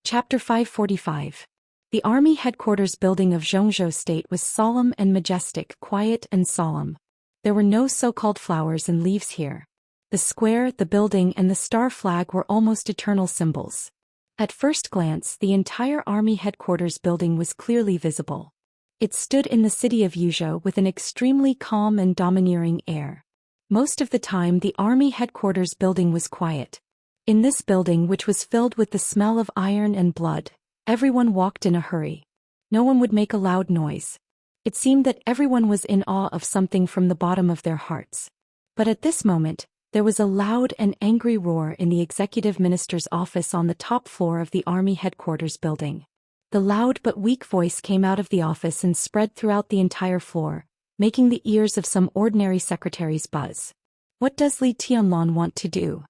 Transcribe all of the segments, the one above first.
Chapter 545. The army headquarters building of Xianxia state was solemn and majestic, quiet and solemn. There were no so-called flowers and leaves here. The square, the building and the star flag were almost eternal symbols. At first glance, the entire army headquarters building was clearly visible. It stood in the city of Wuxia with an extremely calm and domineering air. Most of the time the army headquarters building was quiet. In this building, which was filled with the smell of iron and blood, everyone walked in a hurry. No one would make a loud noise. It seemed that everyone was in awe of something from the bottom of their hearts. But at this moment, there was a loud and angry roar in the executive minister's office on the top floor of the army headquarters building. The loud but weak voice came out of the office and spread throughout the entire floor, making the ears of some ordinary secretaries buzz. What does Li Tianlan want to do?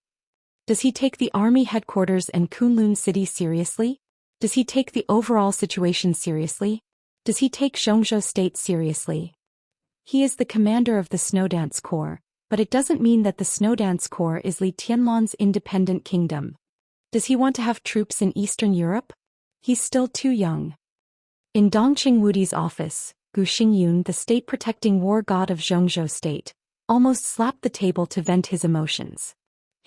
Does he take the army headquarters and Kunlun city seriously? Does he take the overall situation seriously? Does he take Xianxia state seriously? He is the commander of the Snowdance Corps, but it doesn't mean that the Snowdance Corps is Li Tianlan's independent kingdom. Does he want to have troops in Eastern Europe? He's still too young. In Dongqing Wudi's office, Gu Xingyun, the state-protecting war god of Xianxia state, almost slapped the table to vent his emotions.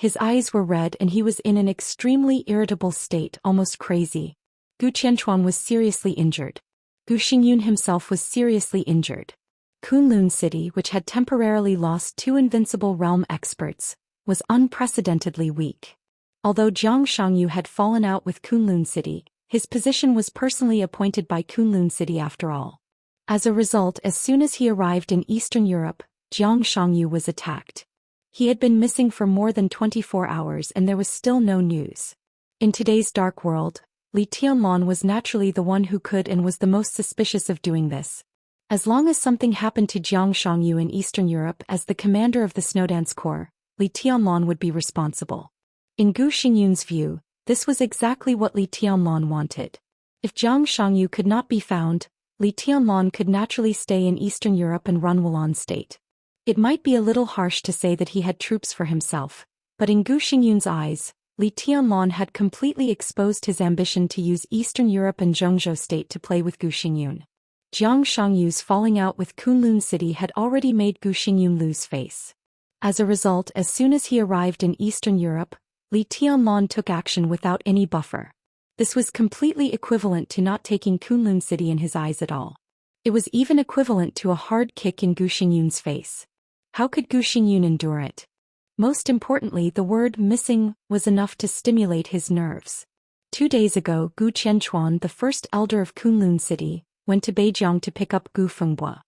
His eyes were red and he was in an extremely irritable state, almost crazy. Gu Qianchuan was seriously injured. Gu Xingyun himself was seriously injured. Kunlun City, which had temporarily lost two invincible realm experts, was unprecedentedly weak. Although Jiang Shangyu had fallen out with Kunlun City, his position was personally appointed by Kunlun City after all. As a result, as soon as he arrived in Eastern Europe, Jiang Shangyu was attacked. He had been missing for more than 24 hours and there was still no news. In today's dark world, Li Tianlan was naturally the one who could and was the most suspicious of doing this. As long as something happened to Jiang Shangyu in Eastern Europe as the commander of the Snowdance Corps, Li Tianlan would be responsible. In Gu Xingyun's view, this was exactly what Li Tianlan wanted. If Jiang Shangyu could not be found, Li Tianlan could naturally stay in Eastern Europe and run Wulan state. It might be a little harsh to say that he had troops for himself, but in Gu Xingyun's eyes, Li Tianlan had completely exposed his ambition to use Eastern Europe and Xianxia state to play with Gu Xingyun. Jiang Shangyu's falling out with Kunlun City had already made Gu Xingyun lose face. As a result, as soon as he arrived in Eastern Europe, Li Tianlan took action without any buffer. This was completely equivalent to not taking Kunlun City in his eyes at all. It was even equivalent to a hard kick in Gu Xingyun's face. How could Gu Xingyun endure it? Most importantly, the word missing was enough to stimulate his nerves. 2 days ago, Gu Qianchuan, the first elder of Kunlun City, went to Beijiang to pick up Gu Fengbua.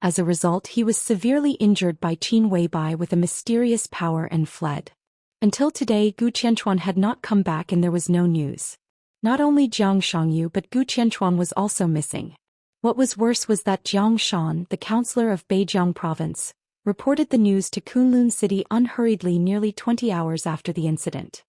As a result, he was severely injured by Qin Weibai with a mysterious power and fled. Until today, Gu Qianchuan had not come back and there was no news. Not only Jiang Shangyu but Gu Qianchuan was also missing. What was worse was that Jiang Shan, the counselor of Beijiang province, reported the news to Kunlun City unhurriedly nearly 20 hours after the incident.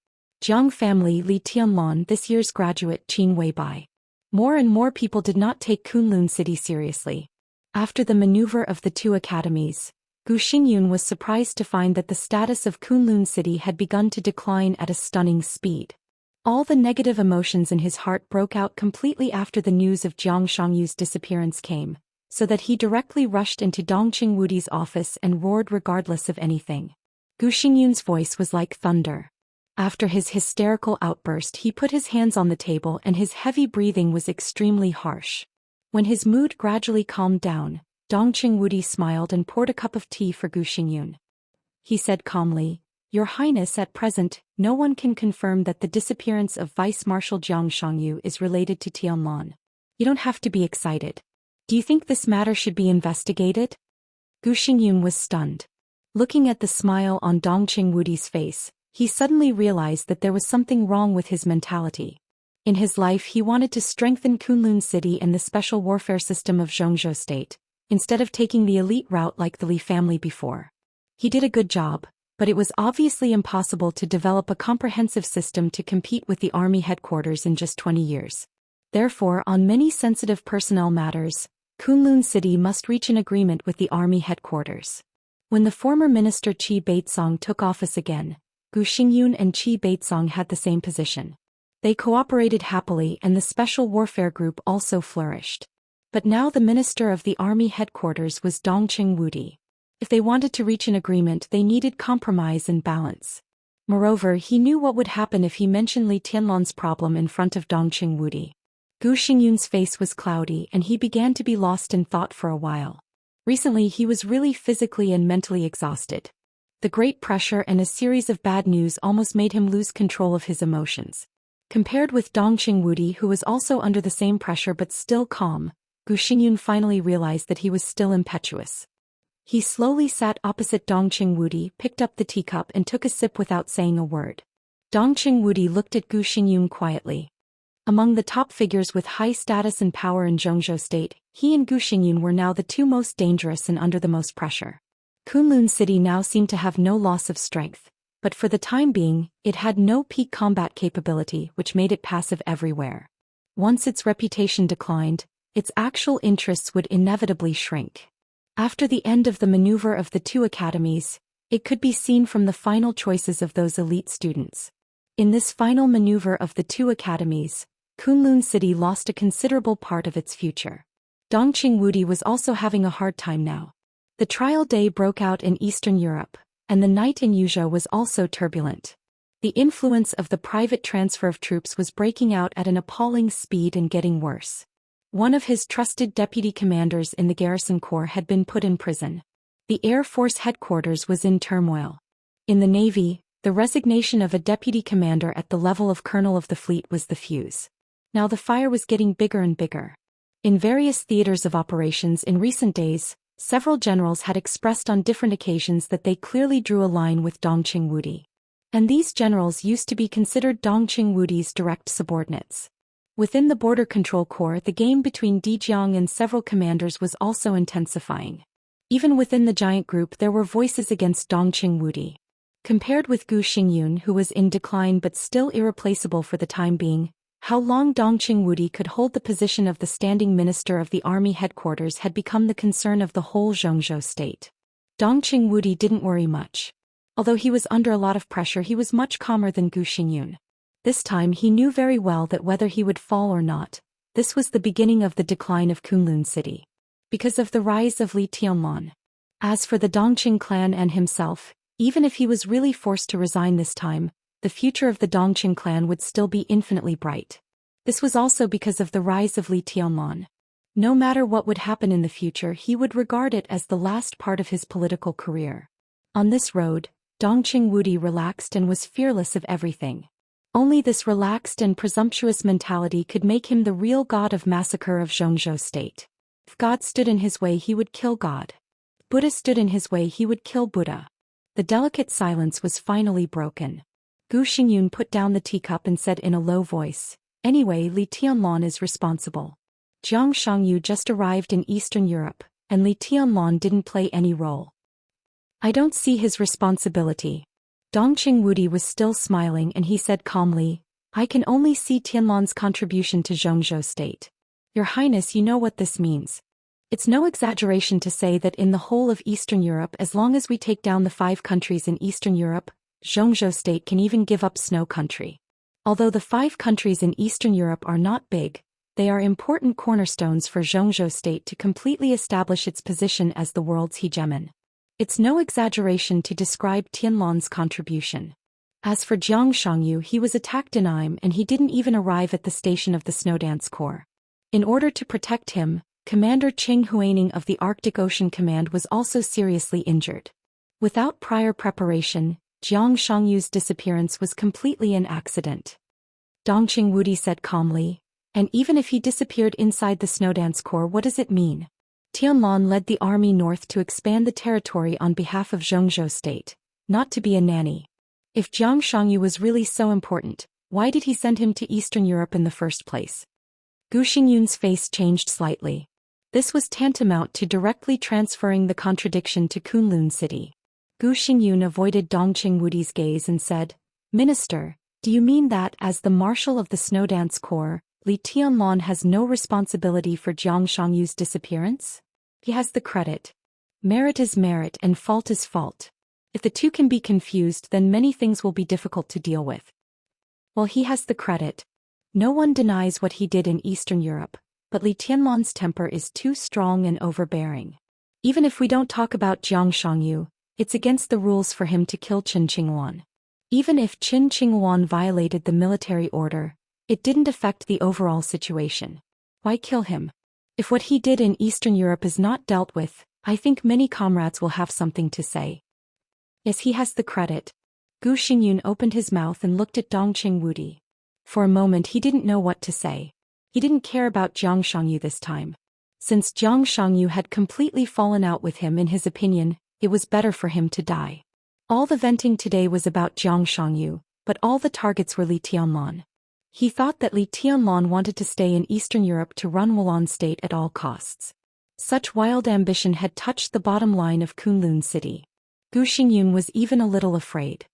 Jiang family Li Tianlan, this year's graduate Qin Weibai. More and more people did not take Kunlun City seriously. After the maneuver of the two academies, Gu Xingyun was surprised to find that the status of Kunlun City had begun to decline at a stunning speed. All the negative emotions in his heart broke out completely after the news of Jiang Shangyu's disappearance came, so that he directly rushed into Dongqing Wudi's office and roared regardless of anything. Gu Xingyun's voice was like thunder. After his hysterical outburst, he put his hands on the table and his heavy breathing was extremely harsh. When his mood gradually calmed down, Dongqing Wudi smiled and poured a cup of tea for Gu Xingyun. He said calmly, "Your Highness, at present, no one can confirm that the disappearance of Vice Marshal Jiang Shangyu is related to Tianlan. You don't have to be excited. Do you think this matter should be investigated?" Gu Xingyun was stunned. Looking at the smile on Dongqing Wudi's face, he suddenly realized that there was something wrong with his mentality. In his life, he wanted to strengthen Kunlun City and the special warfare system of Xianxia state, instead of taking the elite route like the Li family before. He did a good job, but it was obviously impossible to develop a comprehensive system to compete with the army headquarters in just 20 years. Therefore, on many sensitive personnel matters, Kunlun City must reach an agreement with the army headquarters. When the former minister Qi Baitsong took office again, Gu Xingyun and Qi Baitsong had the same position. They cooperated happily and the Special Warfare Group also flourished. But now the minister of the army headquarters was Dongqing Wudi. If they wanted to reach an agreement, they needed compromise and balance. Moreover, he knew what would happen if he mentioned Li Tianlan's problem in front of Dongqing Wudi. Gu Xingyun's face was cloudy and he began to be lost in thought for a while. Recently he was really physically and mentally exhausted. The great pressure and a series of bad news almost made him lose control of his emotions. Compared with Dongqing Wudi, who was also under the same pressure but still calm, Gu Xingyun finally realized that he was still impetuous. He slowly sat opposite Dongqing Wudi, picked up the teacup and took a sip without saying a word. Dongqing Wudi looked at Gu Xingyun quietly. Among the top figures with high status and power in Zhou State, he and Gu Xingyun were now the two most dangerous and under the most pressure. Kunlun City now seemed to have no loss of strength, but for the time being, it had no peak combat capability, which made it passive everywhere. Once its reputation declined, its actual interests would inevitably shrink. After the end of the maneuver of the two academies, it could be seen from the final choices of those elite students. In this final maneuver of the two academies, Kunlun City lost a considerable part of its future. Dongqing Wudi was also having a hard time now. The trial day broke out in Eastern Europe, and the night in Yuzhou was also turbulent. The influence of the private transfer of troops was breaking out at an appalling speed and getting worse. One of his trusted deputy commanders in the garrison corps had been put in prison. The Air Force headquarters was in turmoil. In the Navy, the resignation of a deputy commander at the level of colonel of the fleet was the fuse. Now the fire was getting bigger and bigger. In various theaters of operations in recent days, several generals had expressed on different occasions that they clearly drew a line with Dongqing Wudi. And these generals used to be considered Dongqing Wudi's direct subordinates. Within the Border Control Corps, the game between Di Jiang and several commanders was also intensifying. Even within the giant group there were voices against Dongqing Wudi. Compared with Gu Xingyun, who was in decline but still irreplaceable for the time being, how long Dongqing Wudi could hold the position of the standing minister of the army headquarters had become the concern of the whole Zhou state. Dongqing Wudi didn't worry much. Although he was under a lot of pressure, he was much calmer than Gu Xingyun. This time he knew very well that whether he would fall or not, this was the beginning of the decline of Kunlun City. Because of the rise of Li Tianlan. As for the Dongqing clan and himself, even if he was really forced to resign this time, the future of the Dongqing clan would still be infinitely bright. This was also because of the rise of Li Tianlan. No matter what would happen in the future, he would regard it as the last part of his political career. On this road, Dongqing Wudi relaxed and was fearless of everything. Only this relaxed and presumptuous mentality could make him the real god of massacre of Zhou state. If God stood in his way, he would kill God. If Buddha stood in his way, he would kill Buddha. The delicate silence was finally broken. Gu Xingyun put down the teacup and said in a low voice, "Anyway, Li Tianlan is responsible. Jiang Shangyu just arrived in Eastern Europe, and Li Tianlan didn't play any role. I don't see his responsibility." Dongqing Wudi was still smiling and he said calmly, "I can only see Tianlan's contribution to Zhou state. Your Highness, you know what this means. It's no exaggeration to say that in the whole of Eastern Europe, as long as we take down the 5 countries in Eastern Europe, Zhou state can even give up Snow Country. Although the 5 countries in Eastern Europe are not big, they are important cornerstones for Zhou state to completely establish its position as the world's hegemon. It's no exaggeration to describe Tianlan's contribution. As for Jiang Shangyu, he was attacked in Im and he didn't even arrive at the station of the Snowdance Corps. In order to protect him, Commander Qing Huaining of the Arctic Ocean Command was also seriously injured. Without prior preparation, Jiang Shangyu's disappearance was completely an accident. Dongqing Wudi said calmly, "And even if he disappeared inside the Snowdance Corps, what does it mean? Tianlan led the army north to expand the territory on behalf of Zhou state, not to be a nanny. If Jiang Shangyu was really so important, why did he send him to Eastern Europe in the first place?" Gu Xingyun's face changed slightly. This was tantamount to directly transferring the contradiction to Kunlun City. Gu Xingyun avoided Dongqing Wudi's gaze and said, "Minister, do you mean that as the marshal of the Snowdance Corps, Li Tianlan has no responsibility for Jiang Shangyu's disappearance? He has the credit. Merit is merit and fault is fault. If the two can be confused, then many things will be difficult to deal with. Well, he has the credit, No one denies what he did in Eastern Europe, but Li Tianlan's temper is too strong and overbearing. Even if we don't talk about Jiang Shangyu, it's against the rules for him to kill Qin Qingwan. Even if Qin Qingwan violated the military order, it didn't affect the overall situation. Why kill him? If what he did in Eastern Europe is not dealt with, I think many comrades will have something to say. Yes, he has the credit. Gu Xingyun opened his mouth and looked at Dongqing Wudi. For a moment he didn't know what to say. He didn't care about Jiang Shangyu this time. Since Jiang Shangyu had completely fallen out with him in his opinion, it was better for him to die. All the venting today was about Jiang Shangyu, but all the targets were Li Tianlan. He thought that Li Tianlan wanted to stay in Eastern Europe to run Wulan state at all costs. Such wild ambition had touched the bottom line of Kunlun City. Gu Xingyun was even a little afraid.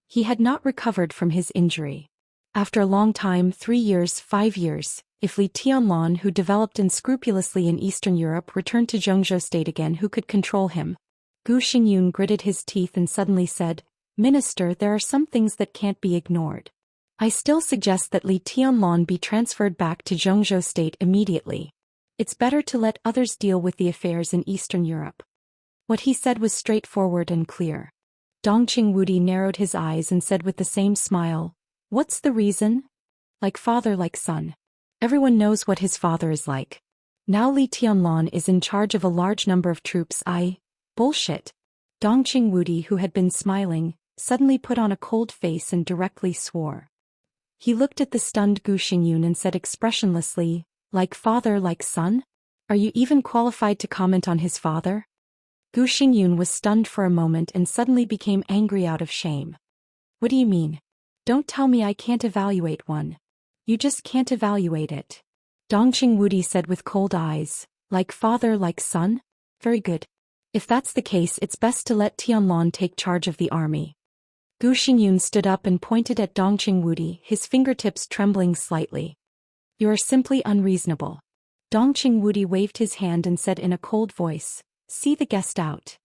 He had not recovered from his injury. After a long time, 3 years, 5 years, if Li Tianlan, who developed unscrupulously in Eastern Europe, returned to Zhou state again, who could control him? Gu Xingyun gritted his teeth and suddenly said, "Minister, there are some things that can't be ignored. I still suggest that Li Tianlan be transferred back to Zhou state immediately. It's better to let others deal with the affairs in Eastern Europe." What he said was straightforward and clear. Dongqing Wudi narrowed his eyes and said with the same smile, "What's the reason? Like father, like son. Everyone knows what his father is like. Now Li Tianlan is in charge of a large number of troops. Bullshit." Dongqing Wudi, who had been smiling, suddenly put on a cold face and directly swore. He looked at the stunned Gu Xingyun and said expressionlessly, "Like father, like son? Are you even qualified to comment on his father?" Gu Xingyun was stunned for a moment and suddenly became angry out of shame. "What do you mean? Don't tell me I can't evaluate one. You just can't evaluate it." Dongqing Wudi said with cold eyes, "Like father, like son? Very good. If that's the case, it's best to let Tianlan take charge of the army." Gu Xingyun stood up and pointed at Dongqing Wudi, his fingertips trembling slightly. "You are simply unreasonable." Dongqing Wudi waved his hand and said in a cold voice, "See the guest out."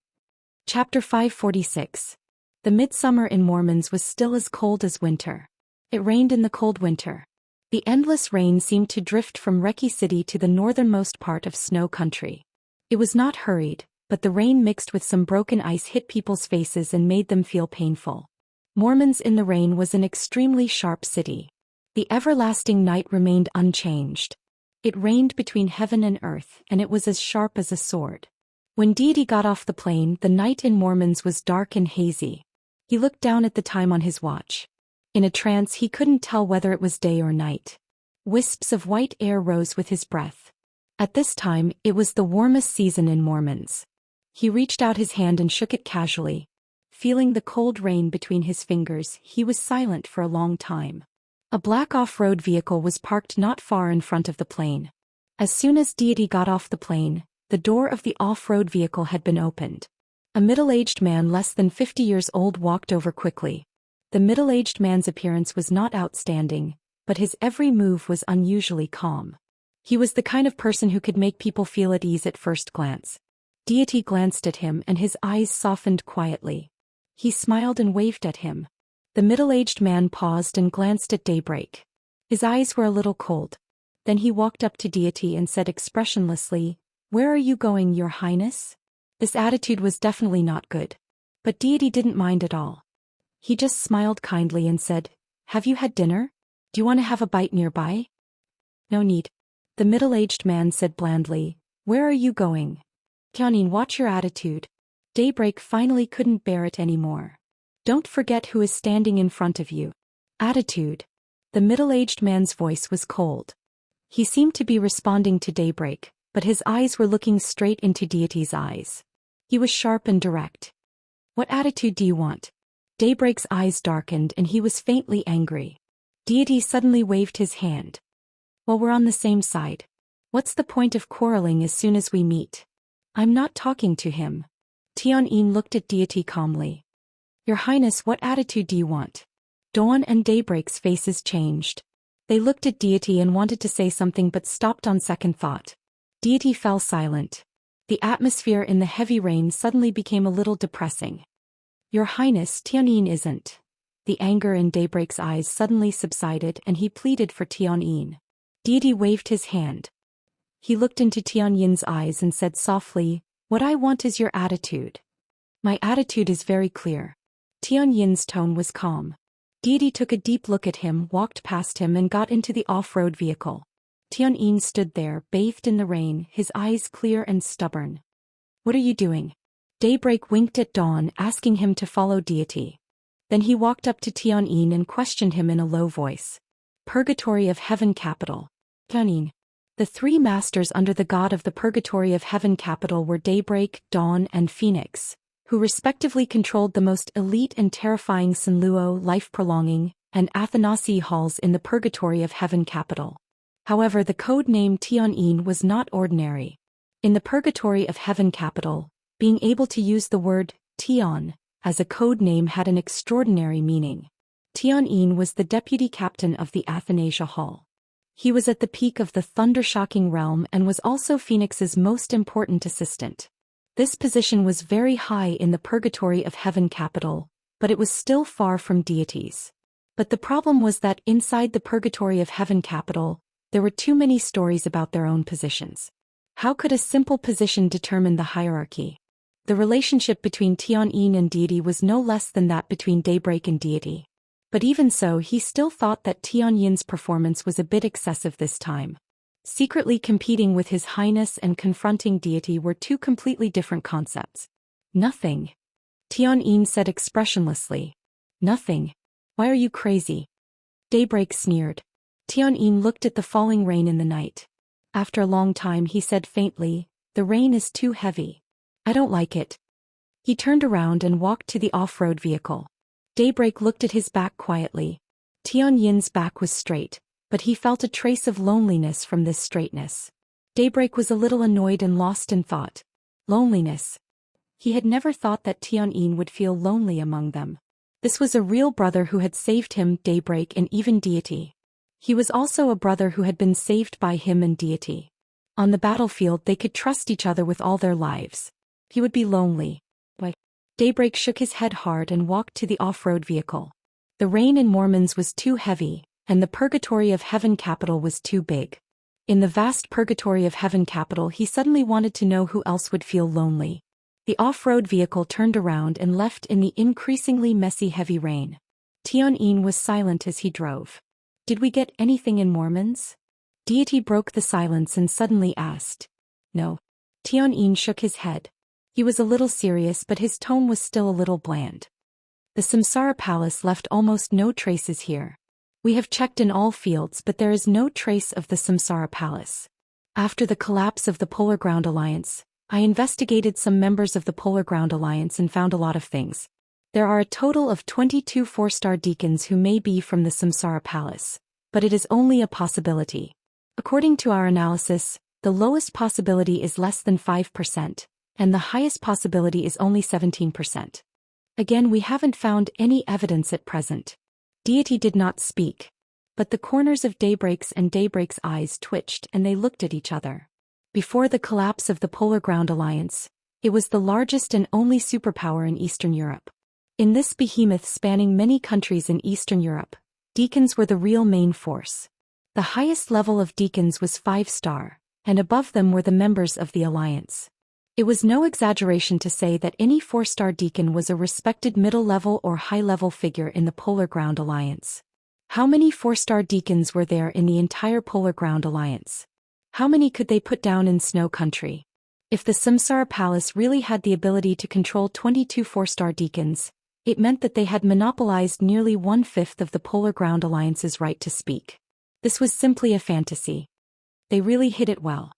Chapter 546. The midsummer in Mormons was still as cold as winter. It rained in the cold winter. The endless rain seemed to drift from Reki City to the northernmost part of snow country. It was not hurried, but the rain mixed with some broken ice hit people's faces and made them feel painful. Mormons in the rain was an extremely sharp city. The everlasting night remained unchanged. It rained between heaven and earth, and it was as sharp as a sword. When Deity got off the plane, the night in Mormons was dark and hazy. He looked down at the time on his watch. In a trance, he couldn't tell whether it was day or night. Wisps of white air rose with his breath. At this time, it was the warmest season in Mormons. He reached out his hand and shook it casually. Feeling the cold rain between his fingers, he was silent for a long time. A black off-road vehicle was parked not far in front of the plane. As soon as Deity got off the plane, the door of the off-road vehicle had been opened. A middle-aged man less than 50 years old walked over quickly. The middle-aged man's appearance was not outstanding, but his every move was unusually calm. He was the kind of person who could make people feel at ease at first glance. Deity glanced at him and his eyes softened quietly. He smiled and waved at him. The middle-aged man paused and glanced at Daybreak. His eyes were a little cold. Then he walked up to Deity and said expressionlessly, "Where are you going, Your Highness?" This attitude was definitely not good. But Deity didn't mind at all. He just smiled kindly and said, "Have you had dinner? Do you want to have a bite nearby?" "No need." The middle-aged man said blandly, "Where are you going?" "Tianyin, watch your attitude." Daybreak finally couldn't bear it anymore. "Don't forget who is standing in front of you." Attitude. The middle-aged man's voice was cold. He seemed to be responding to Daybreak, but his eyes were looking straight into Deity's eyes. He was sharp and direct. "What attitude do you want?" Daybreak's eyes darkened and he was faintly angry. Deity suddenly waved his hand. "Well, we're on the same side. What's the point of quarreling as soon as we meet?" "I'm not talking to him." Tianyin looked at Deity calmly. "Your Highness, what attitude do you want?" Dawn and Daybreak's faces changed. They looked at Deity and wanted to say something but stopped on second thought. Deity fell silent. The atmosphere in the heavy rain suddenly became a little depressing. "Your Highness, Tianyin isn't." The anger in Daybreak's eyes suddenly subsided and he pleaded for Tianyin. Deity waved his hand. He looked into Tianyin's eyes and said softly, "What I want is your attitude." "My attitude is very clear." Tianyin's tone was calm. Deity took a deep look at him, walked past him and got into the off-road vehicle. Tianyin stood there, bathed in the rain, his eyes clear and stubborn. "What are you doing?" Daybreak winked at dawn, asking him to follow Deity. Then he walked up to Tianyin and questioned him in a low voice. Purgatory of Heaven Capital. Tianyin. The three masters under the god of the Purgatory of Heaven Capital were Daybreak, Dawn and Phoenix, who respectively controlled the most elite and terrifying Sinluo life-prolonging and Athanasi halls in the Purgatory of Heaven Capital. However, the code name Tianyin was not ordinary. In the Purgatory of Heaven Capital, being able to use the word Tian as a code name had an extraordinary meaning. Tianyin was the deputy captain of the Athanasia Hall. He was at the peak of the thunder-shocking realm and was also Phoenix's most important assistant. This position was very high in the Purgatory of Heaven Capital, but it was still far from deities. But the problem was that inside the Purgatory of Heaven Capital, there were too many stories about their own positions. How could a simple position determine the hierarchy? The relationship between Tianyin and deity was no less than that between Daybreak and deity. But even so, he still thought that Tianyin's performance was a bit excessive this time. Secretly competing with His Highness and confronting deity were two completely different concepts. "Nothing," Tianyin said expressionlessly. "Nothing. Why are you crazy?" Daybreak sneered. Tianyin looked at the falling rain in the night. After a long time he said faintly, "The rain is too heavy. I don't like it." He turned around and walked to the off-road vehicle. Daybreak looked at his back quietly. Tianyin's back was straight, but he felt a trace of loneliness from this straightness. Daybreak was a little annoyed and lost in thought. Loneliness. He had never thought that Tianyin would feel lonely among them. This was a real brother who had saved him, Daybreak and even deity. He was also a brother who had been saved by him and deity. On the battlefield they could trust each other with all their lives. He would be lonely. But Daybreak shook his head hard and walked to the off-road vehicle. The rain in Mormons was too heavy, and the Purgatory of Heaven Capital was too big. In the vast Purgatory of Heaven Capital he suddenly wanted to know who else would feel lonely. The off-road vehicle turned around and left in the increasingly messy heavy rain. Tianyin was silent as he drove. "Did we get anything in Mormons?" Deity broke the silence and suddenly asked. "No." Tianyin shook his head. He was a little serious, but his tone was still a little bland. "The Samsara Palace left almost no traces here. We have checked in all fields, but there is no trace of the Samsara Palace. After the collapse of the Polar Ground Alliance, I investigated some members of the Polar Ground Alliance and found a lot of things. There are a total of 22 four-star deacons who may be from the Samsara Palace, but it is only a possibility. According to our analysis, the lowest possibility is less than 5%, and the highest possibility is only 17%. Again, we haven't found any evidence at present." Deity did not speak, but the corners of Daybreak's eyes twitched and they looked at each other. Before the collapse of the Polar Ground Alliance, it was the largest and only superpower in Eastern Europe. In this behemoth spanning many countries in Eastern Europe, deacons were the real main force. The highest level of deacons was 5-star, and above them were the members of the alliance. It was no exaggeration to say that any 4-star deacon was a respected middle-level or high-level figure in the Polar Ground Alliance. How many 4-star deacons were there in the entire Polar Ground Alliance? How many could they put down in Snow Country? If the Samsara Palace really had the ability to control 22 4-star deacons, it meant that they had monopolized nearly 1/5 of the Polar Ground Alliance's right to speak. This was simply a fantasy. They really hid it well.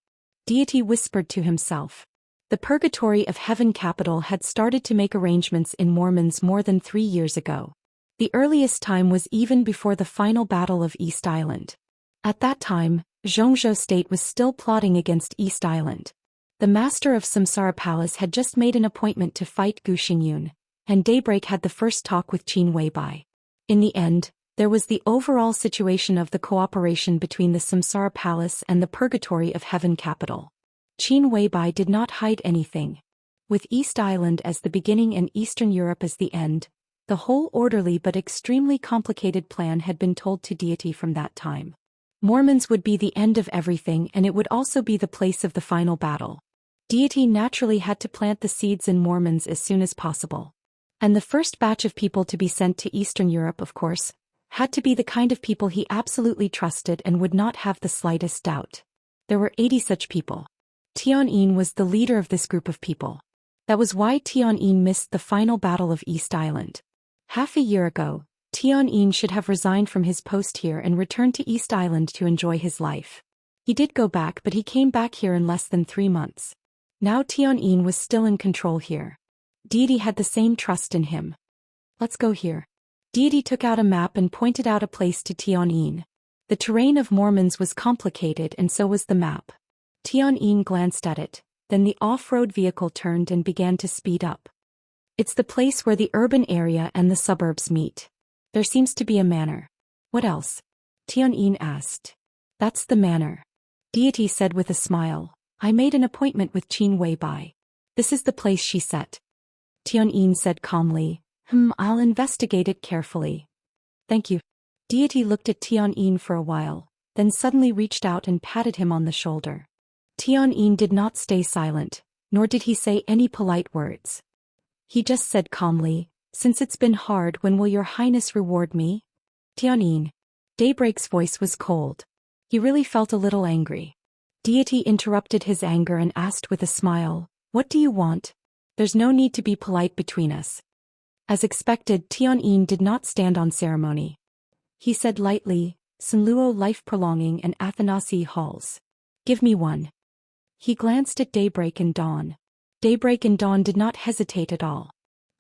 Deity whispered to himself. The Purgatory of Heaven Capital had started to make arrangements in Mormons more than 3 years ago. The earliest time was even before the final Battle of East Island. At that time, Zhou State was still plotting against East Island. The master of Samsara Palace had just made an appointment to fight Gu Xingyun, and Daybreak had the first talk with Qin Weibai. In the end, there was the overall situation of the cooperation between the Samsara Palace and the Purgatory of Heaven Capital. Qin Weibai did not hide anything. With East Island as the beginning and Eastern Europe as the end, The whole orderly but extremely complicated plan had been told to deity from that time. Mormons would be the end of everything, and it would also be the place of the final battle. Deity naturally had to plant the seeds in Mormons as soon as possible. And the first batch of people to be sent to Eastern Europe, of course, had to be the kind of people he absolutely trusted and would not have the slightest doubt. There were 80 such people. Tianyin was the leader of this group of people. That was why Tianyin missed the final battle of East Island. Half a year ago, Tianyin should have resigned from his post here and returned to East Island to enjoy his life. He did go back, but he came back here in less than 3 months. Now Tianyin was still in control here. Deity had the same trust in him. Let's go here. Deity took out a map and pointed out a place to Tianyin. The terrain of Mormons was complicated, and so was the map. Tianyin glanced at it, then the off-road vehicle turned and began to speed up. It's the place where the urban area and the suburbs meet. There seems to be a manor. What else? Tianyin asked. That's the manor. Deity said with a smile. I made an appointment with Qin Wei Bai. This is the place she set. Tianyin said calmly, I'll investigate it carefully. Thank you. Deity looked at Tianyin for a while, then suddenly reached out and patted him on the shoulder. Tianyin did not stay silent, nor did he say any polite words. He just said calmly, Since it's been hard, when will your highness reward me? Tianyin. Daybreak's voice was cold. He really felt a little angry. Deity interrupted his anger and asked with a smile, What do you want? There's no need to be polite between us. As expected, Tianyin did not stand on ceremony. He said lightly, Sanluo life-prolonging and Athanasi halls. Give me one. He glanced at Daybreak and Dawn. Daybreak and Dawn did not hesitate at all.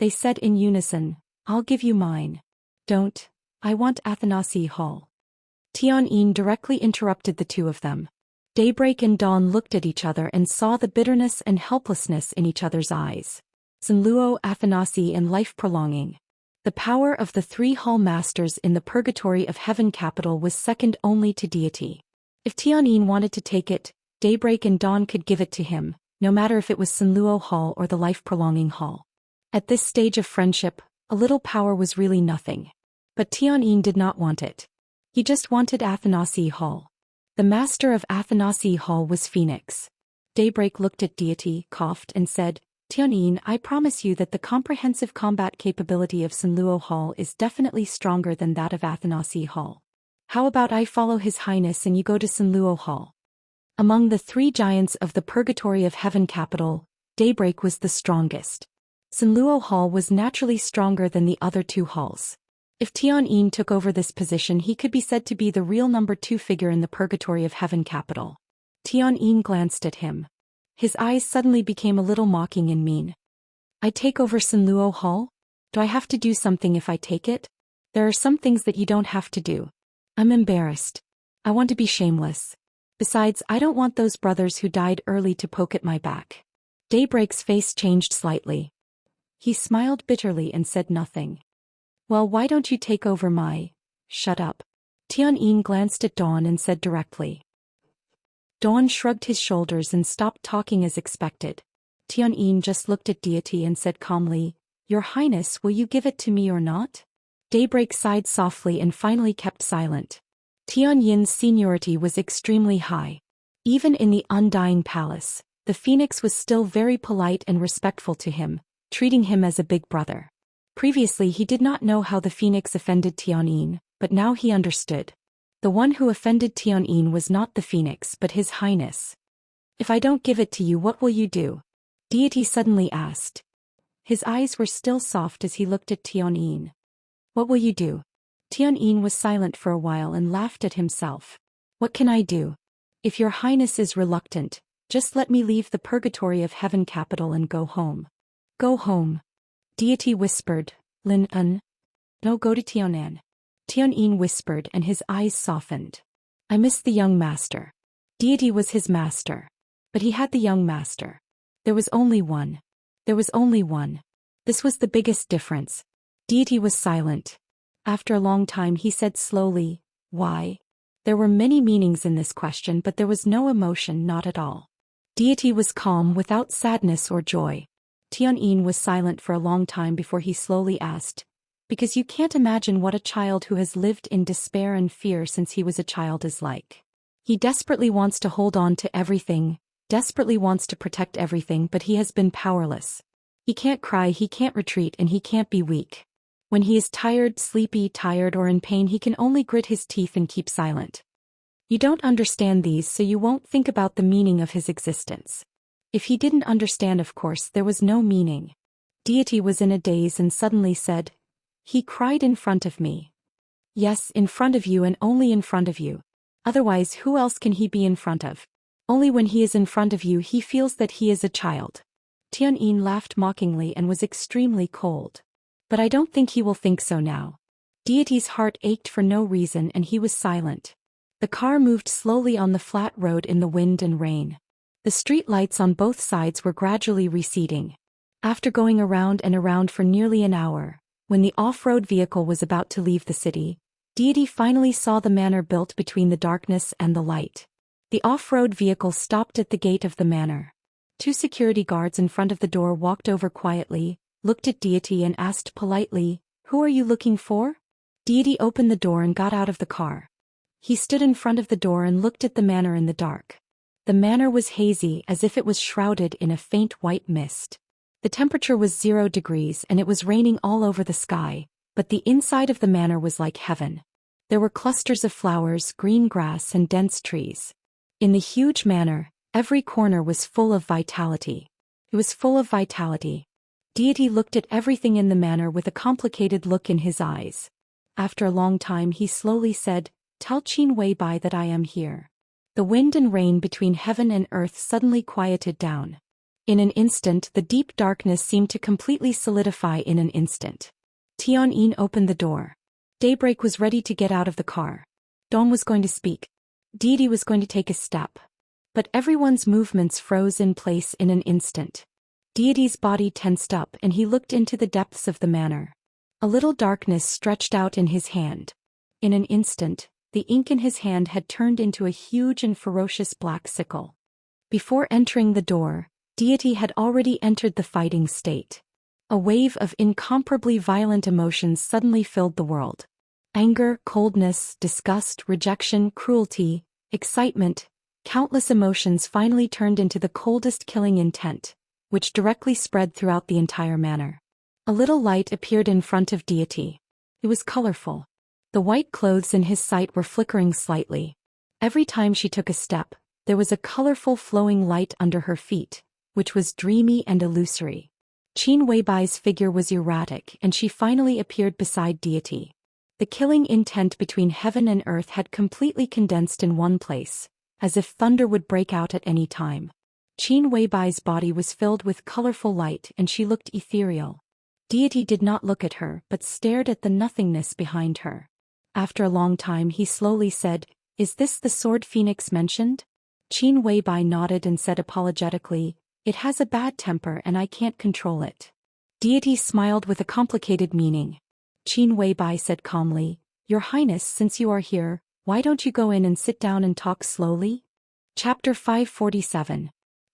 They said in unison, I'll give you mine. Don't. I want Athanasi hall. Tianyin directly interrupted the two of them. Daybreak and Dawn looked at each other and saw the bitterness and helplessness in each other's eyes. Sanluo, Athanasi, and life-prolonging. The power of the 3 hall masters in the purgatory of heaven capital was second only to deity. If Tianyin wanted to take it, Daybreak and Dawn could give it to him, no matter if it was Sanluo hall or the life-prolonging hall. At this stage of friendship, a little power was really nothing. But Tianyin did not want it. He just wanted Athanasi hall. The master of Athanasi hall was Phoenix. Daybreak looked at deity, coughed, and said, Tianyin, I promise you that the comprehensive combat capability of Sanluo hall is definitely stronger than that of Athanasi hall. How about I follow his highness and you go to Sanluo hall? Among the 3 giants of the purgatory of heaven capital, Daybreak was the strongest. Sanluo hall was naturally stronger than the other 2 halls. If Tianyin took over this position, he could be said to be the real number 2 figure in the purgatory of heaven capital. Tianyin glanced at him. His eyes suddenly became a little mocking and mean. I take over Sanluo hall? Do I have to do something if I take it? There are some things that you don't have to do. I'm embarrassed. I want to be shameless. Besides, I don't want those brothers who died early to poke at my back. Daybreak's face changed slightly. He smiled bitterly and said nothing. Well, why don't you take over my... Shut up. Tianyin glanced at Dawn and said directly. Dawn shrugged his shoulders and stopped talking as expected. Tianyin just looked at deity and said calmly, Your Highness, will you give it to me or not? Daybreak sighed softly and finally kept silent. Tianyin's seniority was extremely high. Even in the Undying Palace, the Phoenix was still very polite and respectful to him, treating him as a big brother. Previously he did not know how the Phoenix offended Tianyin, but now he understood. The one who offended Tianyin was not the Phoenix but his highness. If I don't give it to you, what will you do? Deity suddenly asked. His eyes were still soft as he looked at Tianyin. What will you do? Tianyin was silent for a while and laughed at himself. What can I do? If your highness is reluctant, just let me leave the purgatory of heaven capital and go home. Go home. Deity whispered, Lin-un. No, go to Tianan. Tianyin whispered and his eyes softened. I miss the young master. Deity was his master. But he had the young master. There was only one. There was only one. This was the biggest difference. Deity was silent. After a long time he said slowly, Why? There were many meanings in this question, but there was no emotion, not at all. Deity was calm without sadness or joy. Tianyin was silent for a long time before he slowly asked, Because you can't imagine what a child who has lived in despair and fear since he was a child is like. He desperately wants to hold on to everything, desperately wants to protect everything, but he has been powerless. He can't cry, he can't retreat, and he can't be weak. When he is tired, sleepy, tired, or in pain, he can only grit his teeth and keep silent. You don't understand these, so you won't think about the meaning of his existence. If he didn't understand, of course, there was no meaning. Deity was in a daze and suddenly said, "He cried in front of me." Yes, in front of you and only in front of you. Otherwise, who else can he be in front of? Only when he is in front of you he feels that he is a child. Tianyin laughed mockingly and was extremely cold. But I don't think he will think so now. Deity's heart ached for no reason and he was silent. The car moved slowly on the flat road in the wind and rain. The street lights on both sides were gradually receding. After going around and around for nearly an hour, when the off-road vehicle was about to leave the city, Deity finally saw the manor built between the darkness and the light. The off-road vehicle stopped at the gate of the manor. 2 security guards in front of the door walked over quietly, looked at Deity and asked politely, "Who are you looking for?" Deity opened the door and got out of the car. He stood in front of the door and looked at the manor in the dark. The manor was hazy, as if it was shrouded in a faint white mist. The temperature was 0 degrees and it was raining all over the sky, but the inside of the manor was like heaven. There were clusters of flowers, green grass, and dense trees. In the huge manor, every corner was full of vitality. It was full of vitality. Deity looked at everything in the manor with a complicated look in his eyes. After a long time he slowly said, "Tell Qin Weibai that I am here." The wind and rain between heaven and earth suddenly quieted down. In an instant the deep darkness seemed to completely solidify in an instant. Tianyin opened the door. Daybreak was ready to get out of the car. Dawn was going to speak. Deity was going to take a step. But everyone's movements froze in place in an instant. Deity's body tensed up and he looked into the depths of the manor. A little darkness stretched out in his hand. In an instant, the ink in his hand had turned into a huge and ferocious black sickle. Before entering the door, Deity had already entered the fighting state. A wave of incomparably violent emotions suddenly filled the world. Anger, coldness, disgust, rejection, cruelty, excitement, countless emotions finally turned into the coldest killing intent, which directly spread throughout the entire manor. A little light appeared in front of Deity. It was colorful. The white clothes in his sight were flickering slightly. Every time she took a step, there was a colorful flowing light under her feet, which was dreamy and illusory. Qin Weibai's figure was erratic and she finally appeared beside Deity. The killing intent between heaven and earth had completely condensed in one place, as if thunder would break out at any time. Qin Weibai's body was filled with colorful light and she looked ethereal. Deity did not look at her but stared at the nothingness behind her. After a long time he slowly said, "Is this the sword phoenix mentioned?" Qin Weibai nodded and said apologetically, "It has a bad temper and I can't control it." Deity smiled with a complicated meaning. Qin Weibai said calmly, "Your Highness, since you are here, why don't you go in and sit down and talk slowly?" Chapter 547.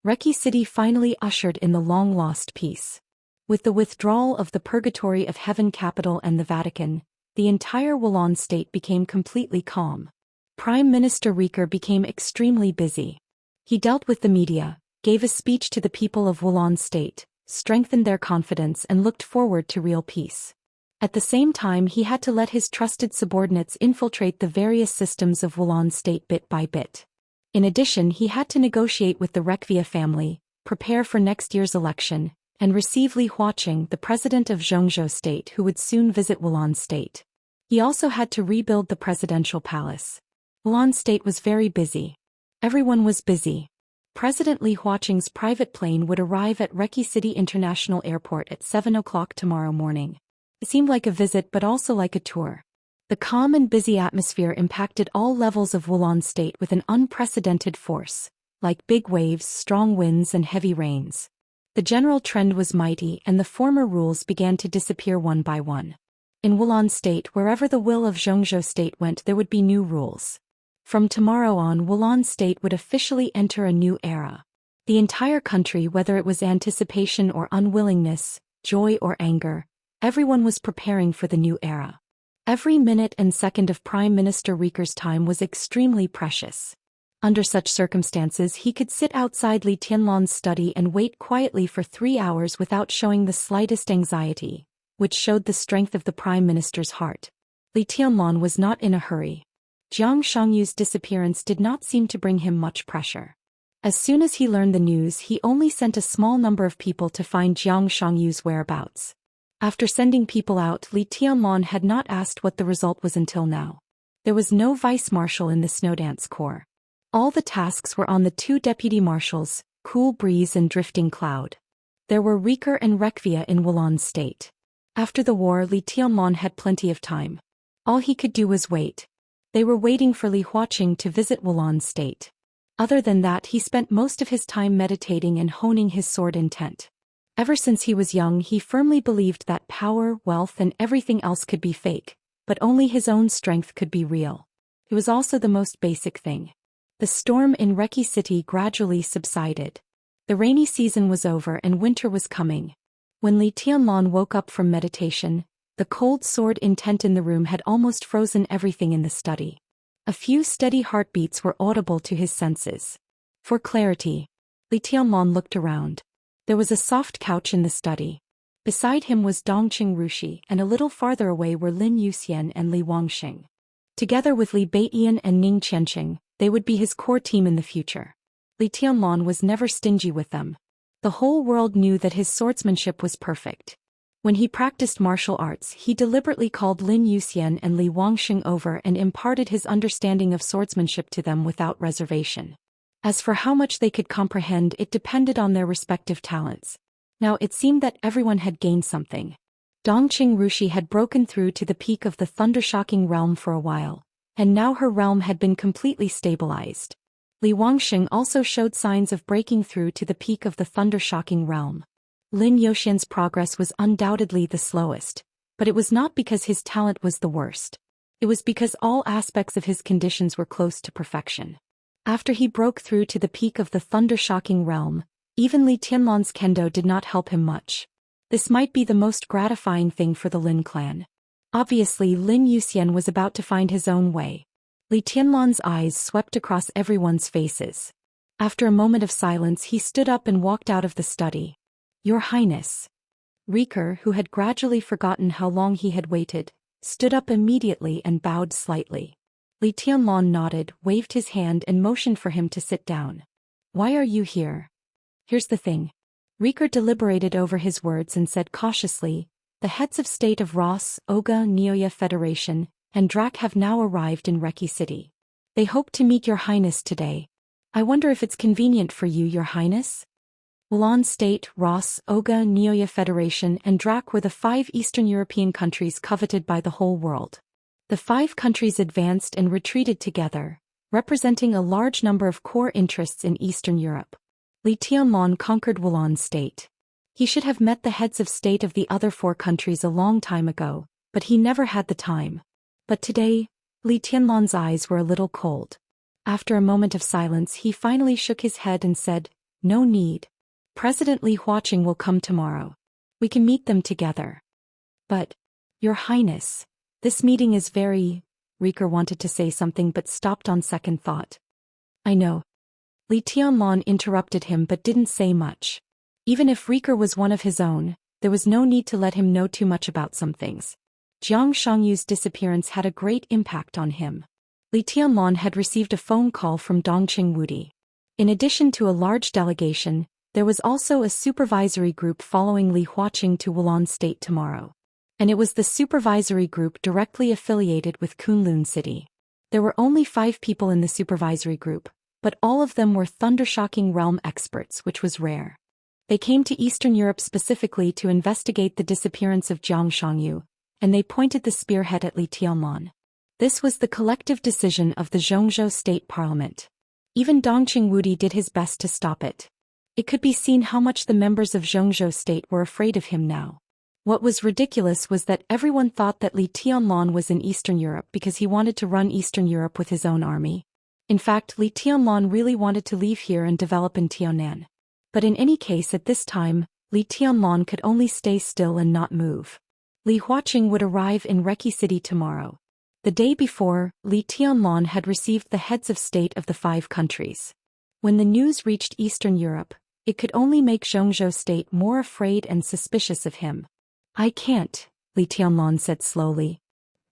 Reki City finally ushered in the long-lost peace. With the withdrawal of the Purgatory of Heaven capital and the Vatican, the entire Wulan state became completely calm. Prime Minister Rieker became extremely busy. He dealt with the media, gave a speech to the people of Wulan state, strengthened their confidence and looked forward to real peace. At the same time he had to let his trusted subordinates infiltrate the various systems of Wulan state bit by bit. In addition he had to negotiate with the Rekvia family, prepare for next year's election, and receive Li Huaqing, the president of Zhongzhou state who would soon visit Wulan state. He also had to rebuild the presidential palace. Wulan state was very busy. Everyone was busy. President Li Huaqing's private plane would arrive at Reki City International Airport at 7 o'clock tomorrow morning. It seemed like a visit but also like a tour. The calm and busy atmosphere impacted all levels of Wulan state with an unprecedented force, like big waves, strong winds and heavy rains. The general trend was mighty and the former rules began to disappear one by one. In Wulan state, wherever the will of Zhongzhou state went, there would be new rules. From tomorrow on, Wulan state would officially enter a new era. The entire country, whether it was anticipation or unwillingness, joy or anger, Everyone was preparing for the new era. Every minute and second of Prime Minister Riker's time was extremely precious. Under such circumstances he could sit outside Li Tianlan's study and wait quietly for 3 hours without showing the slightest anxiety, which showed the strength of the Prime Minister's heart. Li Tianlan was not in a hurry. Zhang Xiangyu's disappearance did not seem to bring him much pressure. As soon as he learned the news, he only sent a small number of people to find Zhang Xiangyu's whereabouts. After sending people out, Li Tianlan had not asked what the result was until now. There was no vice-marshal in the Snowdance Corps. All the tasks were on the 2 deputy marshals, Cool Breeze and Drifting Cloud. There were Riker and Rekvia in Wulan State. After the war, Li Tianlan had plenty of time. All he could do was wait. They were waiting for Li Huaqing to visit Wulan State. Other than that, he spent most of his time meditating and honing his sword intent. Ever since he was young, he firmly believed that power, wealth, and everything else could be fake, but only his own strength could be real. It was also the most basic thing. The storm in Reki City gradually subsided. The rainy season was over and winter was coming. When Li Tianlan woke up from meditation, the cold sword intent in the room had almost frozen everything in the study. A few steady heartbeats were audible to his senses. For clarity, Li Tianlan looked around. There was a soft couch in the study. Beside him was Dongqing Rushi, and a little farther away were Lin Yuxian and Li Wangxing. Together with Li Beiyan and Ning Qianqing, they would be his core team in the future. Li Tianlan was never stingy with them. The whole world knew that his swordsmanship was perfect. When he practiced martial arts, he deliberately called Lin Yuxian and Li Wangxing over and imparted his understanding of swordsmanship to them without reservation. As for how much they could comprehend, it depended on their respective talents. Now it seemed that everyone had gained something. Dongqing Rushi had broken through to the peak of the thundershocking realm for a while, and now her realm had been completely stabilized. Li Wangxing also showed signs of breaking through to the peak of the thundershocking realm. Lin Yuxian's progress was undoubtedly the slowest, but it was not because his talent was the worst. It was because all aspects of his conditions were close to perfection. After he broke through to the peak of the thundershocking realm, even Li Tianlan's kendo did not help him much. This might be the most gratifying thing for the Lin clan. Obviously, Lin Yuxian was about to find his own way. Li Tianlan's eyes swept across everyone's faces. After a moment of silence, he stood up and walked out of the study. "Your Highness." Riker, who had gradually forgotten how long he had waited, stood up immediately and bowed slightly. Li Tianlan nodded, waved his hand and motioned for him to sit down. "Why are you here?" "Here's the thing." Riker deliberated over his words and said cautiously, "The heads of state of Ross, Oga, Neoya Federation, and Drac have now arrived in Reki City. They hope to meet your Highness today. I wonder if it's convenient for you, your Highness?" Wulan State, Ross, Oga, Neoya Federation, and Drac were the 5 Eastern European countries coveted by the whole world. The 5 countries advanced and retreated together, representing a large number of core interests in Eastern Europe. Li Tianlan conquered Wulan State. He should have met the heads of state of the other 4 countries a long time ago, but he never had the time. But today, Li Tianlan's eyes were a little cold. After a moment of silence, he finally shook his head and said, "No need. President Li Huaqing will come tomorrow. We can meet them together." "But, Your Highness, this meeting is very..." Riker wanted to say something but stopped on second thought. "I know." Li Tianlan interrupted him but didn't say much. Even if Riker was one of his own, there was no need to let him know too much about some things. Zhang Xiangyu's disappearance had a great impact on him. Li Tianlan had received a phone call from Dongqing Wudi. In addition to a large delegation, there was also a supervisory group following Li Huaqing to Wulan State tomorrow. And it was the supervisory group directly affiliated with Kunlun City. There were only 5 people in the supervisory group, but all of them were thundershocking realm experts, which was rare. They came to Eastern Europe specifically to investigate the disappearance of Zhang Xiangyu, and they pointed the spearhead at Li Tianlan. This was the collective decision of the Zhongzhou State Parliament. Even Dongqing Wudi did his best to stop it. It could be seen how much the members of Zhongzhou State were afraid of him now. What was ridiculous was that everyone thought that Li Tianlan was in Eastern Europe because he wanted to run Eastern Europe with his own army. In fact, Li Tianlan really wanted to leave here and develop in Tianan. But in any case at this time, Li Tianlan could only stay still and not move. Li Huaqing would arrive in Reki City tomorrow. The day before, Li Tianlan had received the heads of state of the 5 countries. When the news reached Eastern Europe, it could only make Zhou state more afraid and suspicious of him. I can't, Li Tianlan said slowly.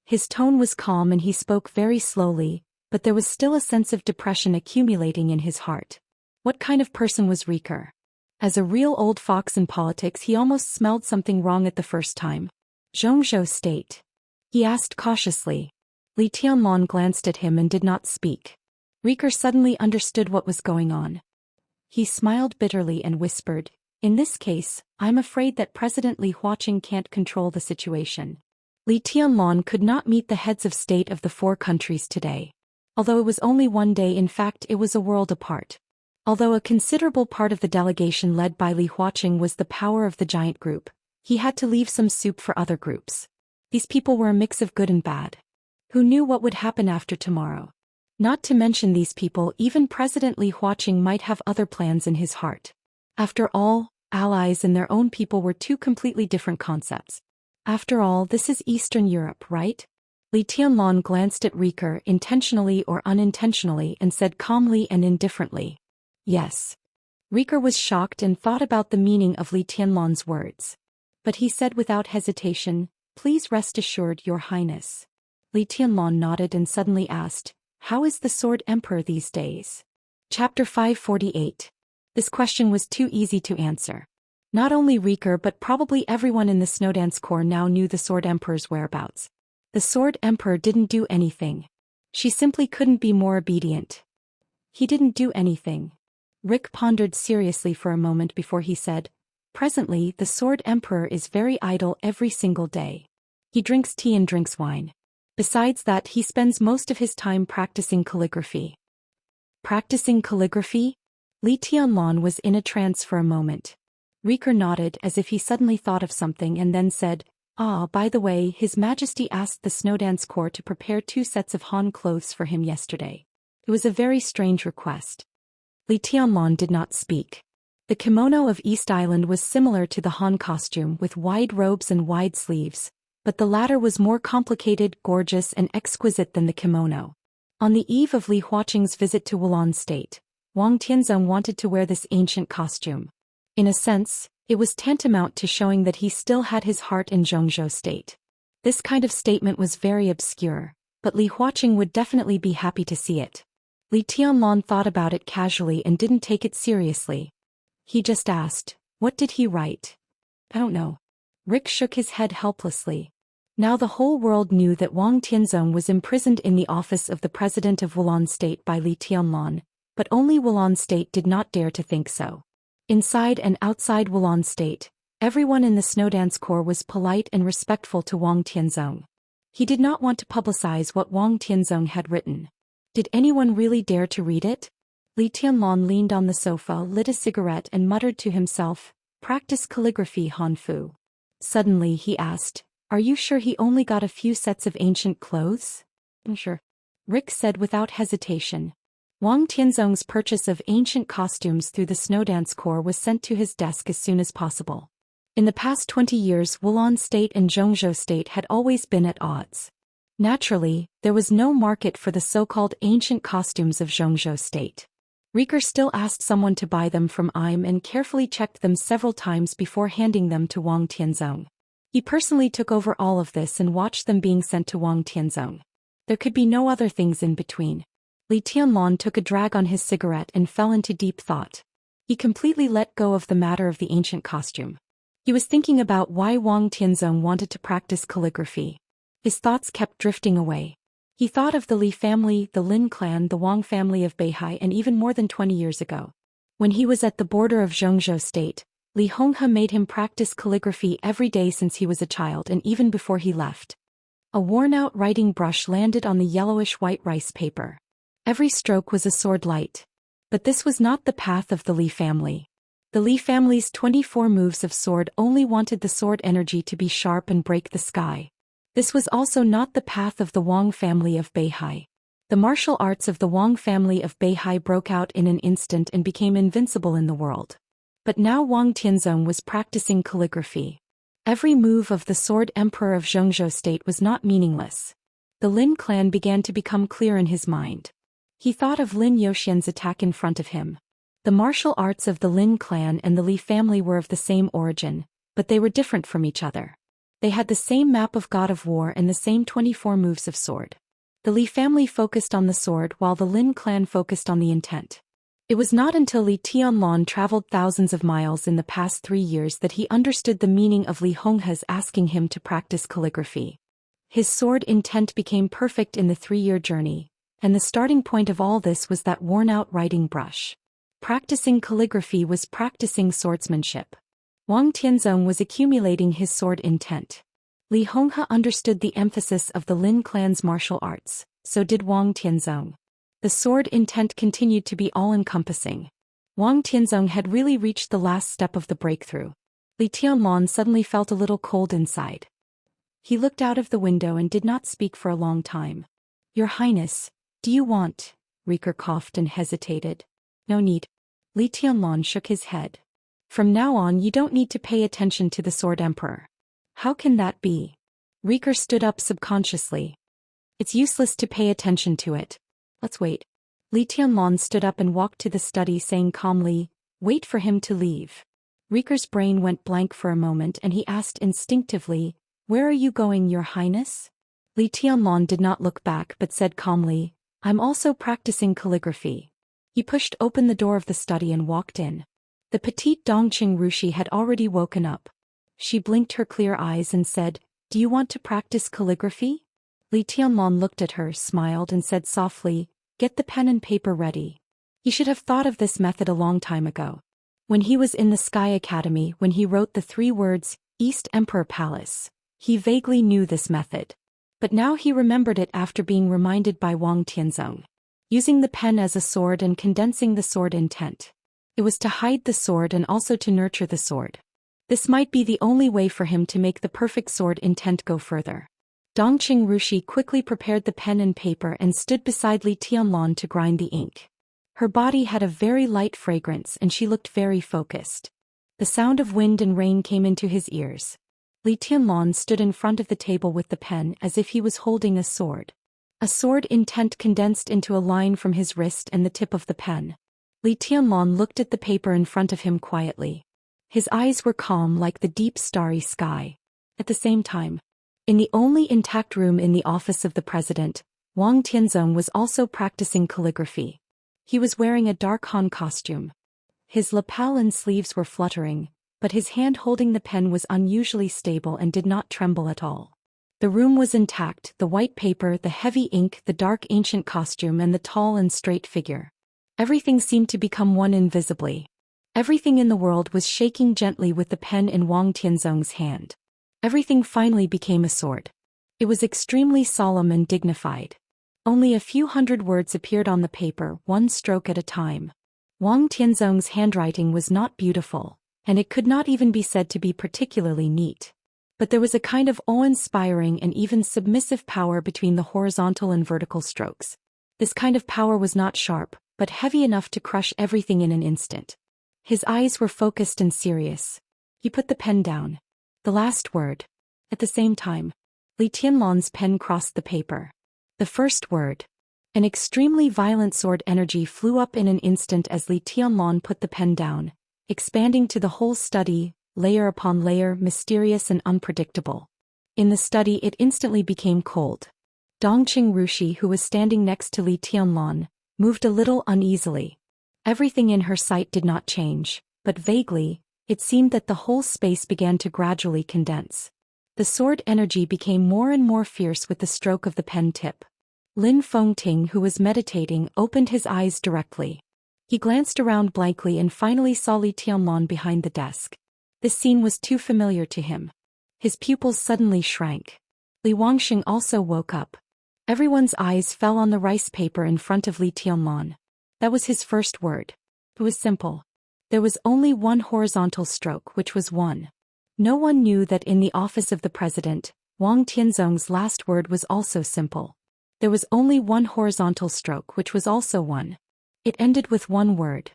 His tone was calm and he spoke very slowly, but there was still a sense of depression accumulating in his heart. What kind of person was Riker? As a real old fox in politics, he almost smelled something wrong at the first time. Zhou state? He asked cautiously. Li Tianlan glanced at him and did not speak. Riker suddenly understood what was going on. He smiled bitterly and whispered, "In this case, I'm afraid that President Li Huaqing can't control the situation." Li Tianlan could not meet the heads of state of the 4 countries today. Although it was only one day, in fact it was a world apart. Although a considerable part of the delegation led by Li Huaqing was the power of the giant group, he had to leave some soup for other groups. These people were a mix of good and bad. Who knew what would happen after tomorrow? Not to mention these people, even President Li Huaqing might have other plans in his heart. After all, allies and their own people were 2 completely different concepts. After all, this is Eastern Europe, right? Li Tianlan glanced at Riker intentionally or unintentionally and said calmly and indifferently, "Yes." Riker was shocked and thought about the meaning of Li Tianlan's words. But he said without hesitation, "Please rest assured, Your Highness." Li Tianlan nodded and suddenly asked, "How is the Sword Emperor these days?" Chapter 548. This question was too easy to answer. Not only Riker but probably everyone in the Snowdance Corps now knew the Sword Emperor's whereabouts. The Sword Emperor didn't do anything. She simply couldn't be more obedient. He didn't do anything. Rick pondered seriously for a moment before he said, "Presently, the Sword Emperor is very idle every single day. He drinks tea and drinks wine. Besides that, he spends most of his time practicing calligraphy." Practicing calligraphy? Li Tianlan was in a trance for a moment. Riker nodded as if he suddenly thought of something and then said, By the way, His Majesty asked the Snowdance Corps to prepare 2 sets of Han clothes for him yesterday. It was a very strange request." Li Tianlan did not speak. The kimono of East Island was similar to the Han costume with wide robes and wide sleeves, but the latter was more complicated, gorgeous and exquisite than the kimono. On the eve of Li Huaqing's visit to Wulan State, Wang Tianzong wanted to wear this ancient costume. In a sense, it was tantamount to showing that he still had his heart in Zhou State. This kind of statement was very obscure, but Li Huaqing would definitely be happy to see it. Li Tianlan thought about it casually and didn't take it seriously. He just asked, "What did he write?" "I don't know." Rick shook his head helplessly. Now the whole world knew that Wang Tianzong was imprisoned in the office of the president of Wulan State by Li Tianlan, but only Wulan State did not dare to think so. Inside and outside Wulan State, everyone in the Snowdance Corps was polite and respectful to Wang Tianzong. He did not want to publicize what Wang Tianzong had written. Did anyone really dare to read it? Li Tianlan leaned on the sofa, lit a cigarette and muttered to himself, "Practice calligraphy, Han Fu." Suddenly he asked, "Are you sure he only got a few sets of ancient clothes?" "I'm sure," Rick said without hesitation. Wang Tianzong's purchase of ancient costumes through the Snowdance Corps was sent to his desk as soon as possible. In the past 20 years, Wulan State and Zhou State had always been at odds. Naturally, there was no market for the so-called ancient costumes of Zhou State. Riker still asked someone to buy them from Im and carefully checked them several times before handing them to Wang Tianzong. He personally took over all of this and watched them being sent to Wang Tianzong. There could be no other things in between. Li Tianlan took a drag on his cigarette and fell into deep thought. He completely let go of the matter of the ancient costume. He was thinking about why Wang Tianzong wanted to practice calligraphy. His thoughts kept drifting away. He thought of the Li family, the Lin clan, the Wang family of Beihai, and even more than 20 years ago. When he was at the border of Zhou State, Li Honghe made him practice calligraphy every day since he was a child and even before he left. A worn-out writing brush landed on the yellowish-white rice paper. Every stroke was a sword light. But this was not the path of the Li family. The Li family's 24 moves of sword only wanted the sword energy to be sharp and break the sky. This was also not the path of the Wang family of Beihai. The martial arts of the Wang family of Beihai broke out in an instant and became invincible in the world. But now Wang Tianzong was practicing calligraphy. Every move of the Sword Emperor of Xianxia state was not meaningless. The Lin clan began to become clear in his mind. He thought of Lin Youxian's attack in front of him. The martial arts of the Lin clan and the Li family were of the same origin, but they were different from each other. They had the same map of God of War and the same 24 moves of sword. The Li family focused on the sword while the Lin clan focused on the intent. It was not until Li Tianlan traveled thousands of miles in the past 3 years that he understood the meaning of Li Honghe's asking him to practice calligraphy. His sword intent became perfect in the 3-year journey, and the starting point of all this was that worn-out writing brush. Practicing calligraphy was practicing swordsmanship. Wang Tianzong was accumulating his sword intent. Li Honghe understood the emphasis of the Lin clan's martial arts, so did Wang Tianzong. The sword intent continued to be all-encompassing. Wang Tianzong had really reached the last step of the breakthrough. Li Tianlan suddenly felt a little cold inside. He looked out of the window and did not speak for a long time. "Your Highness, do you want?" Rieker coughed and hesitated. "No need." Li Tianlan shook his head. "From now on you don't need to pay attention to the Sword Emperor." "How can that be?" Rieker stood up subconsciously. "It's useless to pay attention to it. Let's wait." Li Tianlan stood up and walked to the study saying calmly, "Wait for him to leave." Rieker's brain went blank for a moment and he asked instinctively, "Where are you going, Your Highness?" Li Tianlan did not look back but said calmly, "I'm also practicing calligraphy." He pushed open the door of the study and walked in. The petite Dongqing Rushi had already woken up. She blinked her clear eyes and said, "Do you want to practice calligraphy?" Li Tianlan looked at her, smiled and said softly, "Get the pen and paper ready." He should have thought of this method a long time ago. When he was in the Sky Academy, when he wrote the 3 words, East Emperor Palace, he vaguely knew this method. But now he remembered it after being reminded by Wang Tianzong. Using the pen as a sword and condensing the sword intent. It was to hide the sword and also to nurture the sword. This might be the only way for him to make the perfect sword intent go further. Dongqing Rushi quickly prepared the pen and paper and stood beside Li Tianlan to grind the ink. Her body had a very light fragrance and she looked very focused. The sound of wind and rain came into his ears. Li Tianlan stood in front of the table with the pen as if he was holding a sword. A sword intent condensed into a line from his wrist and the tip of the pen. Li Tianlan looked at the paper in front of him quietly. His eyes were calm like the deep starry sky. At the same time, in the only intact room in the office of the president, Wang Tianzong was also practicing calligraphy. He was wearing a dark Han costume. His lapel and sleeves were fluttering, but his hand holding the pen was unusually stable and did not tremble at all. The room was intact, the white paper, the heavy ink, the dark ancient costume and the tall and straight figure. Everything seemed to become one invisibly. Everything in the world was shaking gently with the pen in Wang Tianzong's hand. Everything finally became a sword. It was extremely solemn and dignified. Only a few hundred words appeared on the paper, one stroke at a time. Wang Tianzong's handwriting was not beautiful, and it could not even be said to be particularly neat. But there was a kind of awe-inspiring and even submissive power between the horizontal and vertical strokes. This kind of power was not sharp, but heavy enough to crush everything in an instant. His eyes were focused and serious. He put the pen down. The last word. At the same time, Li Tianlan's pen crossed the paper. The first word. An extremely violent sword energy flew up in an instant as Li Tianlan put the pen down, expanding to the whole study, layer upon layer, mysterious and unpredictable. In the study it instantly became cold. Dongqing Rushi, who was standing next to Li Tianlan, moved a little uneasily. Everything in her sight did not change, but vaguely, it seemed that the whole space began to gradually condense. The sword energy became more and more fierce with the stroke of the pen tip. Lin Fengting, who was meditating, opened his eyes directly. He glanced around blankly and finally saw Li Tianlan behind the desk. This scene was too familiar to him. His pupils suddenly shrank. Li Wangxing also woke up. Everyone's eyes fell on the rice paper in front of Li Tianlan. That was his first word. It was simple. There was only one horizontal stroke, which was one. No one knew that in the office of the president, Wang Tianzong's last word was also simple. There was only one horizontal stroke, which was also one. It ended with one word.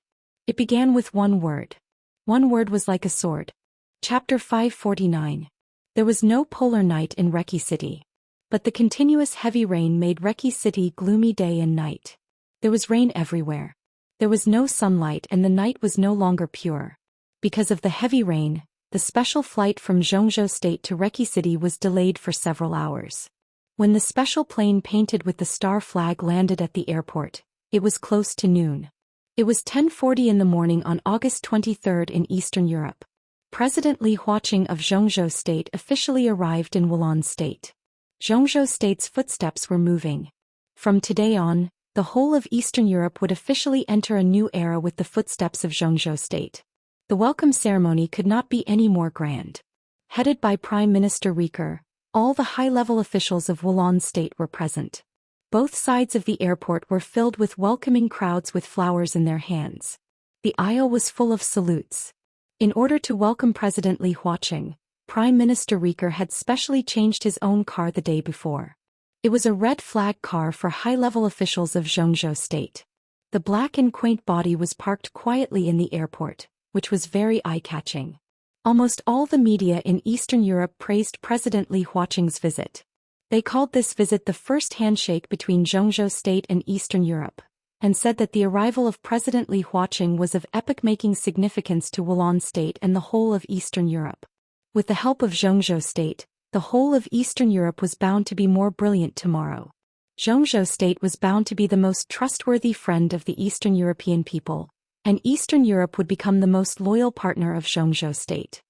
It began with one word. One word was like a sword. Chapter 549. There was no polar night in Reki City. But the continuous heavy rain made Reki City gloomy day and night. There was rain everywhere. There was no sunlight and the night was no longer pure. Because of the heavy rain, the special flight from Zhou State to Reki City was delayed for several hours. When the special plane painted with the star flag landed at the airport, it was close to noon. It was 10:40 in the morning on August 23 in Eastern Europe. President Li Huaqing of Zhou State officially arrived in Wulan State. Zhou State's footsteps were moving. From today on, the whole of Eastern Europe would officially enter a new era with the footsteps of Zhou State. The welcome ceremony could not be any more grand. Headed by Prime Minister Rieker, all the high-level officials of Wulan State were present. Both sides of the airport were filled with welcoming crowds with flowers in their hands. The aisle was full of salutes. In order to welcome President Li Huaqing, Prime Minister Rieker had specially changed his own car the day before. It was a red flag car for high-level officials of Zhou State. The black and quaint body was parked quietly in the airport, which was very eye-catching. Almost all the media in Eastern Europe praised President Li Huaqing's visit. They called this visit the first handshake between Zhou State and Eastern Europe, and said that the arrival of President Li Huaqing was of epoch-making significance to Wulan State and the whole of Eastern Europe. With the help of Zhou State, the whole of Eastern Europe was bound to be more brilliant tomorrow. Zhou State was bound to be the most trustworthy friend of the Eastern European people, and Eastern Europe would become the most loyal partner of Zhou State.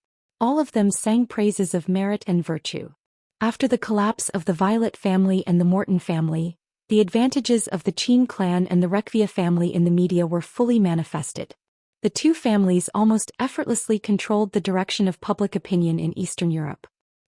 All of them sang praises of merit and virtue. After the collapse of the Violet family and the Morton family, the advantages of the Qin clan and the Rekvia family in the media were fully manifested. The two families almost effortlessly controlled the direction of public opinion in Eastern Europe.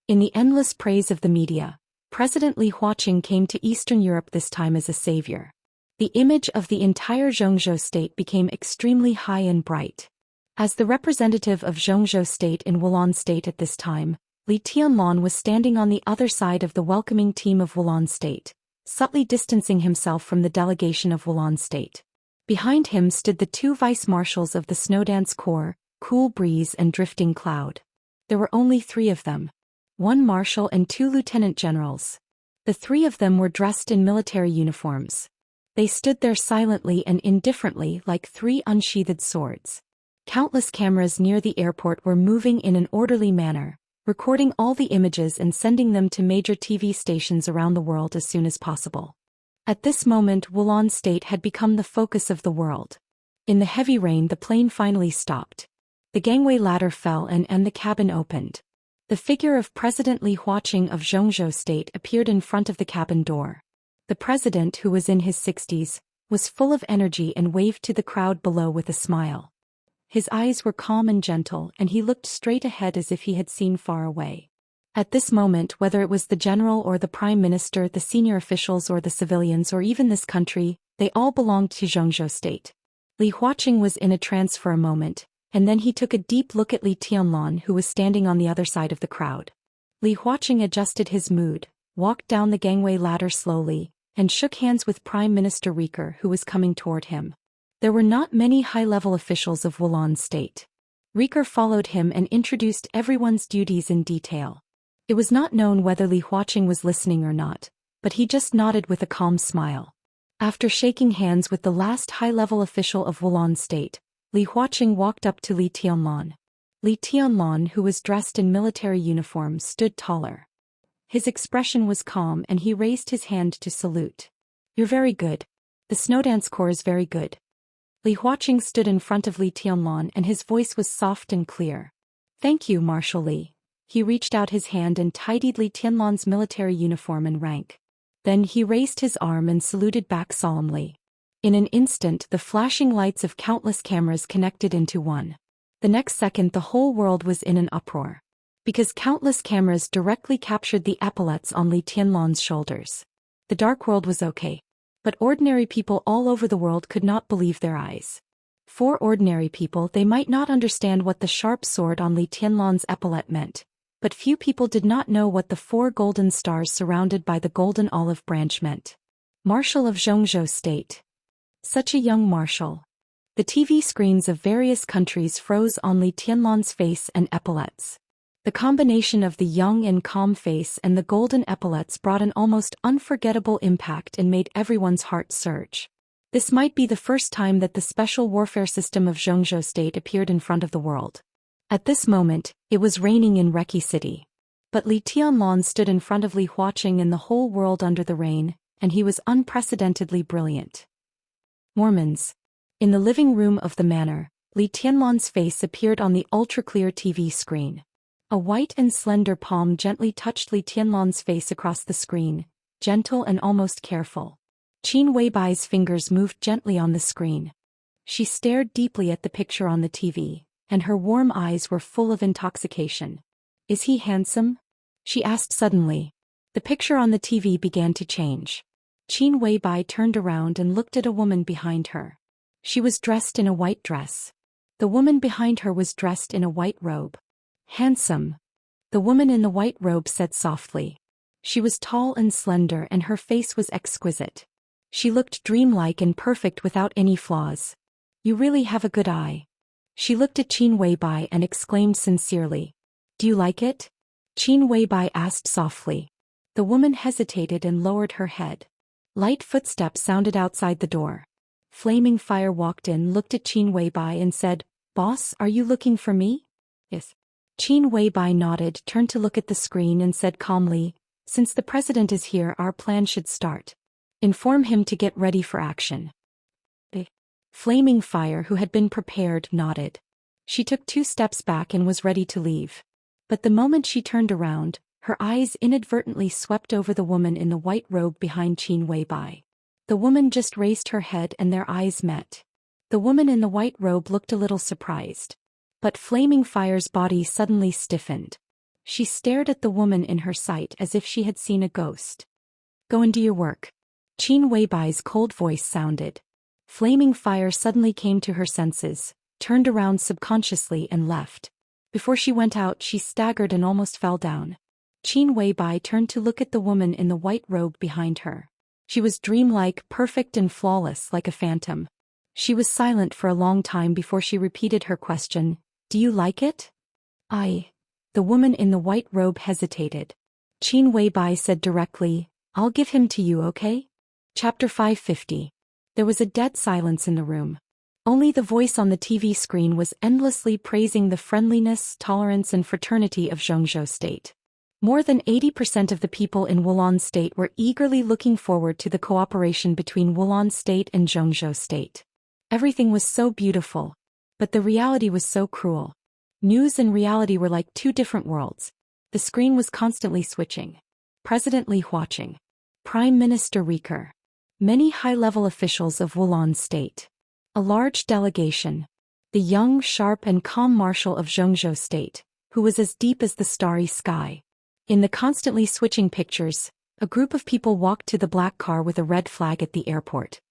In the endless praise of the media, President Li Huaqing came to Eastern Europe this time as a savior. The image of the entire Zhou State became extremely high and bright. As the representative of Zhou State in Wulan State at this time, Li Tianlan was standing on the other side of the welcoming team of Wulan State, subtly distancing himself from the delegation of Wulan State. Behind him stood the two vice-marshals of the Snowdance Corps, Cool Breeze and Drifting Cloud. There were only 3 of them. 1 marshal and 2 lieutenant generals. The 3 of them were dressed in military uniforms. They stood there silently and indifferently like 3 unsheathed swords. Countless cameras near the airport were moving in an orderly manner, recording all the images and sending them to major TV stations around the world as soon as possible. At this moment Wulan State had become the focus of the world. In the heavy rain the plane finally stopped. The gangway ladder fell and the cabin opened. The figure of President Li Huaqing of Zhou State appeared in front of the cabin door. The president, who was in his 60s, was full of energy and waved to the crowd below with a smile. His eyes were calm and gentle and he looked straight ahead as if he had seen far away. At this moment, whether it was the general or the prime minister, the senior officials or the civilians or even this country, they all belonged to Zhou State. Li Huaqing was in a trance for a moment, and then he took a deep look at Li Tianlan, who was standing on the other side of the crowd. Li Huaqing adjusted his mood, walked down the gangway ladder slowly, and shook hands with Prime Minister Rieker, who was coming toward him. There were not many high-level officials of Wulan State. Rieker followed him and introduced everyone's duties in detail. It was not known whether Li Huaqing was listening or not, but he just nodded with a calm smile. After shaking hands with the last high-level official of Wulan State, Li Huaqing walked up to Li Tianlan. Li Tianlan, who was dressed in military uniform, stood taller. His expression was calm and he raised his hand to salute. "You're very good. The Snowdance Corps is very good." Li Huaqing stood in front of Li Tianlan and his voice was soft and clear. "Thank you, Marshal Li." He reached out his hand and tidied Li Tianlan's military uniform and rank. Then he raised his arm and saluted back solemnly. In an instant the flashing lights of countless cameras connected into one. The next second the whole world was in an uproar. Because countless cameras directly captured the epaulets on Li Tianlan's shoulders. The dark world was okay. But ordinary people all over the world could not believe their eyes. For ordinary people, they might not understand what the sharp sword on Li Tianlan's epaulette meant, but few people did not know what the 4 golden stars surrounded by the golden olive branch meant. Marshal of Zhou State. Such a young marshal. The TV screens of various countries froze on Li Tianlan's face and epaulettes. The combination of the young and calm face and the golden epaulets brought an almost unforgettable impact and made everyone's heart surge. This might be the first time that the special warfare system of Zhou State appeared in front of the world. At this moment, it was raining in Reki City. But Li Tianlan stood in front of Li Huaqing and the whole world under the rain, and he was unprecedentedly brilliant. Mormons. In the living room of the manor, Li Tianlan's face appeared on the ultra-clear TV screen. A white and slender palm gently touched Li Tianlan's face across the screen, gentle and almost careful. Qin Weibai's fingers moved gently on the screen. She stared deeply at the picture on the TV, and her warm eyes were full of intoxication. "Is he handsome?" she asked suddenly. The picture on the TV began to change. Qin Weibai turned around and looked at a woman behind her. She was dressed in a white dress. The woman behind her was dressed in a white robe. "Handsome," the woman in the white robe said softly. She was tall and slender and her face was exquisite. She looked dreamlike and perfect without any flaws. "You really have a good eye." She looked at Qin Weibai and exclaimed sincerely. "Do you like it?" Qin Weibai asked softly. The woman hesitated and lowered her head. Light footsteps sounded outside the door. Flaming Fire walked in, looked at Qin Weibai and said, "Boss, are you looking for me?" "Yes." Qin Weibai nodded, turned to look at the screen and said calmly, "Since the president is here, our plan should start. Inform him to get ready for action." The Flaming Fire, who had been prepared, nodded. She took 2 steps back and was ready to leave. But the moment she turned around, her eyes inadvertently swept over the woman in the white robe behind Qin Weibai. The woman just raised her head and their eyes met. The woman in the white robe looked a little surprised. But Flaming Fire's body suddenly stiffened. She stared at the woman in her sight as if she had seen a ghost. "Go and do your work." Qin Weibai's cold voice sounded. Flaming Fire suddenly came to her senses, turned around subconsciously and left. Before she went out, she staggered and almost fell down. Qin Weibai turned to look at the woman in the white robe behind her. She was dreamlike, perfect and flawless like a phantom. She was silent for a long time before she repeated her question, "Do you like it?" The woman in the white robe hesitated. Qin Weibai said directly, "I'll give him to you, okay?" Chapter 550. There was a dead silence in the room. Only the voice on the TV screen was endlessly praising the friendliness, tolerance and fraternity of Zhou State. More than 80% of the people in Wulan State were eagerly looking forward to the cooperation between Wulan State and Zhou State. Everything was so beautiful. But the reality was so cruel. News and reality were like 2 different worlds. The screen was constantly switching. President Li Huaqing. Prime Minister Riker. Many high-level officials of Wulan State. A large delegation. The young, sharp and calm marshal of Zhou State, who was as deep as the starry sky. In the constantly switching pictures, a group of people walked to the black car with a red flag at the airport.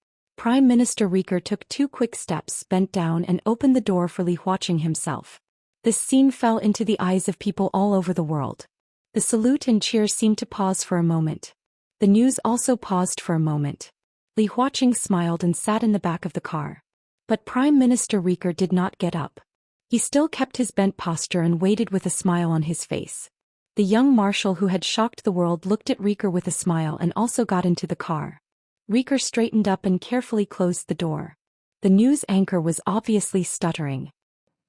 Prime Minister Riker took 2 quick steps, bent down and opened the door for Li Huaqing himself. This scene fell into the eyes of people all over the world. The salute and cheers seemed to pause for a moment. The news also paused for a moment. Li Huaqing smiled and sat in the back of the car. But Prime Minister Riker did not get up. He still kept his bent posture and waited with a smile on his face. The young marshal who had shocked the world looked at Riker with a smile and also got into the car. Riker straightened up and carefully closed the door. The news anchor was obviously stuttering.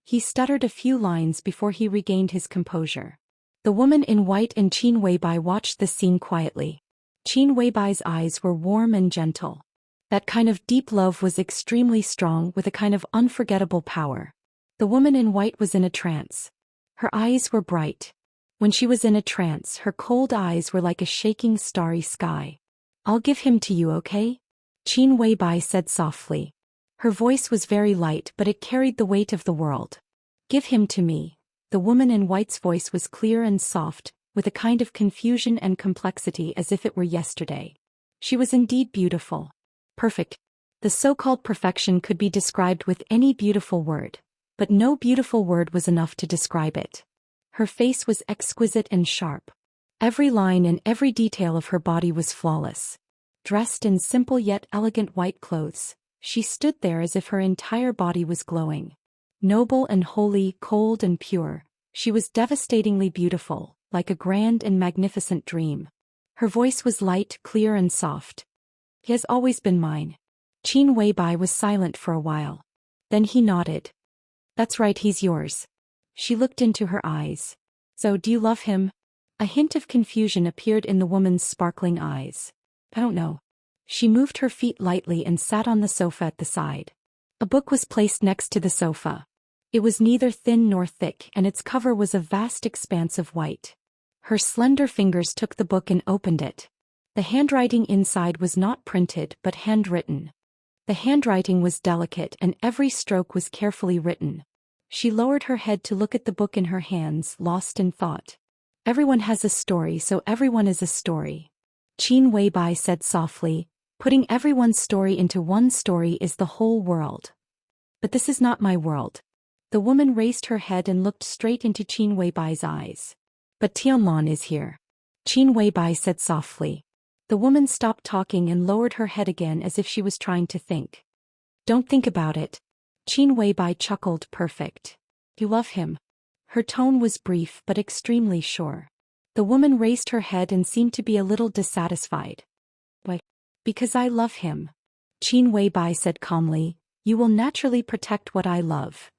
He stuttered a few lines before he regained his composure. The woman in white and Qin Weibai watched the scene quietly. Qin Weibai's eyes were warm and gentle. That kind of deep love was extremely strong with a kind of unforgettable power. The woman in white was in a trance. Her eyes were bright. When she was in a trance, her cold eyes were like a shaking starry sky. "I'll give him to you, okay?" Qin Weibai said softly. Her voice was very light, but it carried the weight of the world. "Give him to me." The woman in white's voice was clear and soft, with a kind of confusion and complexity as if it were yesterday. She was indeed beautiful. Perfect. The so-called perfection could be described with any beautiful word, but no beautiful word was enough to describe it. Her face was exquisite and sharp. Every line and every detail of her body was flawless. Dressed in simple yet elegant white clothes, she stood there as if her entire body was glowing. Noble and holy, cold and pure, She was devastatingly beautiful, like a grand and magnificent dream. Her voice was light, clear and soft. He has always been mine. Qin Weibai was silent for a while. Then he nodded. That's right, he's yours. She looked into her eyes. So, do you love him? A hint of confusion appeared in the woman's sparkling eyes. I don't know. She moved her feet lightly and sat on the sofa at the side. A book was placed next to the sofa. It was neither thin nor thick, and its cover was a vast expanse of white. Her slender fingers took the book and opened it. The handwriting inside was not printed but handwritten. The handwriting was delicate and every stroke was carefully written. She lowered her head to look at the book in her hands, lost in thought. Everyone has a story, so everyone is a story. Qin Weibai said softly, putting everyone's story into one story is the whole world. But this is not my world. The woman raised her head and looked straight into Qin Weibai's eyes. But Tianlan is here. Qin Weibai said softly. The woman stopped talking and lowered her head again as if she was trying to think. Don't think about it. Qin Weibai chuckled. Perfect. You love him. Her tone was brief but extremely sure. The woman raised her head and seemed to be a little dissatisfied. Why? Because I love him. Qin Weibai said calmly, you will naturally protect what I love.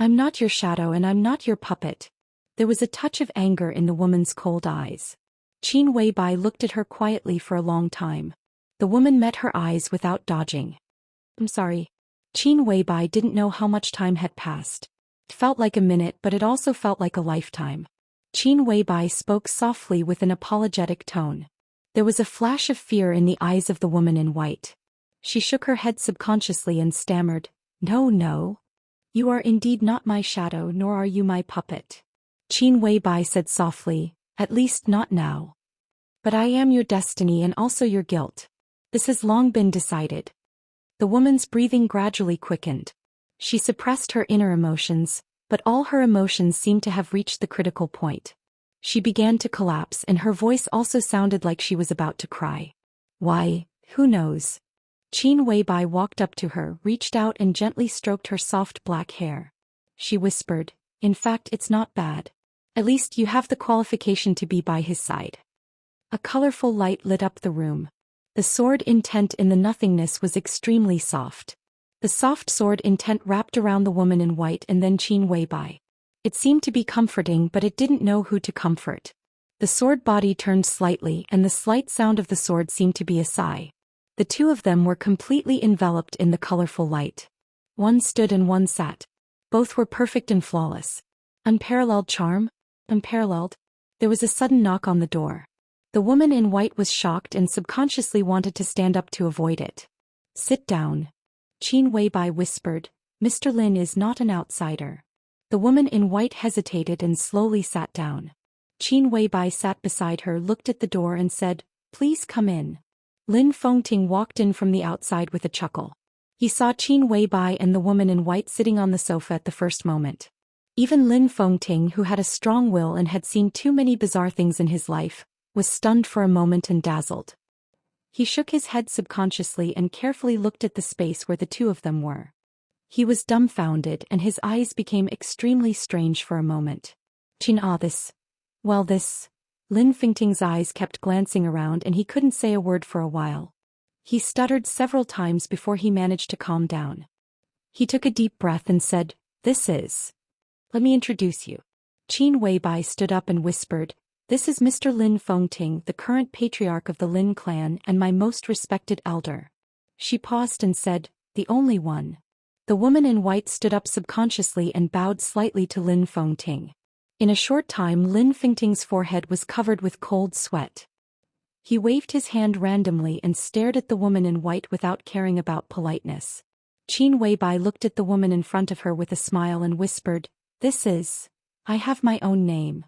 I'm not your shadow and I'm not your puppet. There was a touch of anger in the woman's cold eyes. Qin Weibai looked at her quietly for a long time. The woman met her eyes without dodging. I'm sorry. Qin Weibai didn't know how much time had passed. It felt like a minute, but it also felt like a lifetime. Qin Weibai spoke softly with an apologetic tone. There was a flash of fear in the eyes of the woman in white. She shook her head subconsciously and stammered, No. You are indeed not my shadow, nor are you my puppet. Qin Weibai said softly, at least not now. But I am your destiny and also your guilt. This has long been decided. The woman's breathing gradually quickened. She suppressed her inner emotions, but all her emotions seemed to have reached the critical point. She began to collapse and her voice also sounded like she was about to cry. Why, who knows? Qin Weibai walked up to her, reached out and gently stroked her soft black hair. She whispered, in fact, it's not bad. At least you have the qualification to be by his side. A colorful light lit up the room. The sword intent in the nothingness was extremely soft. The soft sword intent wrapped around the woman in white and then Qin Weibai. It seemed to be comforting, but it didn't know who to comfort. The sword body turned slightly and the slight sound of the sword seemed to be a sigh. The two of them were completely enveloped in the colorful light. One stood and one sat. Both were perfect and flawless. Unparalleled charm? Unparalleled. There was a sudden knock on the door. The woman in white was shocked and subconsciously wanted to stand up to avoid it. Sit down. Qin Weibai whispered, Mr. Lin is not an outsider. The woman in white hesitated and slowly sat down. Qin Weibai sat beside her, looked at the door and said, Please come in. Lin Fengting walked in from the outside with a chuckle. He saw Qin Weibai and the woman in white sitting on the sofa at the first moment. Even Lin Fengting, who had a strong will and had seen too many bizarre things in his life, was stunned for a moment and dazzled. He shook his head subconsciously and carefully looked at the space where the two of them were. He was dumbfounded and his eyes became extremely strange for a moment. Qin this. Well this. Lin Fengting's eyes kept glancing around and he couldn't say a word for a while. He stuttered several times before he managed to calm down. He took a deep breath and said, This is. Let me introduce you. Qin Weibai stood up and whispered, This is Mr. Lin Fengting, the current patriarch of the Lin clan and my most respected elder. She paused and said, The only one. The woman in white stood up subconsciously and bowed slightly to Lin Fengting. In a short time Lin Fengting's forehead was covered with cold sweat. He waved his hand randomly and stared at the woman in white without caring about politeness. Qin Weibai looked at the woman in front of her with a smile and whispered, This is. I have my own name.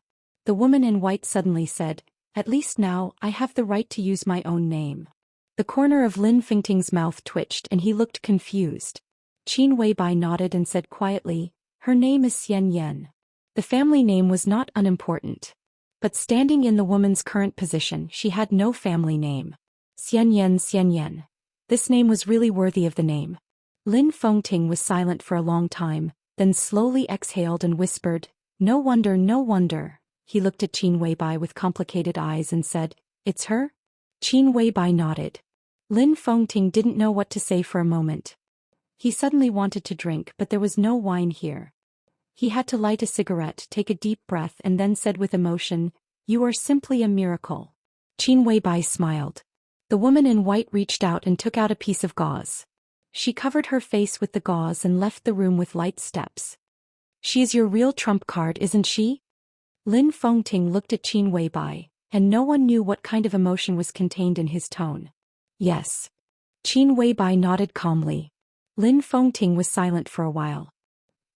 The woman in white suddenly said, At least now I have the right to use my own name. The corner of Lin Fengting's mouth twitched and he looked confused. Qin Weibai nodded and said quietly, Her name is Xianxia. The family name was not unimportant. But standing in the woman's current position, she had no family name. Xianxia. This name was really worthy of the name. Lin Fengting was silent for a long time, then slowly exhaled and whispered, No wonder, no wonder. He looked at Qin Weibai with complicated eyes and said, "It's her?" Qin Weibai nodded. Lin Fengting didn't know what to say for a moment. He suddenly wanted to drink, but there was no wine here. He had to light a cigarette, take a deep breath, and then said with emotion, "You are simply a miracle." Qin Weibai smiled. The woman in white reached out and took out a piece of gauze. She covered her face with the gauze and left the room with light steps. "She is your real trump card, isn't she?" Lin Fengting looked at Qin Weibai, and no one knew what kind of emotion was contained in his tone. "Yes." Qin Weibai nodded calmly. Lin Fengting was silent for a while.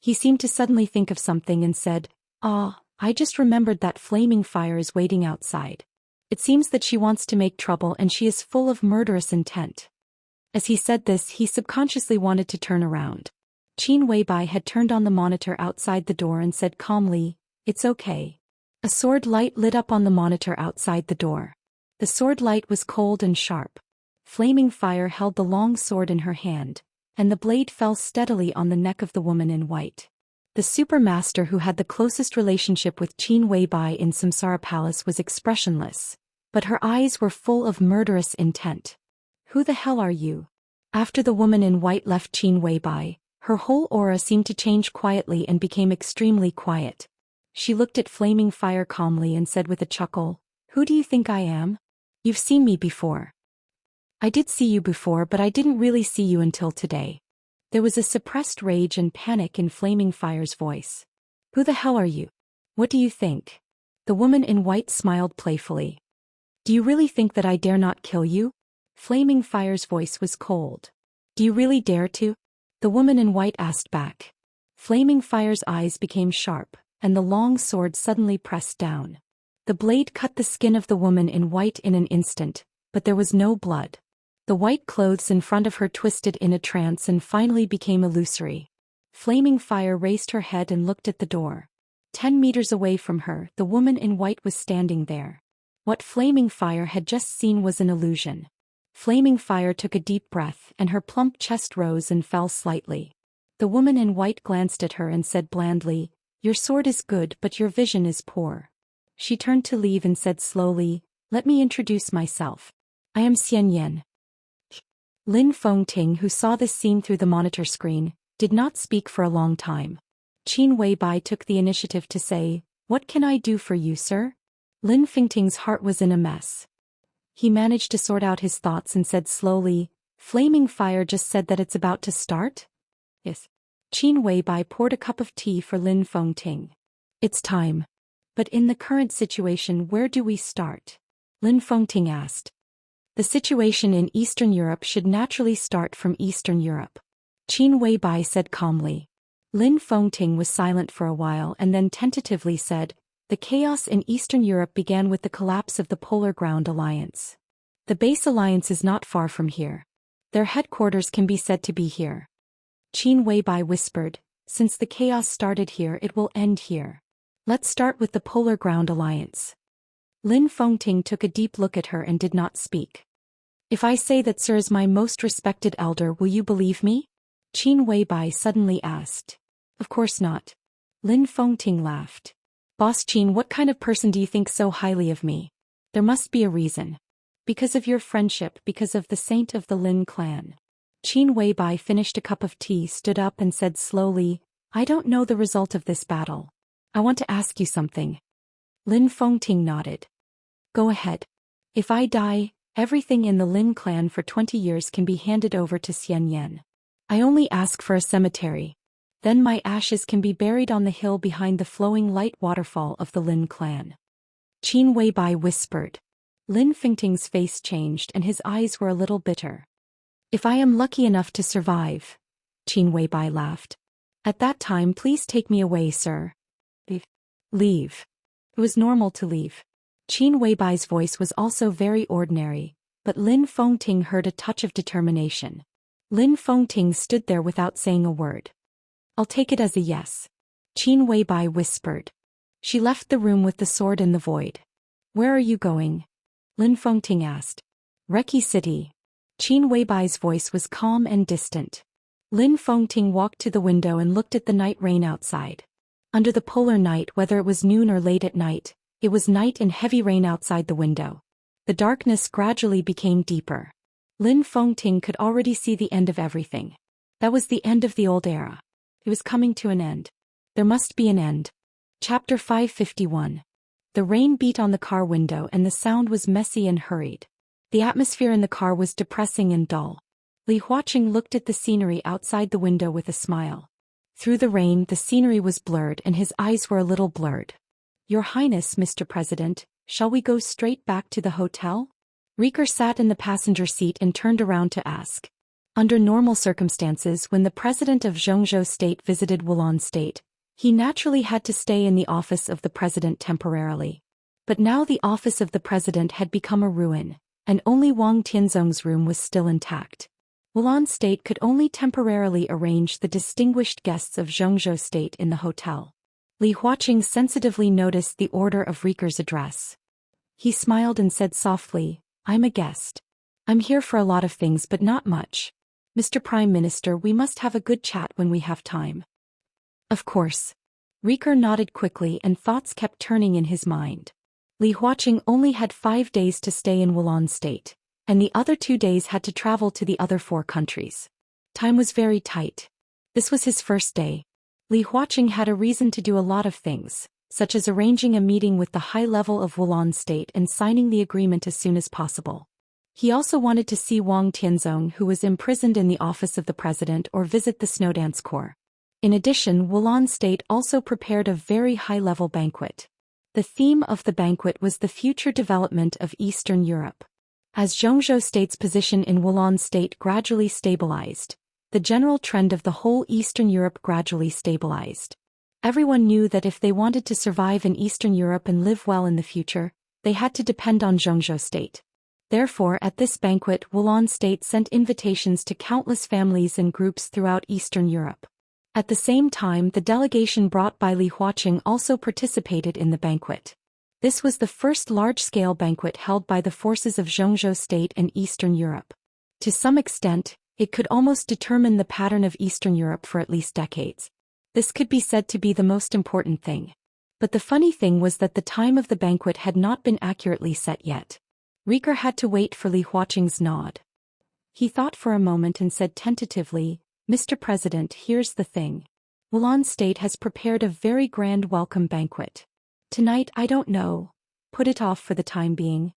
He seemed to suddenly think of something and said, "Ah, I just remembered that flaming fire is waiting outside. It seems that she wants to make trouble and she is full of murderous intent." As he said this, he subconsciously wanted to turn around. Qin Weibai had turned on the monitor outside the door and said calmly, "It's okay." A sword light lit up on the monitor outside the door. The sword light was cold and sharp. Flaming fire held the long sword in her hand, and the blade fell steadily on the neck of the woman in white. The supermaster who had the closest relationship with Qin Weibai in Samsara Palace was expressionless, but her eyes were full of murderous intent. "Who the hell are you?" After the woman in white left Qin Weibai, her whole aura seemed to change quietly and became extremely quiet. She looked at flaming fire calmly and said with a chuckle, "Who do you think I am? You've seen me before." "I did see you before, but I didn't really see you until today." There was a suppressed rage and panic in Flaming Fire's voice. "Who the hell are you? What do you think?" The woman in white smiled playfully. "Do you really think that I dare not kill you?" Flaming Fire's voice was cold. "Do you really dare to?" The woman in white asked back. Flaming Fire's eyes became sharp, and the long sword suddenly pressed down. The blade cut the skin of the woman in white in an instant, but there was no blood. The white clothes in front of her twisted in a trance and finally became illusory. Flaming Fire raised her head and looked at the door. 10 meters away from her, the woman in white was standing there. What Flaming Fire had just seen was an illusion. Flaming Fire took a deep breath, and her plump chest rose and fell slightly. The woman in white glanced at her and said blandly, "Your sword is good, but your vision is poor." She turned to leave and said slowly, "Let me introduce myself. I am Xianxia." Lin Fengting, who saw this scene through the monitor screen, did not speak for a long time. Qin Weibai took the initiative to say, "What can I do for you, sir?" Lin Fengting's heart was in a mess. He managed to sort out his thoughts and said slowly, "Flaming Fire just said that it's about to start?" "Yes." Qin Weibai poured a cup of tea for Lin Fengting. "It's time. But in the current situation, where do we start?" Lin Fengting asked. "The situation in Eastern Europe should naturally start from Eastern Europe," Qin Weibai said calmly. Lin Fengting was silent for a while and then tentatively said, "The chaos in Eastern Europe began with the collapse of the Polar Ground Alliance. The base alliance is not far from here. Their headquarters can be said to be here." Qin Weibai whispered, "Since the chaos started here, it will end here. Let's start with the Polar Ground Alliance." Lin Fengting took a deep look at her and did not speak. "If I say that Sir is my most respected elder, will you believe me?" Qin Weibai suddenly asked. "Of course not." Lin Fengting laughed. "Boss Qin, what kind of person do you think so highly of me? There must be a reason. Because of your friendship, because of the saint of the Lin clan." Qin Weibai finished a cup of tea, stood up and said slowly, "I don't know the result of this battle. I want to ask you something." Lin Fengting nodded. "Go ahead. If I die, everything in the Lin clan for 20 years can be handed over to Xianxia. I only ask for a cemetery. Then my ashes can be buried on the hill behind the flowing light waterfall of the Lin clan." Qin Weibai whispered. Lin Fengting's face changed and his eyes were a little bitter. "If I am lucky enough to survive," Qin Weibai laughed. "At that time, please take me away, sir." Leave. It was normal to leave. Qin Weibai's voice was also very ordinary, but Lin Fengting heard a touch of determination. Lin Fengting stood there without saying a word. "I'll take it as a yes," Qin Weibai whispered. She left the room with the sword in the void. "Where are you going?" Lin Fengting asked. "Reki City." Qin Weibai's voice was calm and distant. Lin Fengting walked to the window and looked at the night rain outside. Under the polar night, whether it was noon or late at night, it was night and heavy rain outside the window. The darkness gradually became deeper. Lin Fengting could already see the end of everything. That was the end of the old era. It was coming to an end. There must be an end. Chapter 551. The rain beat on the car window and the sound was messy and hurried. The atmosphere in the car was depressing and dull. Li Huaqing looked at the scenery outside the window with a smile. Through the rain, the scenery was blurred and his eyes were a little blurred. Your Highness, Mr. President, shall we go straight back to the hotel? Rieker sat in the passenger seat and turned around to ask. Under normal circumstances, when the president of Zhou State visited Wulan State, he naturally had to stay in the office of the president temporarily. But now the office of the president had become a ruin, and only Wang Tianzong's room was still intact. Wulan State could only temporarily arrange the distinguished guests of Zhou State in the hotel. Li Huaqing sensitively noticed the order of Rieker's address. He smiled and said softly, I'm a guest. I'm here for a lot of things but not much. Mr. Prime Minister, we must have a good chat when we have time. Of course. Rieker nodded quickly and thoughts kept turning in his mind. Li Huaqing only had 5 days to stay in Wulan State, and the other 2 days had to travel to the other 4 countries. Time was very tight. This was his first day. Li Huaqing had a reason to do a lot of things, such as arranging a meeting with the high level of Wulan State and signing the agreement as soon as possible. He also wanted to see Wang Tianzong, who was imprisoned in the office of the president, or visit the Snowdance Corps. In addition, Wulan State also prepared a very high-level banquet. The theme of the banquet was the future development of Eastern Europe. As Zhou State's position in Wulan State gradually stabilized, the general trend of the whole Eastern Europe gradually stabilized. Everyone knew that if they wanted to survive in Eastern Europe and live well in the future, they had to depend on Zhou State. Therefore, at this banquet, Wulan State sent invitations to countless families and groups throughout Eastern Europe. At the same time, the delegation brought by Li Huaqing also participated in the banquet. This was the first large-scale banquet held by the forces of Zhou State and Eastern Europe. To some extent, it could almost determine the pattern of Eastern Europe for at least decades. This could be said to be the most important thing. But the funny thing was that the time of the banquet had not been accurately set yet. Rieker had to wait for Li Huaqing's nod. He thought for a moment and said tentatively, Mr. President, here's the thing. Wulan State has prepared a very grand welcome banquet. Tonight, I don't know. Put it off for the time being.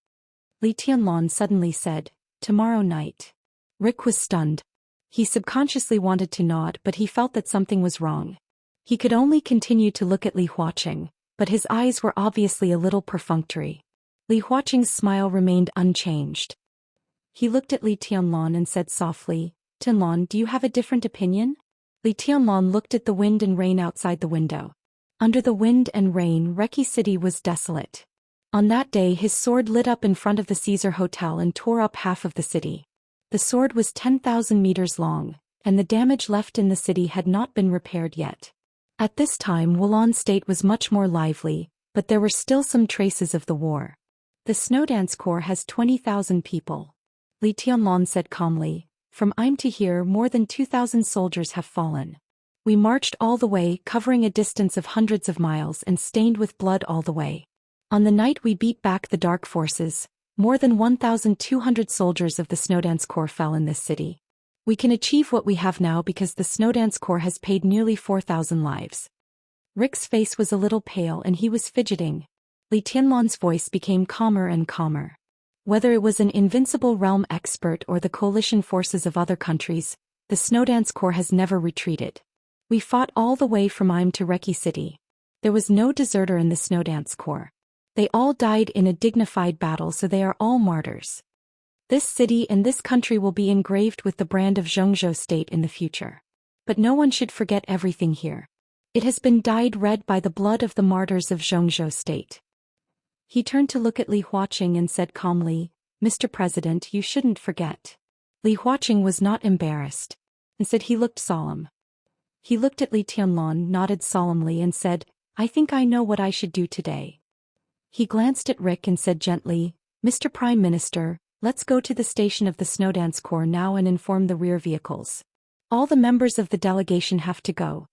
Li Tianlong suddenly said, tomorrow night. Rick was stunned. He subconsciously wanted to nod, but he felt that something was wrong. He could only continue to look at Li Huaqing, but his eyes were obviously a little perfunctory. Li Huaqing's smile remained unchanged. He looked at Li Tianlong and said softly, Tianlong, do you have a different opinion? Li Tianlong looked at the wind and rain outside the window. Under the wind and rain, Reki City was desolate. On that day, his sword lit up in front of the Caesar Hotel and tore up half of the city. The sword was 10,000 meters long, and the damage left in the city had not been repaired yet. At this time, Wulan State was much more lively, but there were still some traces of the war. The Snowdance Corps has 20,000 people. Li Tianlong said calmly, from I'm to here, more than 2,000 soldiers have fallen. We marched all the way, covering a distance of hundreds of miles and stained with blood all the way. On the night we beat back the dark forces, more than 1,200 soldiers of the Snowdance Corps fell in this city. We can achieve what we have now because the Snowdance Corps has paid nearly 4,000 lives. Rick's face was a little pale and he was fidgeting. Li Tianlong's voice became calmer and calmer. Whether it was an invincible realm expert or the coalition forces of other countries, the Snowdance Corps has never retreated. We fought all the way from Im to Reki City. There was no deserter in the Snowdance Corps. They all died in a dignified battle, so they are all martyrs. This city and this country will be engraved with the brand of Zhou State in the future. But no one should forget everything here. It has been dyed red by the blood of the martyrs of Zhou State. He turned to look at Li Huaqing and said calmly, Mr. President, you shouldn't forget. Li Huaqing was not embarrassed. Instead, he looked solemn. He looked at Li Tianlong, nodded solemnly and said, I think I know what I should do today. He glanced at Rick and said gently, Mr. Prime Minister, let's go to the station of the Snowdance Corps now and inform the rear vehicles. All the members of the delegation have to go.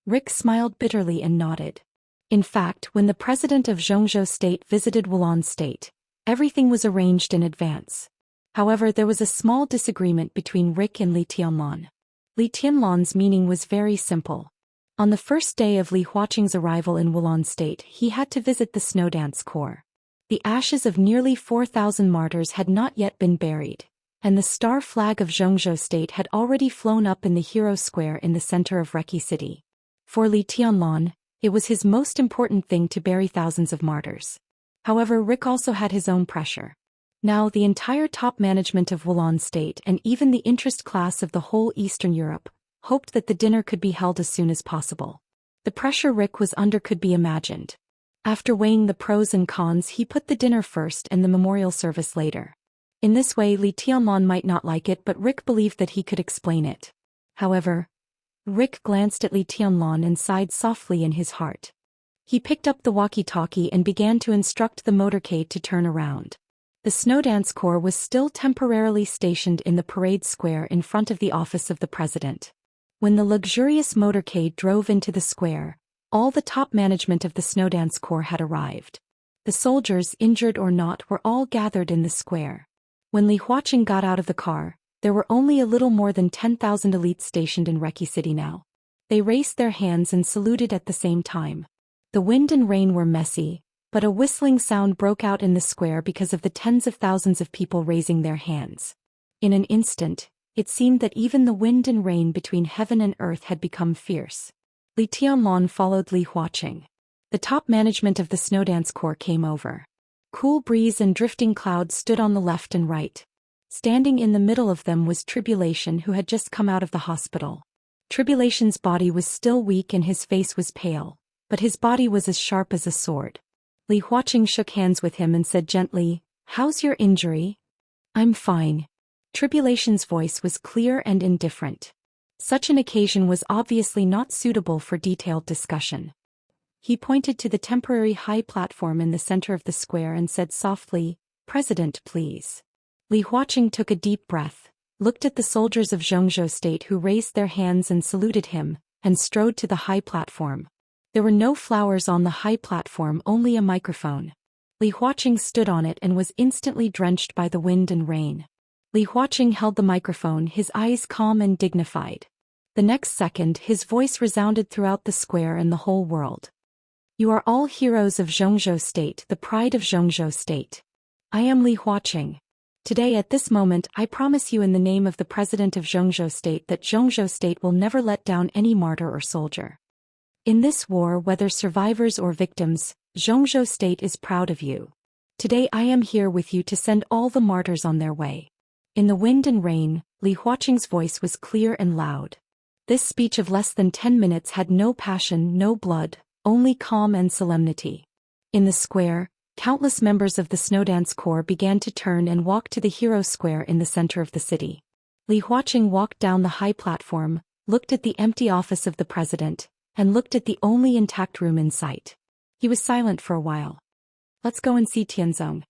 Rick smiled bitterly and nodded. In fact, when the president of Zhou State visited Wulan State, everything was arranged in advance. However, there was a small disagreement between Rick and Li Tianlan. Li Tianlan's meaning was very simple. On the first day of Li Huaqing's arrival in Wulan State, he had to visit the snow dance corps. The ashes of nearly 4,000 martyrs had not yet been buried, and the star flag of Zhou State had already flown up in the Hero Square in the center of Reki City. For Li Tianlan, it was his most important thing to bury thousands of martyrs. However, Rick also had his own pressure. Now the entire top management of Wulan State and even the interest class of the whole Eastern Europe hoped that the dinner could be held as soon as possible. The pressure Rick was under could be imagined. After weighing the pros and cons, he put the dinner first and the memorial service later. In this way, Li Tianlan might not like it, but Rick believed that he could explain it. However, Rick glanced at Li Tianlan and sighed softly in his heart. He picked up the walkie-talkie and began to instruct the motorcade to turn around. The snow dance corps was still temporarily stationed in the parade square in front of the office of the president. When the luxurious motorcade drove into the square, all the top management of the snow dance corps had arrived. The soldiers, injured or not, were all gathered in the square. When Li Huaqing got out of the car, there were only a little more than 10,000 elites stationed in Reki City now. They raised their hands and saluted at the same time. The wind and rain were messy, but a whistling sound broke out in the square because of the tens of thousands of people raising their hands. In an instant, it seemed that even the wind and rain between heaven and earth had become fierce. Li Tianlan followed Li Huaqing. The top management of the snow dance corps came over. Cool breeze and drifting clouds stood on the left and right. Standing in the middle of them was Tribulation, who had just come out of the hospital. Tribulation's body was still weak and his face was pale, but his body was as sharp as a sword. Li Huaqing shook hands with him and said gently, "How's your injury?" "I'm fine." Tribulation's voice was clear and indifferent. Such an occasion was obviously not suitable for detailed discussion. He pointed to the temporary high platform in the center of the square and said softly, "President, please." Li Huaqing took a deep breath, looked at the soldiers of Zhou State who raised their hands and saluted him, and strode to the high platform. There were no flowers on the high platform, only a microphone. Li Huaqing stood on it and was instantly drenched by the wind and rain. Li Huaqing held the microphone, his eyes calm and dignified. The next second, his voice resounded throughout the square and the whole world. "You are all heroes of Zhou State, the pride of Zhou State. I am Li Huaqing. Today at this moment I promise you in the name of the President of Zhou State that Zhou State will never let down any martyr or soldier. In this war, whether survivors or victims, Zhou State is proud of you. Today I am here with you to send all the martyrs on their way." In the wind and rain, Li Huaqing's voice was clear and loud. This speech of less than 10 minutes had no passion, no blood, only calm and solemnity. In the square, countless members of the snow dance corps began to turn and walk to the Hero Square in the center of the city. Li Huaqing walked down the high platform, looked at the empty office of the president, and looked at the only intact room in sight. He was silent for a while. "Let's go and see Tianzong."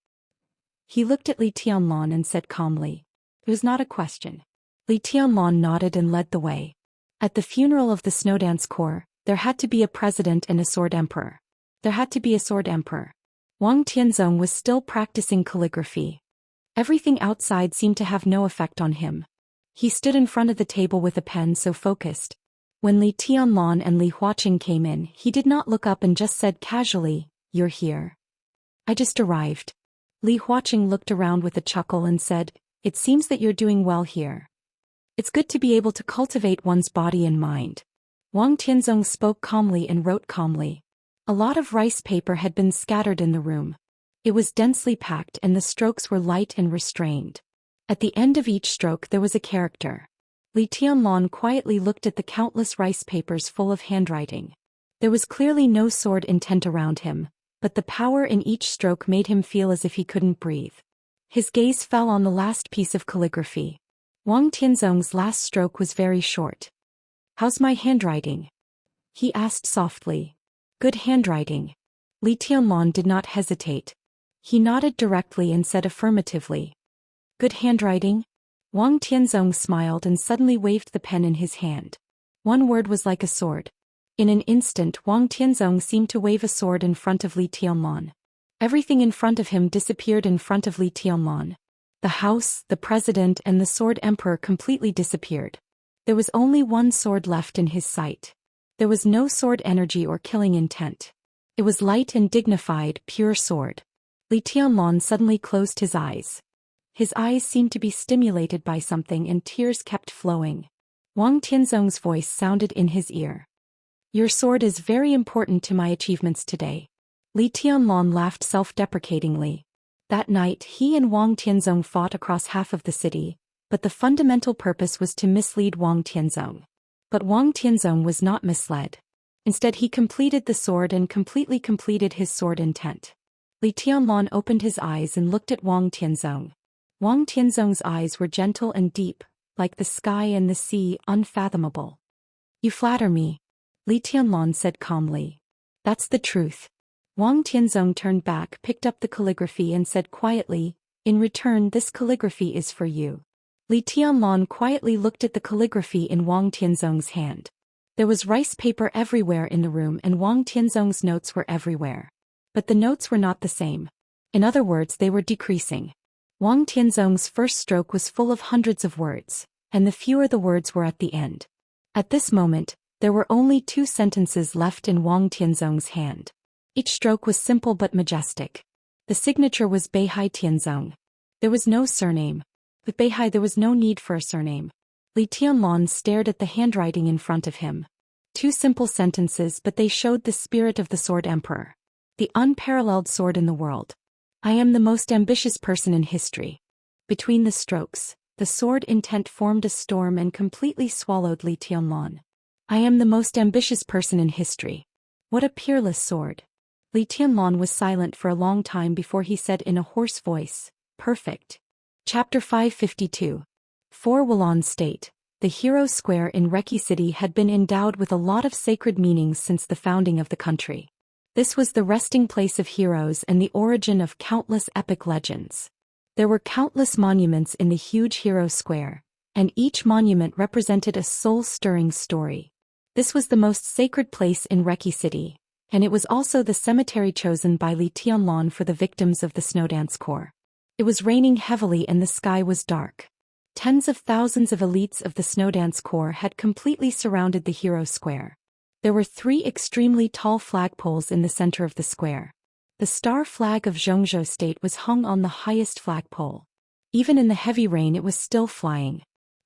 He looked at Li Tianlan and said calmly. It was not a question. Li Tianlan nodded and led the way. At the funeral of the snow dance corps, there had to be a president and a sword emperor. There had to be a sword emperor. Wang Tianzong was still practicing calligraphy. Everything outside seemed to have no effect on him. He stood in front of the table with a pen, so focused. When Li Tianlan and Li Huaqing came in, he did not look up and just said casually, "You're here." "I just arrived." Li Huaqing looked around with a chuckle and said, "It seems that you're doing well here. It's good to be able to cultivate one's body and mind." Wang Tianzong spoke calmly and wrote calmly. A lot of rice paper had been scattered in the room. It was densely packed and the strokes were light and restrained. At the end of each stroke there was a character. Li Tianlan quietly looked at the countless rice papers full of handwriting. There was clearly no sword intent around him, but the power in each stroke made him feel as if he couldn't breathe. His gaze fell on the last piece of calligraphy. Wang Tianzong's last stroke was very short. "How's my handwriting?" he asked softly. "Good handwriting." Li Tianlan did not hesitate. He nodded directly and said affirmatively. "Good handwriting?" Wang Tianzong smiled and suddenly waved the pen in his hand. One word was like a sword. In an instant, Wang Tianzong seemed to wave a sword in front of Li Tianlan. Everything in front of him disappeared in front of Li Tianlan. The house, the president and the sword emperor completely disappeared. There was only one sword left in his sight. There was no sword energy or killing intent. It was light and dignified, pure sword. Li Tianlan suddenly closed his eyes. His eyes seemed to be stimulated by something and tears kept flowing. Wang Tianzong's voice sounded in his ear. Your sword is very important to my achievements today. Li Tianlan laughed self-deprecatingly. That night he and Wang Tianzong fought across half of the city, but the fundamental purpose was to mislead Wang Tianzong. But Wang Tianzong was not misled. Instead he completed the sword and completely completed his sword intent. Li Tianlan opened his eyes and looked at Wang Tianzong. Wang Tianzong's eyes were gentle and deep, like the sky and the sea, unfathomable. You flatter me, Li Tianlan said calmly. That's the truth. Wang Tianzong turned back, picked up the calligraphy and said quietly, in return this calligraphy is for you. Li Tianlan quietly looked at the calligraphy in Wang Tianzong's hand. There was rice paper everywhere in the room and Wang Tianzong's notes were everywhere. But the notes were not the same. In other words, they were decreasing. Wang Tianzong's first stroke was full of hundreds of words, and the fewer the words were at the end. At this moment, there were only 2 sentences left in Wang Tianzong's hand. Each stroke was simple but majestic. The signature was Beihai Tianzong. There was no surname. With Beihai there was no need for a surname. Li Tianlan stared at the handwriting in front of him. 2 simple sentences, but they showed the spirit of the Sword Emperor. The unparalleled sword in the world. I am the most ambitious person in history. Between the strokes, the sword intent formed a storm and completely swallowed Li Tianlan. I am the most ambitious person in history. What a peerless sword. Li Tianlan was silent for a long time before he said in a hoarse voice, perfect. Chapter 552. For Wulan State, the Hero Square in Reki City had been endowed with a lot of sacred meanings since the founding of the country. This was the resting place of heroes and the origin of countless epic legends. There were countless monuments in the huge Hero Square, and each monument represented a soul-stirring story. This was the most sacred place in Reki City, and it was also the cemetery chosen by Li Tianlan for the victims of the Snowdance Corps. It was raining heavily and the sky was dark. Tens of thousands of elites of the Snowdance Corps had completely surrounded the Hero Square. There were 3 extremely tall flagpoles in the center of the square. The star flag of Zhou State was hung on the highest flagpole. Even in the heavy rain it was still flying.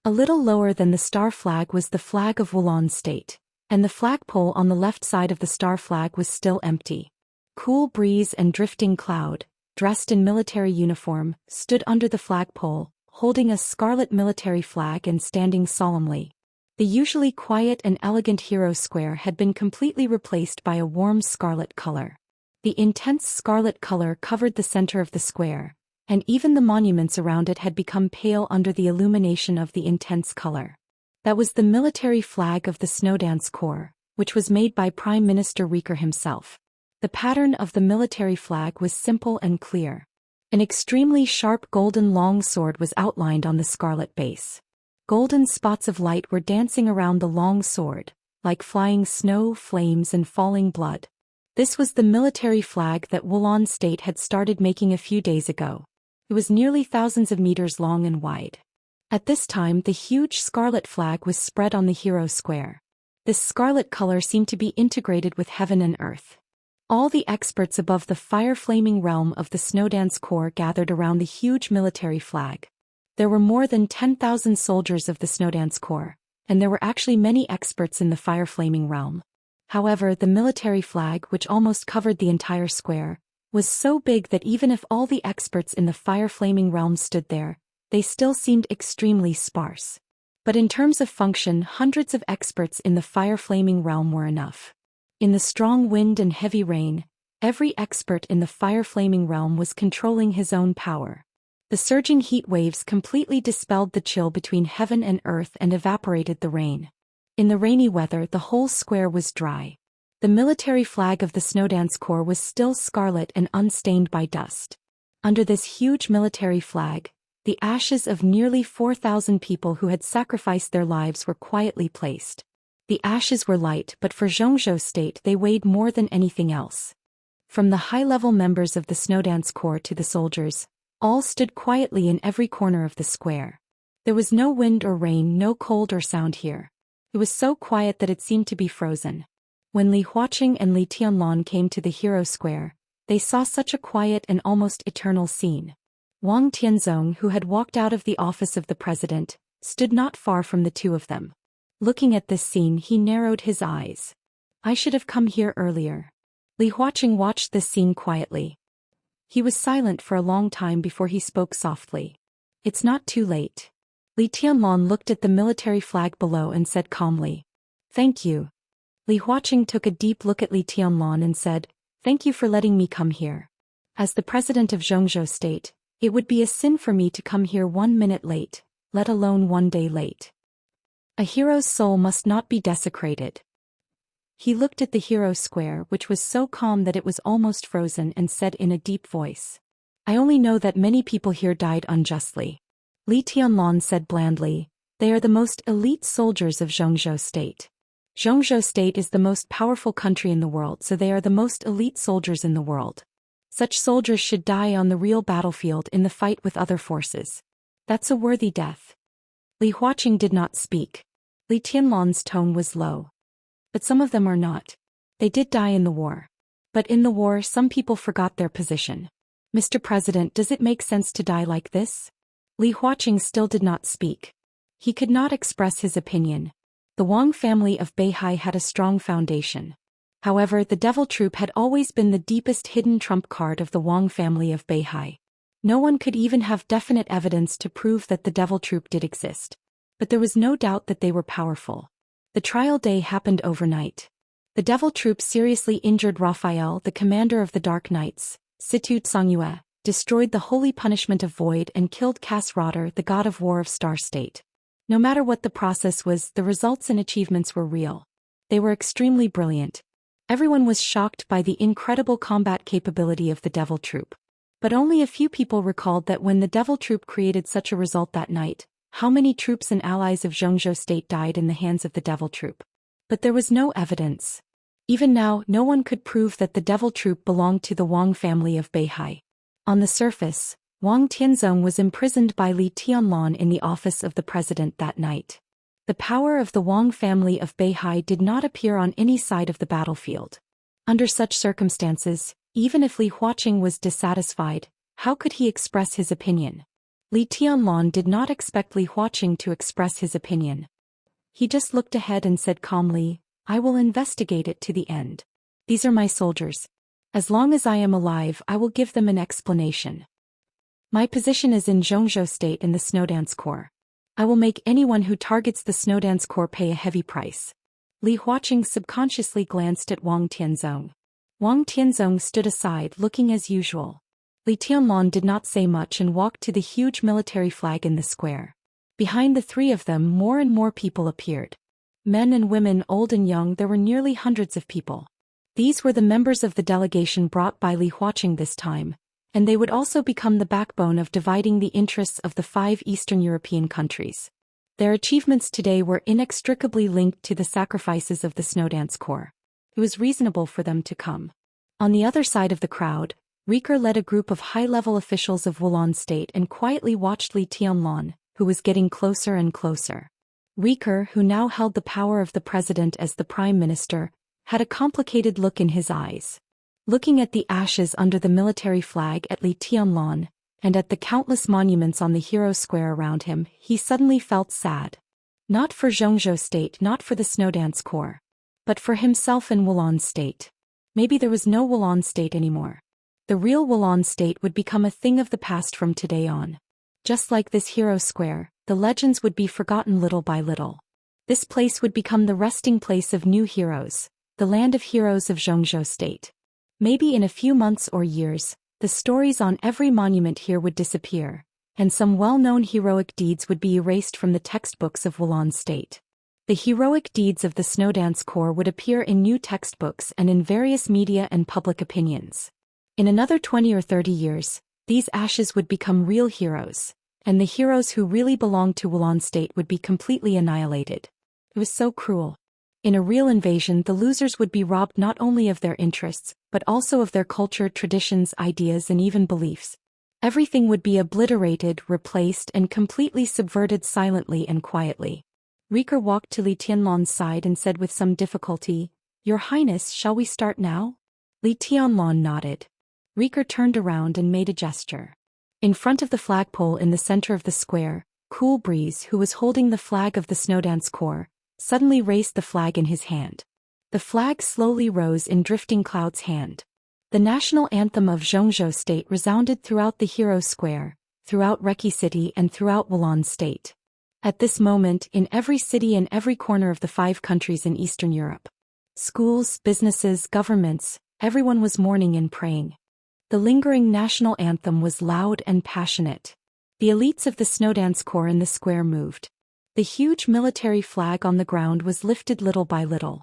A little lower than the star flag was the flag of Wulan State, and the flagpole on the left side of the star flag was still empty. Cool breeze and drifting cloud, dressed in military uniform, stood under the flagpole, holding a scarlet military flag and standing solemnly. The usually quiet and elegant Hero Square had been completely replaced by a warm scarlet color. The intense scarlet color covered the center of the square, and even the monuments around it had become pale under the illumination of the intense color. That was the military flag of the Snowdance Corps, which was made by Prime Minister Rieker himself. The pattern of the military flag was simple and clear. An extremely sharp golden long sword was outlined on the scarlet base. Golden spots of light were dancing around the long sword, like flying snow, flames and falling blood. This was the military flag that Wulan State had started making a few days ago. It was nearly thousands of meters long and wide. At this time the huge scarlet flag was spread on the Hero Square. This scarlet color seemed to be integrated with heaven and earth. All the experts above the fire-flaming realm of the Snowdance Corps gathered around the huge military flag. There were more than 10,000 soldiers of the Snowdance Corps, and there were actually many experts in the fire-flaming realm. However, the military flag, which almost covered the entire square, was so big that even if all the experts in the fire-flaming realm stood there, they still seemed extremely sparse. But in terms of function, hundreds of experts in the fire-flaming realm were enough. In the strong wind and heavy rain, every expert in the fire-flaming realm was controlling his own power. The surging heat waves completely dispelled the chill between heaven and earth and evaporated the rain. In the rainy weather, the whole square was dry. The military flag of the Snowdance Corps was still scarlet and unstained by dust. Under this huge military flag, the ashes of nearly 4,000 people who had sacrificed their lives were quietly placed. The ashes were light, but for Xianxia State they weighed more than anything else. From the high-level members of the Snowdance Corps to the soldiers, all stood quietly in every corner of the square. There was no wind or rain, no cold or sound here. It was so quiet that it seemed to be frozen. When Li Huaqing and Li Tianlan came to the Hero Square, they saw such a quiet and almost eternal scene. Wang Tianzong, who had walked out of the office of the president, stood not far from the two of them. Looking at this scene, he narrowed his eyes. I should have come here earlier. Li Huaqing watched this scene quietly. He was silent for a long time before he spoke softly. It's not too late. Li Tianlan looked at the military flag below and said calmly, Thank you. Li Huaqing took a deep look at Li Tianlan and said, Thank you for letting me come here. As the president of Xianxia State, it would be a sin for me to come here 1 minute late, let alone 1 day late. A hero's soul must not be desecrated. He looked at the Hero Square, which was so calm that it was almost frozen, and said in a deep voice, I only know that many people here died unjustly. Li Tianlan said blandly, They are the most elite soldiers of Xianxia State. Xianxia State is the most powerful country in the world, so they are the most elite soldiers in the world. Such soldiers should die on the real battlefield in the fight with other forces. That's a worthy death. Li Huaqing did not speak. Li Tianlan's tone was low. But some of them are not. They did die in the war. But in the war, some people forgot their position. Mr. President, does it make sense to die like this? Li Huaqing still did not speak. He could not express his opinion. The Wang family of Beihai had a strong foundation. However, the Devil Troop had always been the deepest hidden trump card of the Wang family of Beihai. No one could even have definite evidence to prove that the Devil Troop did exist. But there was no doubt that they were powerful. The trial day happened overnight. The Devil Troop seriously injured Raphael, the commander of the Dark Knights, Situ Songyue, destroyed the holy punishment of Void, and killed Cass Rotter, the god of war of Star State. No matter what the process was, the results and achievements were real. They were extremely brilliant. Everyone was shocked by the incredible combat capability of the Devil Troop. But only a few people recalled that when the Devil Troop created such a result that night, how many troops and allies of Xianxia State died in the hands of the Devil Troop. But there was no evidence. Even now, no one could prove that the Devil Troop belonged to the Wang family of Beihai. On the surface, Wang Tianzong was imprisoned by Li Tianlan in the office of the president that night. The power of the Wang family of Beihai did not appear on any side of the battlefield. Under such circumstances, even if Li Huaqing was dissatisfied, how could he express his opinion? Li Tianlan did not expect Li Huaqing to express his opinion. He just looked ahead and said calmly, I will investigate it to the end. These are my soldiers. As long as I am alive, I will give them an explanation. My position is in Xianxia State in the Snowdance Corps. I will make anyone who targets the Snowdance Corps pay a heavy price. Li Huaqing subconsciously glanced at Wang Tianzong. Wang Tianzong stood aside, looking as usual. Li Tianlan did not say much and walked to the huge military flag in the square. Behind the three of them, more and more people appeared. Men and women, old and young, there were nearly hundreds of people. These were the members of the delegation brought by Li Huaqing this time, and they would also become the backbone of dividing the interests of the 5 Eastern European countries. Their achievements today were inextricably linked to the sacrifices of the Snowdance Corps. It was reasonable for them to come. On the other side of the crowd, Rieker led a group of high-level officials of Wulan State and quietly watched Li Tianlan, who was getting closer and closer. Rieker, who now held the power of the president as the prime minister, had a complicated look in his eyes. Looking at the ashes under the military flag at Li Tianlan, and at the countless monuments on the Hero Square around him, he suddenly felt sad. Not for Xianxia State, not for the Snowdance Corps, but for himself and Wulan State. Maybe there was no Wulan State anymore. The real Wulan State would become a thing of the past from today on. Just like this Hero Square, the legends would be forgotten little by little. This place would become the resting place of new heroes, the land of heroes of Xianxia State. Maybe in a few months or years, the stories on every monument here would disappear, and some well-known heroic deeds would be erased from the textbooks of Wulan State. The heroic deeds of the Snowdance Corps would appear in new textbooks and in various media and public opinions. In another 20 or 30 years, these ashes would become real heroes, and the heroes who really belonged to Wulan State would be completely annihilated. It was so cruel. In a real invasion, the losers would be robbed not only of their interests, but also of their culture, traditions, ideas, and even beliefs. Everything would be obliterated, replaced, and completely subverted silently and quietly. Rieker walked to Li Tianlan's side and said with some difficulty, "Your Highness, shall we start now?" Li Tianlan nodded. Rieker turned around and made a gesture. In front of the flagpole in the center of the square, Cool Breeze, who was holding the flag of the Snowdance Corps, suddenly raised the flag in his hand. The flag slowly rose in Drifting Cloud's hand. The national anthem of Zhou State resounded throughout the Hero Square, throughout Reki City and throughout Wulan State. At this moment, in every city and every corner of the 5 countries in Eastern Europe, schools, businesses, governments, everyone was mourning and praying. The lingering national anthem was loud and passionate. The elites of the Snowdance Corps in the square moved. The huge military flag on the ground was lifted little by little.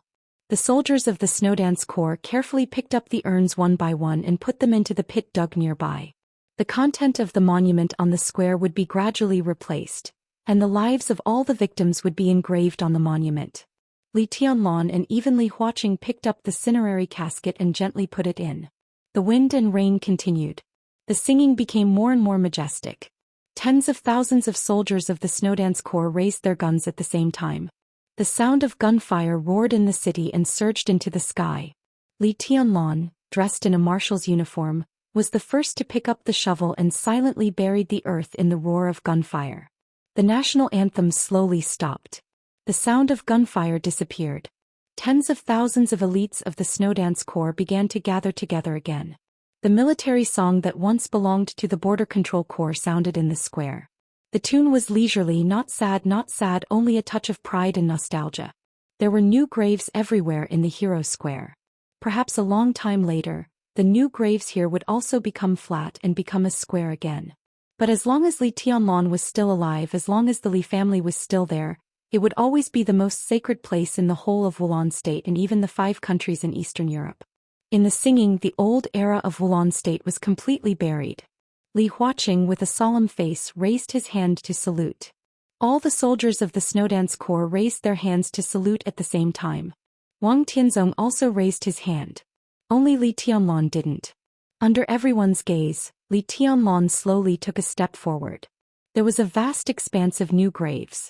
The soldiers of the Snowdance Corps carefully picked up the urns one by one and put them into the pit dug nearby. The content of the monument on the square would be gradually replaced, and the lives of all the victims would be engraved on the monument. Li Tianlan and even Li Huaqing picked up the cinerary casket and gently put it in. The wind and rain continued. The singing became more and more majestic. Tens of thousands of soldiers of the Snowdance Corps raised their guns at the same time. The sound of gunfire roared in the city and surged into the sky. Li Tianlan, dressed in a marshal's uniform, was the first to pick up the shovel and silently buried the earth in the roar of gunfire. The national anthem slowly stopped. The sound of gunfire disappeared. Tens of thousands of elites of the Snowdance Corps began to gather together again. The military song that once belonged to the Border Control Corps sounded in the square. The tune was leisurely, not sad, only a touch of pride and nostalgia. There were new graves everywhere in the Hero Square. Perhaps a long time later, the new graves here would also become flat and become a square again. But as long as Li Tianlan was still alive, as long as the Li family was still there, it would always be the most sacred place in the whole of Wulan State and even the 5 countries in Eastern Europe. In the singing, the old era of Wulan State was completely buried. Li Huaqing, with a solemn face, raised his hand to salute. All the soldiers of the Snowdance Corps raised their hands to salute at the same time. Wang Tianzong also raised his hand. Only Li Tianlan didn't. Under everyone's gaze, Li Tianlan slowly took a step forward. There was a vast expanse of new graves.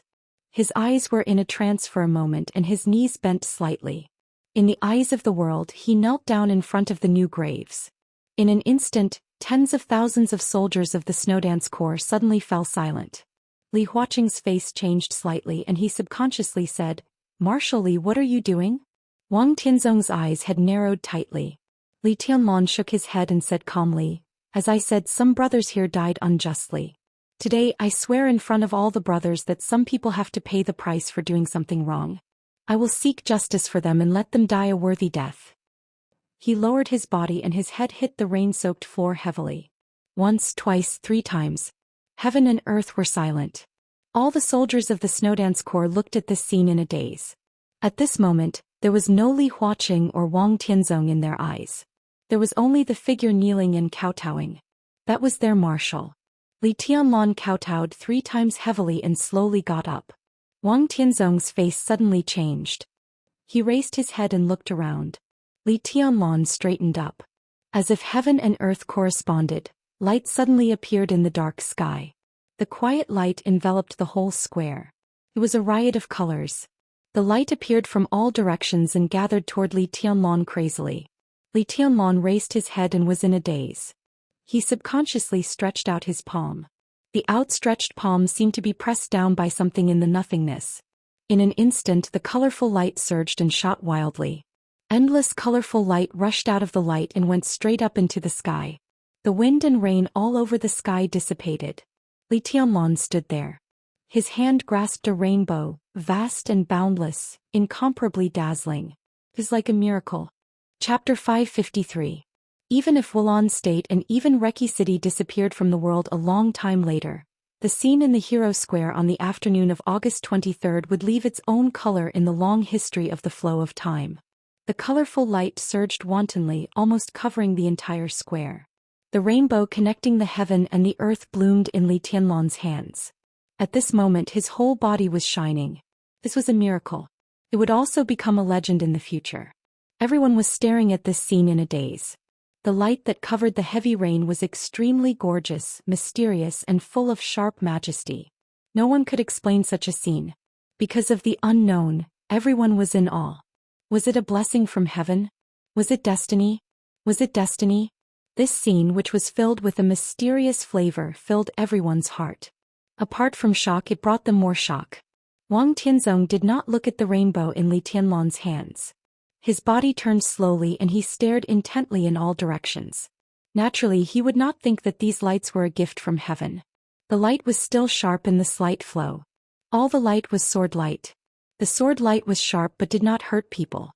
His eyes were in a trance for a moment and his knees bent slightly. In the eyes of the world, he knelt down in front of the new graves. In an instant, tens of thousands of soldiers of the Snowdance Corps suddenly fell silent. Li Huaqing's face changed slightly and he subconsciously said, "Marshal Li, what are you doing?" Wang Tianzong's eyes had narrowed tightly. Li Tianlan shook his head and said calmly, "As I said, some brothers here died unjustly. Today I swear in front of all the brothers that some people have to pay the price for doing something wrong. I will seek justice for them and let them die a worthy death." He lowered his body and his head hit the rain-soaked floor heavily. Once, twice, 3 times. Heaven and earth were silent. All the soldiers of the Snowdance Corps looked at this scene in a daze. At this moment, there was no Li Huaqing or Wang Tianzong in their eyes. There was only the figure kneeling and kowtowing. That was their marshal. Li Tianlan kowtowed 3 times heavily and slowly got up. Wang Tianzong's face suddenly changed. He raised his head and looked around. Li Tianlan straightened up. As if heaven and earth corresponded, light suddenly appeared in the dark sky. The quiet light enveloped the whole square. It was a riot of colors. The light appeared from all directions and gathered toward Li Tianlan crazily. Li Tianlan raised his head and was in a daze. He subconsciously stretched out his palm. The outstretched palm seemed to be pressed down by something in the nothingness. In an instant the colorful light surged and shot wildly. Endless colorful light rushed out of the light and went straight up into the sky. The wind and rain all over the sky dissipated. Li Tianlan stood there. His hand grasped a rainbow, vast and boundless, incomparably dazzling. It was like a miracle. Chapter 553. Even if Wulan State and even Reki City disappeared from the world a long time later, the scene in the Hero Square on the afternoon of August 23rd would leave its own color in the long history of the flow of time. The colorful light surged wantonly, almost covering the entire square. The rainbow connecting the heaven and the earth bloomed in Li Tianlan's hands. At this moment his whole body was shining. This was a miracle. It would also become a legend in the future. Everyone was staring at this scene in a daze. The light that covered the heavy rain was extremely gorgeous, mysterious, and full of sharp majesty. No one could explain such a scene. Because of the unknown, everyone was in awe. Was it a blessing from heaven? Was it destiny? Was it destiny? This scene, which was filled with a mysterious flavor, filled everyone's heart. Apart from shock, it brought them more shock. Wang Tianzong did not look at the rainbow in Li Tianlan's hands. His body turned slowly and he stared intently in all directions. Naturally, he would not think that these lights were a gift from heaven. The light was still sharp in the slight flow. All the light was sword light. The sword light was sharp but did not hurt people.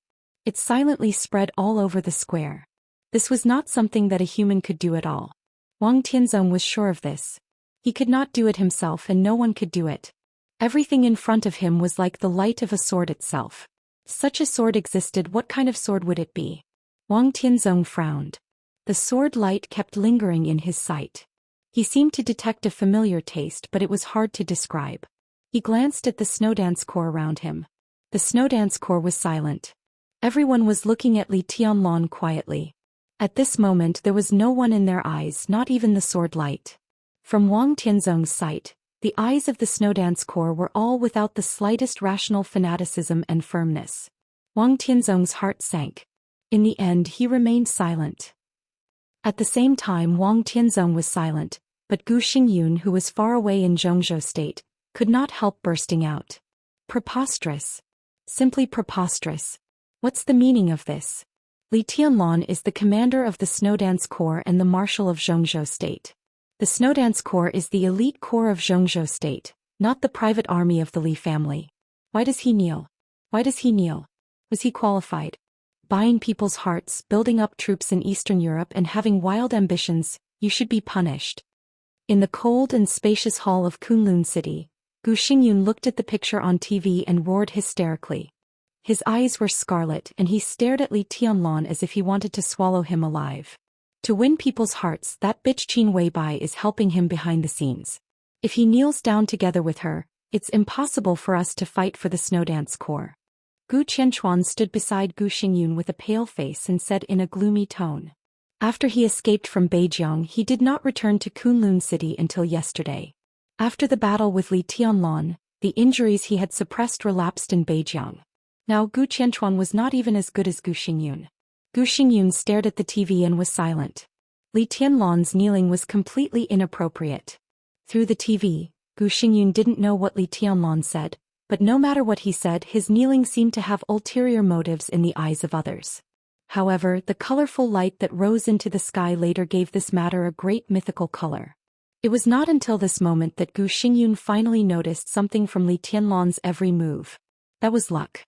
It silently spread all over the square. This was not something that a human could do at all. Wang Tianzong was sure of this. He could not do it himself and no one could do it. Everything in front of him was like the light of a sword itself. Such a sword existed, what kind of sword would it be? Wang Tianzong frowned. The sword light kept lingering in his sight. He seemed to detect a familiar taste, but it was hard to describe. He glanced at the snowdance core around him. The snowdance core was silent. Everyone was looking at Li Tianlan quietly. At this moment there was no one in their eyes, not even the sword light. From Wang Tianzong's sight, the eyes of the snowdance core were all without the slightest rational fanaticism and firmness. Wang Tianzong's heart sank. In the end he remained silent. At the same time Wang Tianzong was silent, but Gu Xingyun, who was far away in Zhou state, could not help bursting out. Preposterous. Simply preposterous. What's the meaning of this? Li Tianlan is the commander of the Snowdance Corps and the marshal of Zhou state. The Snowdance Corps is the elite corps of Zhou state, not the private army of the Li family. Why does he kneel? Why does he kneel? Was he qualified? Buying people's hearts, building up troops in Eastern Europe and having wild ambitions, you should be punished. In the cold and spacious hall of Kunlun City, Gu Xingyun looked at the picture on TV and roared hysterically. His eyes were scarlet and he stared at Li Tianlan as if he wanted to swallow him alive. To win people's hearts, that bitch Qin Weibai is helping him behind the scenes. If he kneels down together with her, it's impossible for us to fight for the Snowdance Corps. Gu Qianchuan stood beside Gu Xingyun with a pale face and said in a gloomy tone. After he escaped from Beijing, he did not return to Kunlun City until yesterday. After the battle with Li Tianlan, the injuries he had suppressed relapsed in Beijing. Now Gu Qianchuan was not even as good as Gu Xingyun. Gu Xingyun stared at the TV and was silent. Li Tianlan's kneeling was completely inappropriate. Through the TV, Gu Xingyun didn't know what Li Tianlan said, but no matter what he said, his kneeling seemed to have ulterior motives in the eyes of others. However, the colorful light that rose into the sky later gave this matter a great mythical color. It was not until this moment that Gu Xingyun finally noticed something from Li Tianlan's every move. That was luck.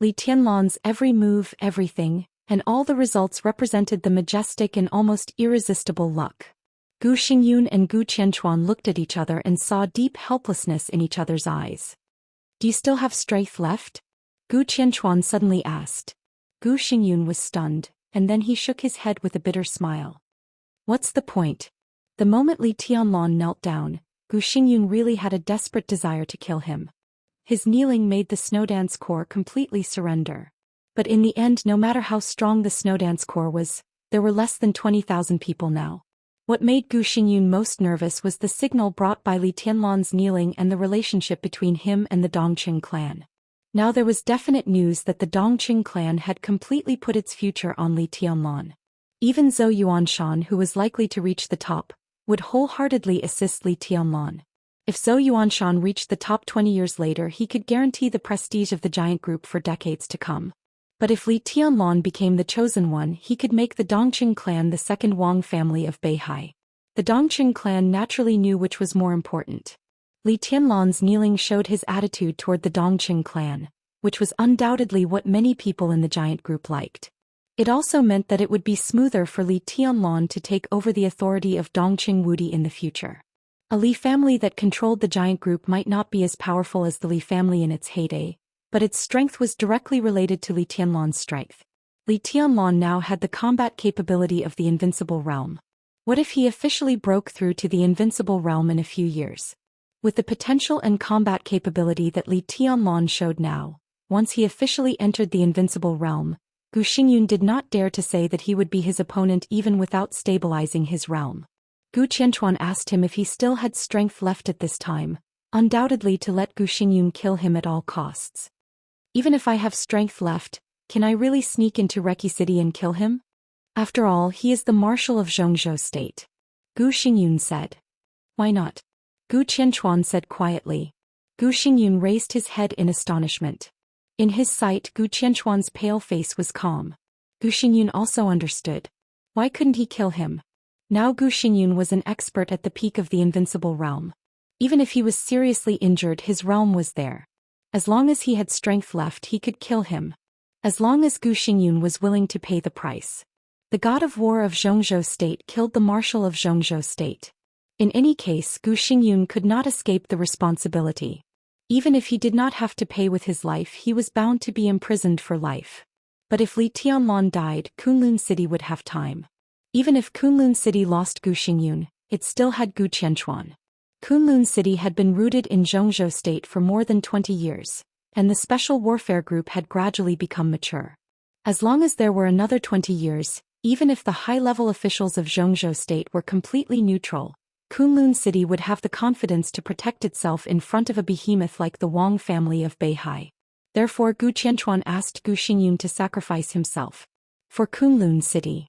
Li Tianlan's every move, everything, and all the results represented the majestic and almost irresistible luck. Gu Xingyun and Gu Qianchuan looked at each other and saw deep helplessness in each other's eyes. Do you still have strength left? Gu Qianchuan suddenly asked. Gu Xingyun was stunned, and then he shook his head with a bitter smile. What's the point? The moment Li Tianlan knelt down, Gu Xingyun really had a desperate desire to kill him. His kneeling made the Snowdance Corps completely surrender. But in the end, no matter how strong the Snowdance Corps was, there were less than 20,000 people now. What made Gu Xingyun most nervous was the signal brought by Li Tianlan's kneeling and the relationship between him and the Dongqing clan. Now there was definite news that the Dongqing clan had completely put its future on Li Tianlan. Even Zhou Yuanshan, who was likely to reach the top, would wholeheartedly assist Li Tianlan. If Zhou Yuanshan reached the top 20 years later, he could guarantee the prestige of the giant group for decades to come. But if Li Tianlan became the chosen one, he could make the Dongqing clan the second Wang family of Beihai. The Dongqing clan naturally knew which was more important. Li Tianlan's kneeling showed his attitude toward the Dongqing clan, which was undoubtedly what many people in the giant group liked. It also meant that it would be smoother for Li Tianlan to take over the authority of Dongqing Wudi in the future. A Li family that controlled the giant group might not be as powerful as the Li family in its heyday, but its strength was directly related to Li Tianlan's strength. Li Tianlan now had the combat capability of the Invincible Realm. What if he officially broke through to the Invincible Realm in a few years? With the potential and combat capability that Li Tianlan showed now, Once he officially entered the invincible realm, Gu Xingyun did not dare to say that he would be his opponent even without stabilizing his realm. Gu Qianchuan asked him if he still had strength left at this time, undoubtedly to let Gu Xingyun kill him at all costs. Even if I have strength left, can I really sneak into Reki City and kill him? After all, he is the marshal of Zhongzhou State. Gu Xingyun said. Why not? Gu Qianchuan said quietly. Gu Xingyun raised his head in astonishment. In his sight, Gu Qianchuan's pale face was calm. Gu Xingyun also understood. Why couldn't he kill him? Now Gu Xingyun was an expert at the peak of the invincible realm. Even if he was seriously injured, his realm was there. As long as he had strength left, he could kill him. As long as Gu Xingyun was willing to pay the price. The god of war of Zhongzhou State killed the marshal of Zhongzhou State. In any case, Gu Xingyun could not escape the responsibility. Even if he did not have to pay with his life, he was bound to be imprisoned for life. But if Li Tianlan died, Kunlun City would have time. Even if Kunlun City lost Gu Xingyun, it still had Gu Qianchuan. Kunlun City had been rooted in Zhongzhou State for more than 20 years, and the special warfare group had gradually become mature. As long as there were another 20 years, even if the high-level officials of Zhongzhou State were completely neutral, Kunlun City would have the confidence to protect itself in front of a behemoth like the Wang family of Beihai. Therefore Gu Qianchuan asked Gu Xingyun to sacrifice himself. For Kunlun City.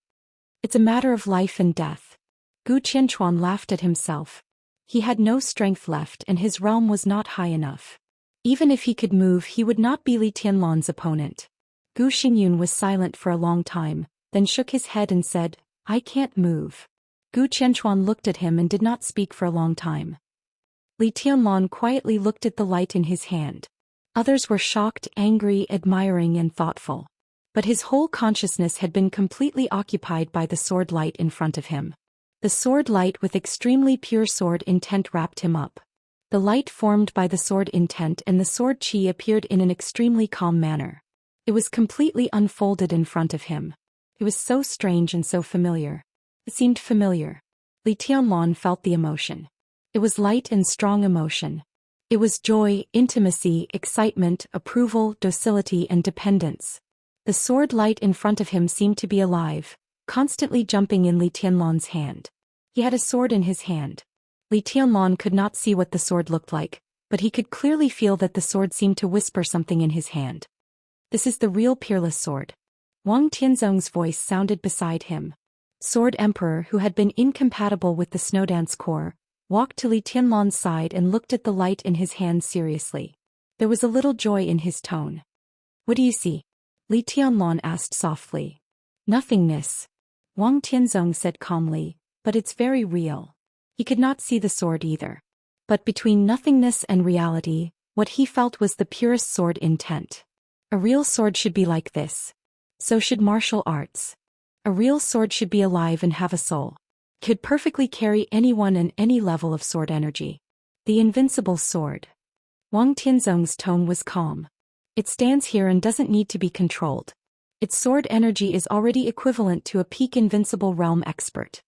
It's a matter of life and death. Gu Qianchuan laughed at himself. He had no strength left and his realm was not high enough. Even if he could move, he would not be Li Tianlan's opponent. Gu Xingyun was silent for a long time, then shook his head and said, I can't move. Gu Qianchuan looked at him and did not speak for a long time. Li Tianlan quietly looked at the light in his hand. Others were shocked, angry, admiring and thoughtful. But his whole consciousness had been completely occupied by the sword light in front of him. The sword light with extremely pure sword intent wrapped him up. The light formed by the sword intent and the sword qi appeared in an extremely calm manner. It was completely unfolded in front of him. It was so strange and so familiar. It seemed familiar. Li Tianlan felt the emotion. It was light and strong emotion. It was joy, intimacy, excitement, approval, docility and dependence. The sword light in front of him seemed to be alive, constantly jumping in Li Tianlan's hand. He had a sword in his hand. Li Tianlan could not see what the sword looked like, but he could clearly feel that the sword seemed to whisper something in his hand. This is the real peerless sword. Wang Tianzong's voice sounded beside him. Sword Emperor, who had been incompatible with the Snowdance Corps, walked to Li Tianlan's side and looked at the light in his hand seriously. There was a little joy in his tone. What do you see? Li Tianlan asked softly. Nothingness. Wang Tianzong said calmly, but it's very real. He could not see the sword either. But between nothingness and reality, what he felt was the purest sword intent. A real sword should be like this. So should martial arts. A real sword should be alive and have a soul. Could perfectly carry anyone and any level of sword energy. The invincible sword. Wang Tianzong's tone was calm. It stands here and doesn't need to be controlled. Its sword energy is already equivalent to a peak invincible realm expert.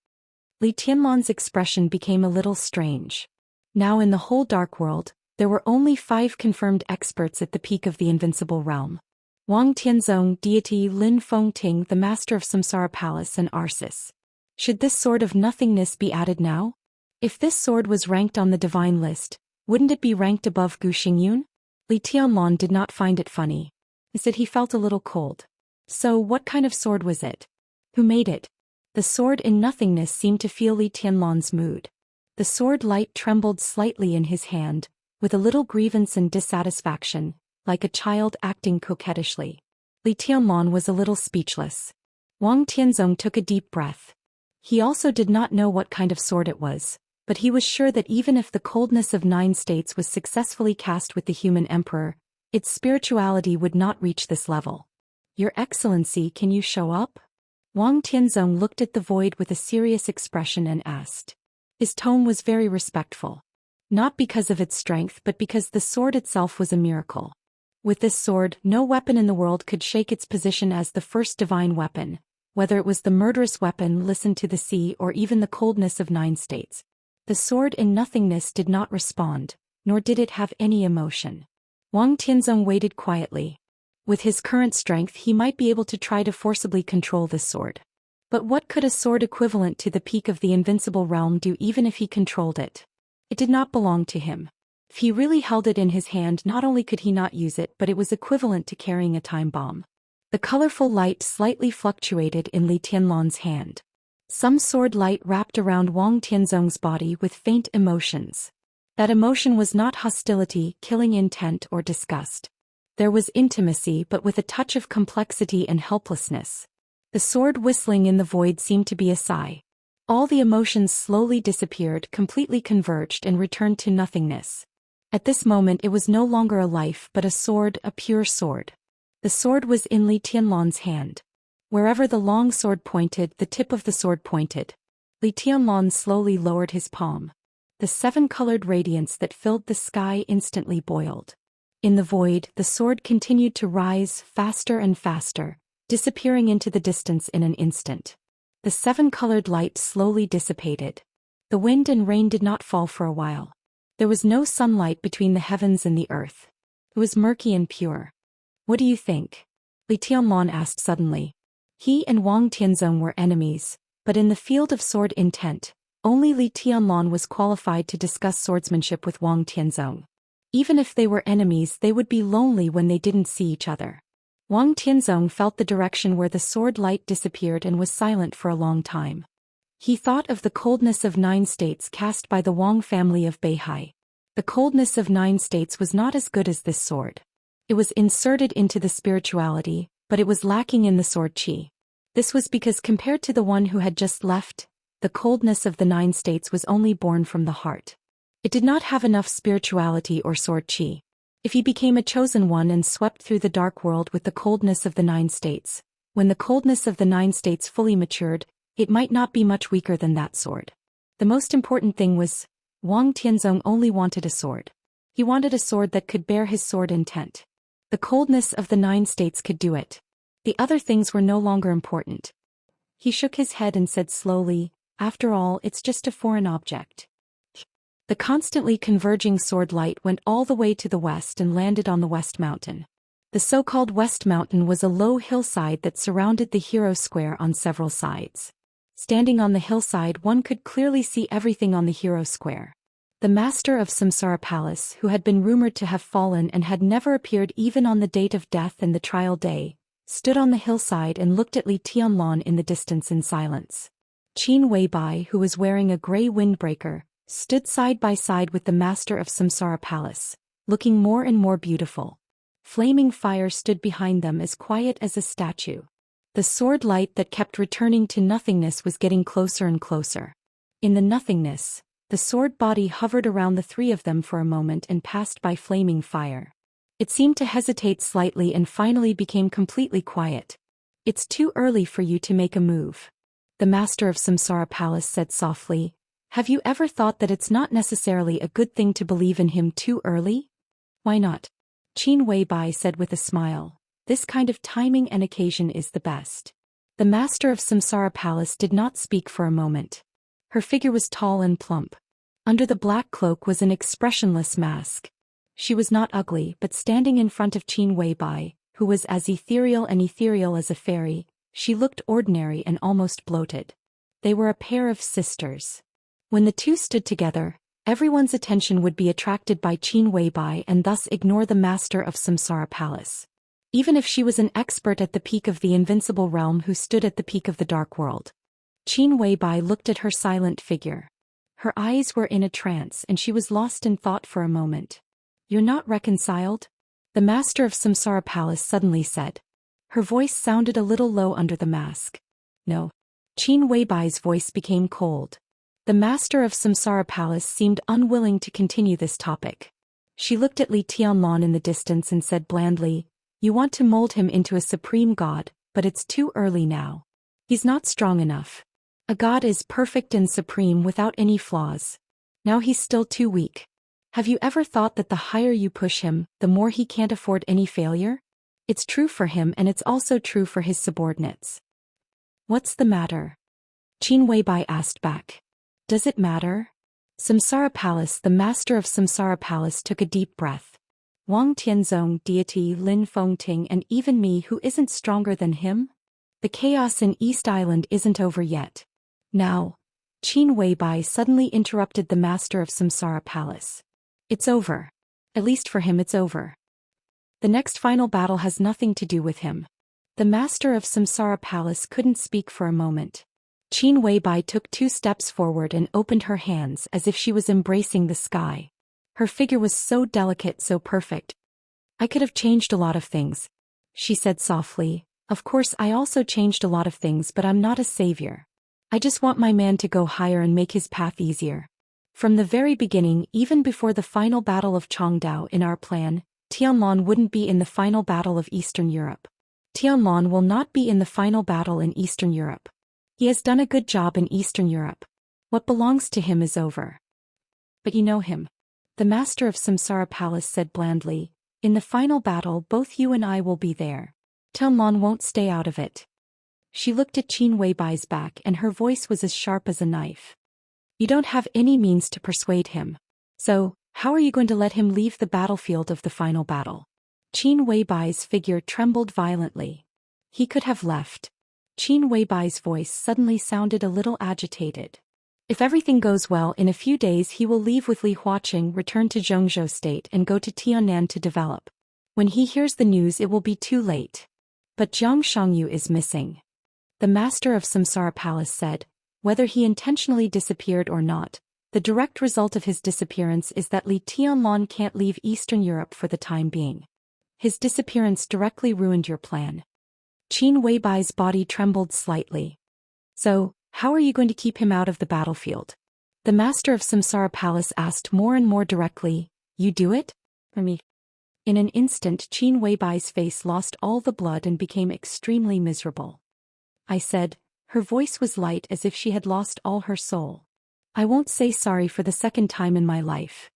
Li Tianlan's expression became a little strange. Now in the whole dark world, there were only 5 confirmed experts at the peak of the invincible realm. Wang Tianzong, deity Lin Fengting, the master of Samsara Palace and Arsis. Should this sword of nothingness be added now? If this sword was ranked on the divine list, wouldn't it be ranked above Gu Xingyun? Li Tianlan did not find it funny. He said he felt a little cold. So what kind of sword was it? Who made it? The sword in nothingness seemed to feel Li Tianlan's mood. The sword light trembled slightly in his hand, with a little grievance and dissatisfaction, like a child acting coquettishly. Li Tianlan was a little speechless. Wang Tianzong took a deep breath. He also did not know what kind of sword it was, but he was sure that even if the coldness of 9 states was successfully cast with the human emperor, its spirituality would not reach this level. Your Excellency, can you show up? Wang Tianzong looked at the void with a serious expression and asked. His tone was very respectful. Not because of its strength but because the sword itself was a miracle. With this sword, no weapon in the world could shake its position as the first divine weapon, whether it was the murderous weapon Listen to the Sea or even the coldness of 9 states. The sword in nothingness did not respond, nor did it have any emotion. Wang Tianzong waited quietly. With his current strength he might be able to try to forcibly control this sword. But what could a sword equivalent to the peak of the invincible realm do even if he controlled it? It did not belong to him. If he really held it in his hand, not only could he not use it, but it was equivalent to carrying a time bomb. The colorful light slightly fluctuated in Li Tianlan's hand. Some sword light wrapped around Wang Tianzong's body with faint emotions. That emotion was not hostility, killing intent, or disgust. There was intimacy, but with a touch of complexity and helplessness. The sword whistling in the void seemed to be a sigh. All the emotions slowly disappeared, completely converged, and returned to nothingness. At this moment it was no longer a life but a sword, a pure sword. The sword was in Li Tianlan's hand. Wherever the long sword pointed, the tip of the sword pointed. Li Tianlan slowly lowered his palm. The seven-colored radiance that filled the sky instantly boiled. In the void, the sword continued to rise faster and faster, disappearing into the distance in an instant. The seven-colored light slowly dissipated. The wind and rain did not fall for a while. There was no sunlight between the heavens and the earth. It was murky and pure. "What do you think?" Li Tianlan asked suddenly. He and Wang Tianzong were enemies, but in the field of sword intent, only Li Tianlan was qualified to discuss swordsmanship with Wang Tianzong. Even if they were enemies, they would be lonely when they didn't see each other. Wang Tianzong felt the direction where the sword light disappeared and was silent for a long time. He thought of the coldness of 9 states cast by the Wang family of Beihai. The coldness of 9 states was not as good as this sword. It was inserted into the spirituality, but it was lacking in the sword qi. This was because compared to the one who had just left, the coldness of the 9 states was only born from the heart. It did not have enough spirituality or sword qi. If he became a chosen one and swept through the dark world with the coldness of the 9 states, when the coldness of the 9 states fully matured, it might not be much weaker than that sword. The most important thing was, Wang Tianzong only wanted a sword. He wanted a sword that could bear his sword intent. The coldness of the 9 states could do it. The other things were no longer important. He shook his head and said slowly, "After all, it's just a foreign object." The constantly converging sword light went all the way to the west and landed on the West Mountain. The so-called West Mountain was a low hillside that surrounded the Hero Square on several sides. Standing on the hillside, one could clearly see everything on the Hero Square. The master of Samsara Palace, who had been rumored to have fallen and had never appeared even on the date of death and the trial day, stood on the hillside and looked at Li Tianlan in the distance in silence. Qin Weibai, who was wearing a gray windbreaker, stood side by side with the master of Samsara Palace, looking more and more beautiful. Flaming fire stood behind them as quiet as a statue. The sword light that kept returning to nothingness was getting closer and closer. In the nothingness, the sword body hovered around the three of them for a moment and passed by flaming fire. It seemed to hesitate slightly and finally became completely quiet. "It's too early for you to make a move," the master of Samsara Palace said softly. "Have you ever thought that it's not necessarily a good thing to believe in him too early?" "Why not?" Qin Weibai said with a smile. "This kind of timing and occasion is the best." The master of Samsara Palace did not speak for a moment. Her figure was tall and plump. Under the black cloak was an expressionless mask. She was not ugly, but standing in front of Qin Weibai, who was as ethereal as a fairy, she looked ordinary and almost bloated. They were a pair of sisters. When the two stood together, everyone's attention would be attracted by Qin Weibai and thus ignore the master of Samsara Palace. Even if she was an expert at the peak of the invincible realm who stood at the peak of the dark world. Qin Weibai looked at her silent figure. Her eyes were in a trance and she was lost in thought for a moment. "You're not reconciled?" the master of Samsara Palace suddenly said. Her voice sounded a little low under the mask. "No." Qin Weibai's voice became cold. The master of Samsara Palace seemed unwilling to continue this topic. She looked at Li Tianlan in the distance and said blandly, "You want to mold him into a supreme god, but it's too early now. He's not strong enough. A god is perfect and supreme without any flaws. Now he's still too weak. Have you ever thought that the higher you push him, the more he can't afford any failure? It's true for him and it's also true for his subordinates." "What's the matter?" Qin Weibai asked back. "Does it matter?" The master of Samsara Palace took a deep breath. Wang Tianzong deity Lin Fengting and even me who isn't stronger than him? The chaos in East Island isn't over yet. Now, Qin Weibai suddenly interrupted the master of Samsara Palace. It's over. At least for him it's over. The next final battle has nothing to do with him. The master of Samsara Palace couldn't speak for a moment. Qin Weibai took 2 steps forward and opened her hands as if she was embracing the sky. Her figure was so delicate, so perfect. I could have changed a lot of things, she said softly. Of course I also changed a lot of things, but I'm not a savior. I just want my man to go higher and make his path easier. From the very beginning, even before the final battle of Chongdao in our plan, Tianlan wouldn't be in the final battle of Eastern Europe. Tianlan will not be in the final battle in Eastern Europe. He has done a good job in Eastern Europe. What belongs to him is over. But you know him. The master of Samsara Palace said blandly. In the final battle both you and I will be there. Tianlan won't stay out of it. She looked at Qin Weibai's back and her voice was as sharp as a knife. You don't have any means to persuade him. So, how are you going to let him leave the battlefield of the final battle? Qin Weibai's figure trembled violently. He could have left. Qin Weibai's voice suddenly sounded a little agitated. If everything goes well, in a few days he will leave with Li Huaqing, return to Zhou State and go to Tiannan to develop. When he hears the news it will be too late. But Jiang Shangyu is missing. The master of Samsara Palace said, whether he intentionally disappeared or not, the direct result of his disappearance is that Li Tianlan can't leave Eastern Europe for the time being. His disappearance directly ruined your plan. Qin Weibai's body trembled slightly. So, how are you going to keep him out of the battlefield? The master of Samsara Palace asked more and more directly. You do it? For me. In an instant Qin Weibai's face lost all the blood and became extremely miserable. I said, her voice was light as if she had lost all her soul. I won't say sorry for the second time in my life.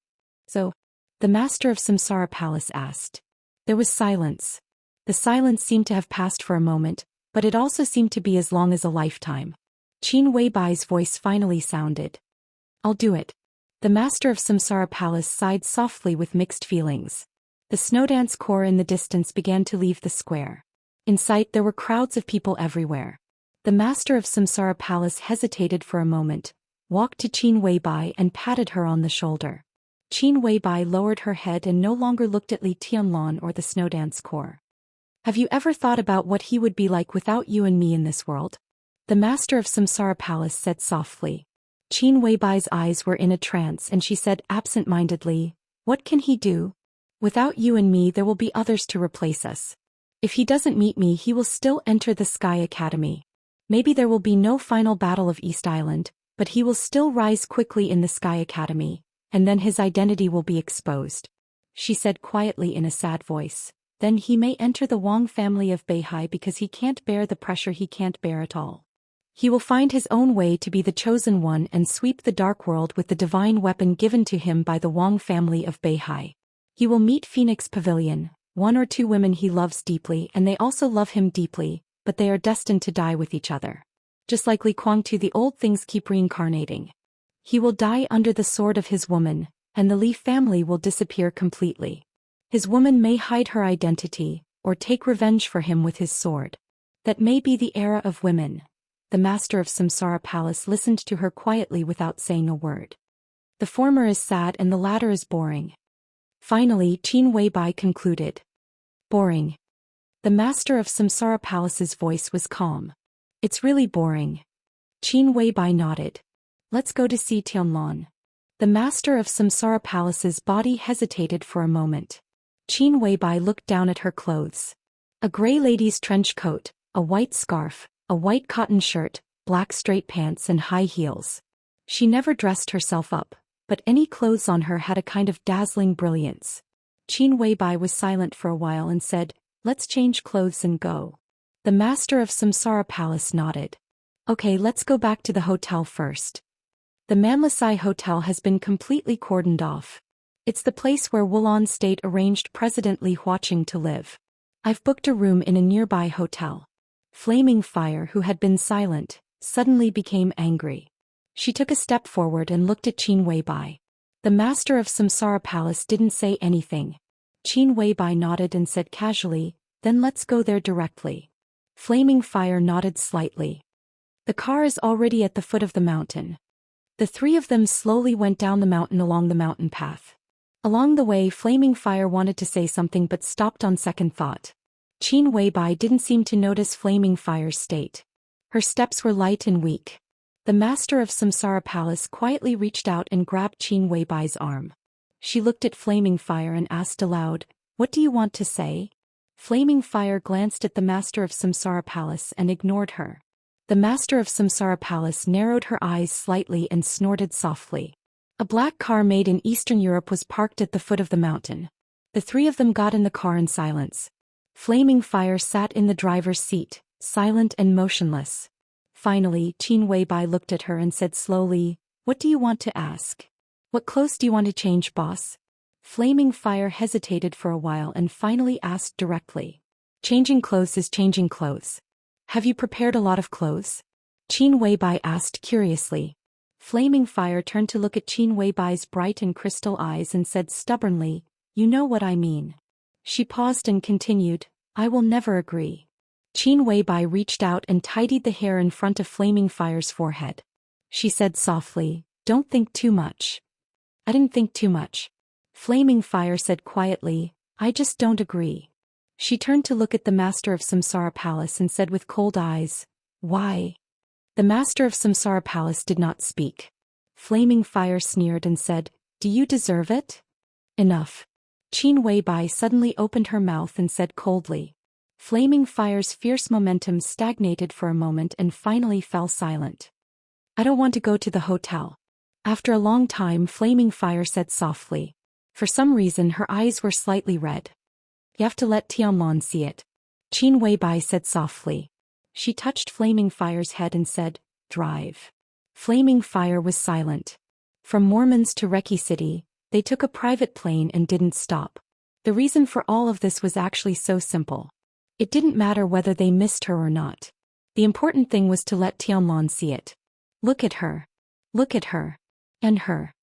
So, the master of Samsara Palace asked. There was silence. The silence seemed to have passed for a moment, but it also seemed to be as long as a lifetime. Qin Weibai's voice finally sounded. I'll do it. The master of Samsara Palace sighed softly with mixed feelings. The snowdance corps in the distance began to leave the square. In sight there were crowds of people everywhere. The master of Samsara Palace hesitated for a moment, walked to Qin Weibai and patted her on the shoulder. Qin Weibai lowered her head and no longer looked at Li Tianlan or the snowdance corps. Have you ever thought about what he would be like without you and me in this world? The master of Samsara Palace said softly. Qin Weibai's eyes were in a trance and she said absent-mindedly, what can he do? Without you and me there will be others to replace us. If he doesn't meet me he will still enter the Sky Academy. Maybe there will be no final battle of East Island, but he will still rise quickly in the Sky Academy, and then his identity will be exposed. She said quietly in a sad voice. Then he may enter the Wang family of Beihai because he can't bear the pressure he can't bear at all. He will find his own way to be the chosen one and sweep the dark world with the divine weapon given to him by the Wang family of Beihai. He will meet Phoenix Pavilion, 1 or 2 women he loves deeply and they also love him deeply, but they are destined to die with each other. Just like Li Kuangtu, the old things keep reincarnating. He will die under the sword of his woman, and the Li family will disappear completely. His woman may hide her identity, or take revenge for him with his sword. That may be the era of women. The master of Samsara Palace listened to her quietly without saying a word. The former is sad and the latter is boring. Finally Qin Weibai concluded. Boring. The master of Samsara Palace's voice was calm. It's really boring. Qin Weibai nodded. Let's go to see Tianlan. The master of Samsara Palace's body hesitated for a moment. Qin Weibai looked down at her clothes. A gray lady's trench coat, a white scarf, a white cotton shirt, black straight pants and high heels. She never dressed herself up, but any clothes on her had a kind of dazzling brilliance. Qin Weibai was silent for a while and said, let's change clothes and go. The master of Samsara Palace nodded. Okay, let's go back to the hotel first. The Manlasai Hotel has been completely cordoned off. It's the place where Wulan State arranged President Li Huaqing to live. I've booked a room in a nearby hotel. Flaming Fire, who had been silent, suddenly became angry. She took a step forward and looked at Qin Weibai. The master of Samsara Palace didn't say anything. Qin Weibai nodded and said casually, then let's go there directly. Flaming Fire nodded slightly. The car is already at the foot of the mountain. The three of them slowly went down the mountain along the mountain path. Along the way, Flaming Fire wanted to say something but stopped on second thought. Qin Weibai didn't seem to notice Flaming Fire's state. Her steps were light and weak. The master of Samsara Palace quietly reached out and grabbed Qin Weibai's arm. She looked at Flaming Fire and asked aloud, "What do you want to say?" Flaming Fire glanced at the master of Samsara Palace and ignored her. The master of Samsara Palace narrowed her eyes slightly and snorted softly. A black car made in Eastern Europe was parked at the foot of the mountain. The three of them got in the car in silence. Flaming Fire sat in the driver's seat, silent and motionless. Finally, Qin Weibai looked at her and said slowly, "What do you want to ask? What clothes do you want to change, boss?" Flaming Fire hesitated for a while and finally asked directly. "Changing clothes is changing clothes. Have you prepared a lot of clothes?" Qin Weibai asked curiously. Flaming Fire turned to look at Qin Weibai's bright and crystal eyes and said stubbornly, "You know what I mean." She paused and continued, "I will never agree." Qin Weibai reached out and tidied the hair in front of Flaming Fire's forehead. She said softly, "Don't think too much." "I didn't think too much." Flaming Fire said quietly, "I just don't agree." She turned to look at the master of Samsara Palace and said with cold eyes, "Why?" The master of Samsara Palace did not speak. Flaming Fire sneered and said, "Do you deserve it?" "Enough." Qin Weibai suddenly opened her mouth and said coldly. Flaming Fire's fierce momentum stagnated for a moment and finally fell silent. "I don't want to go to the hotel." After a long time, Flaming Fire said softly. For some reason her eyes were slightly red. "You have to let Tianlon see it." Qin Weibai said softly. She touched Flaming Fire's head and said, "Drive." Flaming Fire was silent. From Mormons to Reki City, they took a private plane and didn't stop. The reason for all of this was actually so simple. It didn't matter whether they missed her or not. The important thing was to let Tianlon see it. Look at her. Look at her. And her.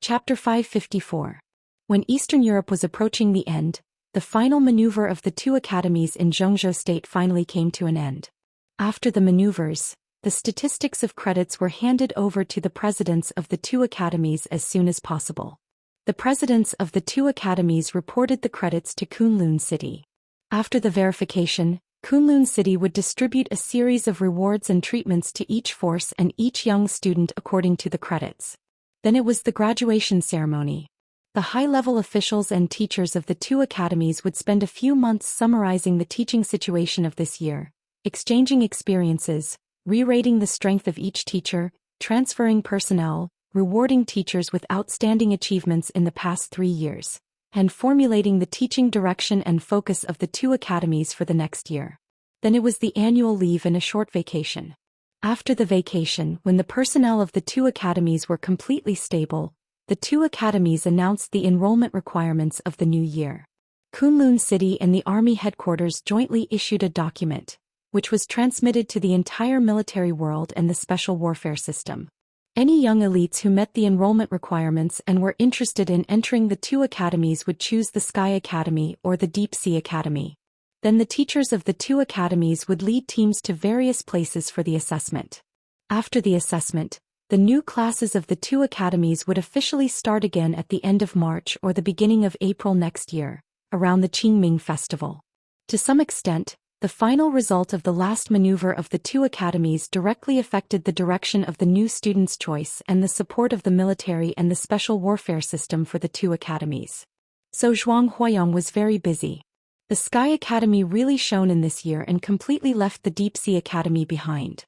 Chapter 554. When Eastern Europe was approaching the end, the final maneuver of the two academies in Zhou State finally came to an end. After the maneuvers, the statistics of credits were handed over to the presidents of the two academies as soon as possible. The presidents of the two academies reported the credits to Kunlun City. After the verification, Kunlun City would distribute a series of rewards and treatments to each force and each young student according to the credits. Then it was the graduation ceremony. The high-level officials and teachers of the two academies would spend a few months summarizing the teaching situation of this year, exchanging experiences, re-rating the strength of each teacher, transferring personnel, rewarding teachers with outstanding achievements in the past 3 years, and formulating the teaching direction and focus of the two academies for the next year. Then it was the annual leave and a short vacation. After the vacation, when the personnel of the two academies were completely stable, the two academies announced the enrollment requirements of the new year. Kunlun City and the Army headquarters jointly issued a document, which was transmitted to the entire military world and the special warfare system. Any young elites who met the enrollment requirements and were interested in entering the two academies would choose the Sky Academy or the Deep Sea Academy. Then the teachers of the two academies would lead teams to various places for the assessment. After the assessment, the new classes of the two academies would officially start again at the end of March or the beginning of April next year, around the Qingming festival. To some extent, the final result of the last maneuver of the two academies directly affected the direction of the new students' choice and the support of the military and the special warfare system for the two academies. So Zhuang Huayang was very busy. The Sky Academy really shone in this year and completely left the Deep Sea Academy behind.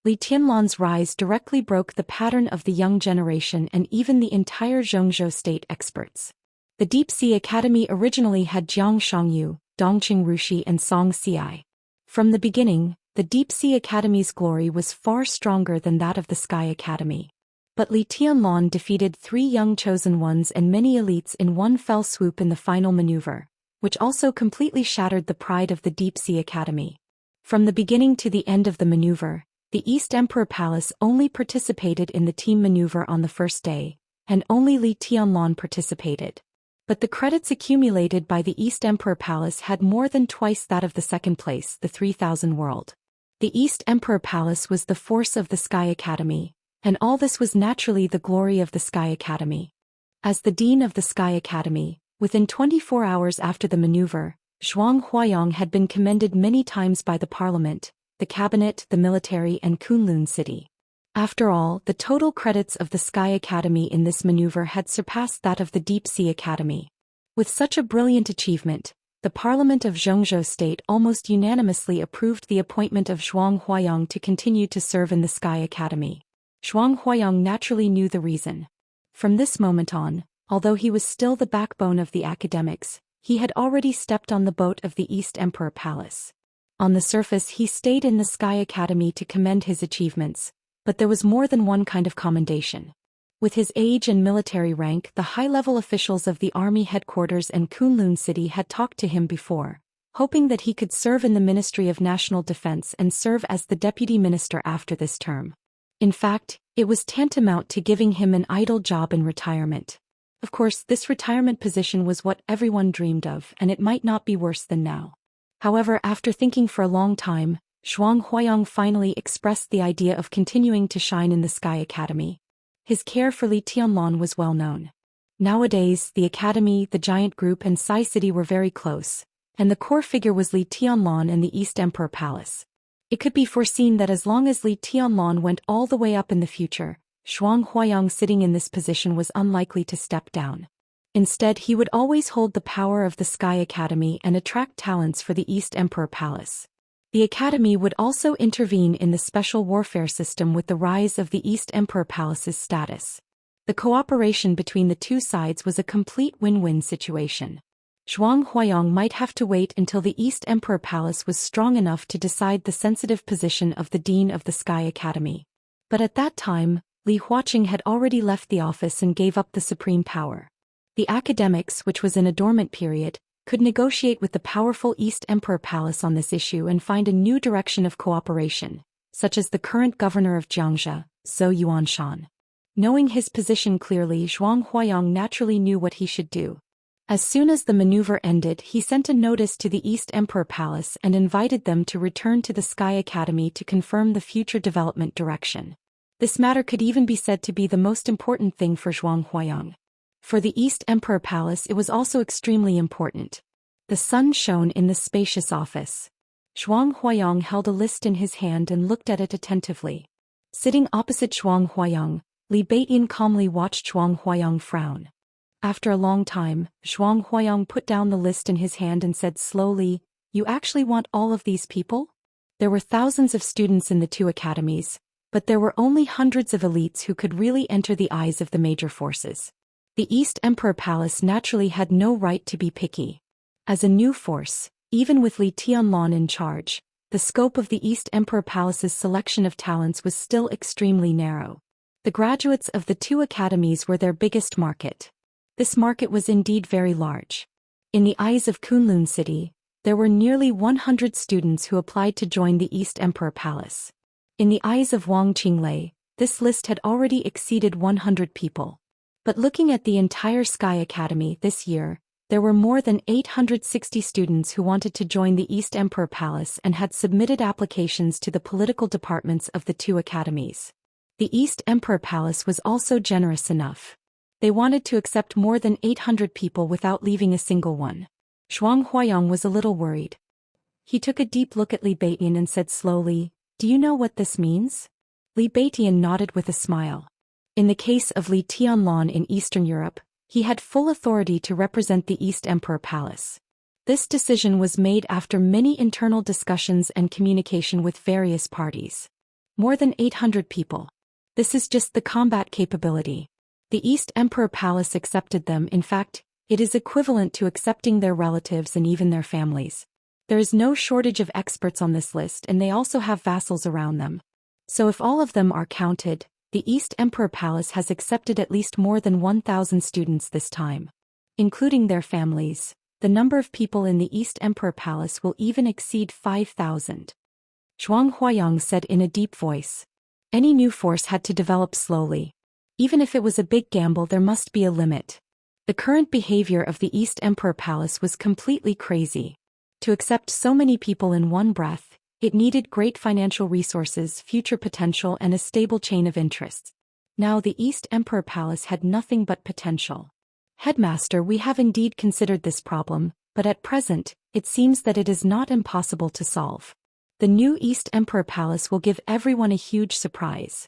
Li Tianlan's rise directly broke the pattern of the young generation and even the entire Zhou State experts. The Deep Sea Academy originally had Jiang Shangyu, Dongqing Rushi and Song Xiai. From the beginning, the Deep Sea Academy's glory was far stronger than that of the Sky Academy. But Li Tianlan defeated 3 young chosen ones and many elites in one fell swoop in the final maneuver, which also completely shattered the pride of the Deep Sea Academy. From the beginning to the end of the maneuver, the East Emperor Palace only participated in the team maneuver on the first day, and only Li Tianlan participated. But the credits accumulated by the East Emperor Palace had more than twice that of the second place, the 3000 world. The East Emperor Palace was the force of the Sky Academy, and all this was naturally the glory of the Sky Academy. As the Dean of the Sky Academy, within 24 hours after the maneuver, Zhuang Huayong had been commended many times by the parliament, the cabinet, the military and Kunlun city. After all, the total credits of the Sky Academy in this maneuver had surpassed that of the Deep Sea Academy. With such a brilliant achievement, the Parliament of Zhou State almost unanimously approved the appointment of Zhuang Huayong to continue to serve in the Sky Academy. Zhuang Huayong naturally knew the reason. From this moment on, although he was still the backbone of the academics, he had already stepped on the boat of the East Emperor Palace. On the surface he stayed in the Sky Academy to commend his achievements, but there was more than one kind of commendation. With his age and military rank, the high-level officials of the army headquarters and Kunlun city had talked to him before, hoping that he could serve in the Ministry of National Defense and serve as the deputy minister after this term. In fact, it was tantamount to giving him an idle job in retirement. Of course, this retirement position was what everyone dreamed of, and it might not be worse than now. However, after thinking for a long time, Zhuang Huayong finally expressed the idea of continuing to shine in the Sky Academy. His care for Li Tianlan was well known. Nowadays, the Academy, the Giant Group and Sai City were very close, and the core figure was Li Tianlan and the East Emperor Palace. It could be foreseen that as long as Li Tianlan went all the way up in the future, Zhuang Huayong sitting in this position was unlikely to step down. Instead, he would always hold the power of the Sky Academy and attract talents for the East Emperor Palace. The Academy would also intervene in the special warfare system with the rise of the East Emperor Palace's status. The cooperation between the two sides was a complete win-win situation. Zhuang Huayong might have to wait until the East Emperor Palace was strong enough to decide the sensitive position of the Dean of the Sky Academy. But at that time, Li Huaqing had already left the office and gave up the supreme power. The academics, which was in a dormant period, could negotiate with the powerful East Emperor Palace on this issue and find a new direction of cooperation, such as the current governor of Xianxia, Zhou Xian. Knowing his position clearly, Zhuang Huayong naturally knew what he should do. As soon as the maneuver ended, he sent a notice to the East Emperor Palace and invited them to return to the Sky Academy to confirm the future development direction. This matter could even be said to be the most important thing for Zhuang Huayong. For the East Emperor Palace it was also extremely important. The sun shone in the spacious office. Zhuang Huayong held a list in his hand and looked at it attentively. Sitting opposite Zhuang Huayong, Li Beiyin calmly watched Zhuang Huayong frown. After a long time, Zhuang Huayong put down the list in his hand and said slowly, "You actually want all of these people?" There were thousands of students in the two academies, but there were only hundreds of elites who could really enter the eyes of the major forces. The East Emperor Palace naturally had no right to be picky. As a new force, even with Li Tianlan in charge, the scope of the East Emperor Palace's selection of talents was still extremely narrow. The graduates of the two academies were their biggest market. This market was indeed very large. In the eyes of Kunlun City, there were nearly 100 students who applied to join the East Emperor Palace. In the eyes of Wang Qinglei, this list had already exceeded 100 people. But looking at the entire Sky Academy this year, there were more than 860 students who wanted to join the East Emperor Palace and had submitted applications to the political departments of the two academies. The East Emperor Palace was also generous enough. They wanted to accept more than 800 people without leaving a single one. Zhuang Huayong was a little worried. He took a deep look at Li Beiyin and said slowly, "Do you know what this means?" Li Beiyin nodded with a smile. In the case of Li Tianlan in Eastern Europe, he had full authority to represent the East Emperor Palace. This decision was made after many internal discussions and communication with various parties. More than 800 people. This is just the combat capability. The East Emperor Palace accepted them. In fact, it is equivalent to accepting their relatives and even their families. There is no shortage of experts on this list, and they also have vassals around them. So if all of them are counted, the East Emperor Palace has accepted at least more than 1,000 students this time. Including their families, the number of people in the East Emperor Palace will even exceed 5,000. Zhuang Huayong said in a deep voice. Any new force had to develop slowly. Even if it was a big gamble, there must be a limit. The current behavior of the East Emperor Palace was completely crazy. To accept so many people in one breath, it needed great financial resources, future potential, and a stable chain of interests. Now the East Emperor Palace had nothing but potential. Headmaster, we have indeed considered this problem, but at present, it seems that it is not impossible to solve. The new East Emperor Palace will give everyone a huge surprise.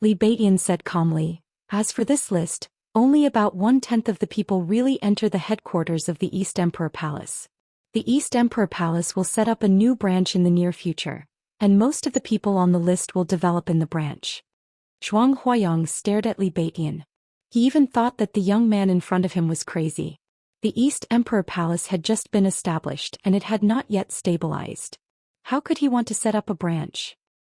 Li Baidian said calmly. As for this list, only about 1/10 of the people really enter the headquarters of the East Emperor Palace. The East Emperor Palace will set up a new branch in the near future, and most of the people on the list will develop in the branch. Zhuang Huayang stared at Li Baidian. He even thought that the young man in front of him was crazy. The East Emperor Palace had just been established and it had not yet stabilized. How could he want to set up a branch?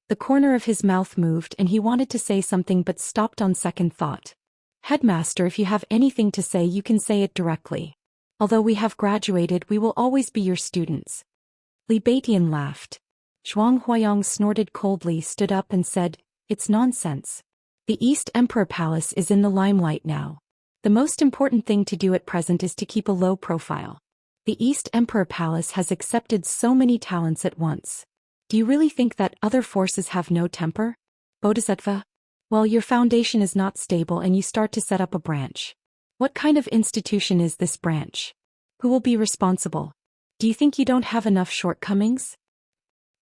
The corner of his mouth moved and he wanted to say something but stopped on second thought. Headmaster, if you have anything to say you can say it directly. Although we have graduated, we will always be your students. Li Baidian laughed. Zhuang Huayang snorted coldly, stood up and said, "It's nonsense. The East Emperor Palace is in the limelight now. The most important thing to do at present is to keep a low profile. The East Emperor Palace has accepted so many talents at once. Do you really think that other forces have no temper? Bodhisattva? Well, your foundation is not stable and you start to set up a branch. What kind of institution is this branch? Who will be responsible? Do you think you don't have enough shortcomings?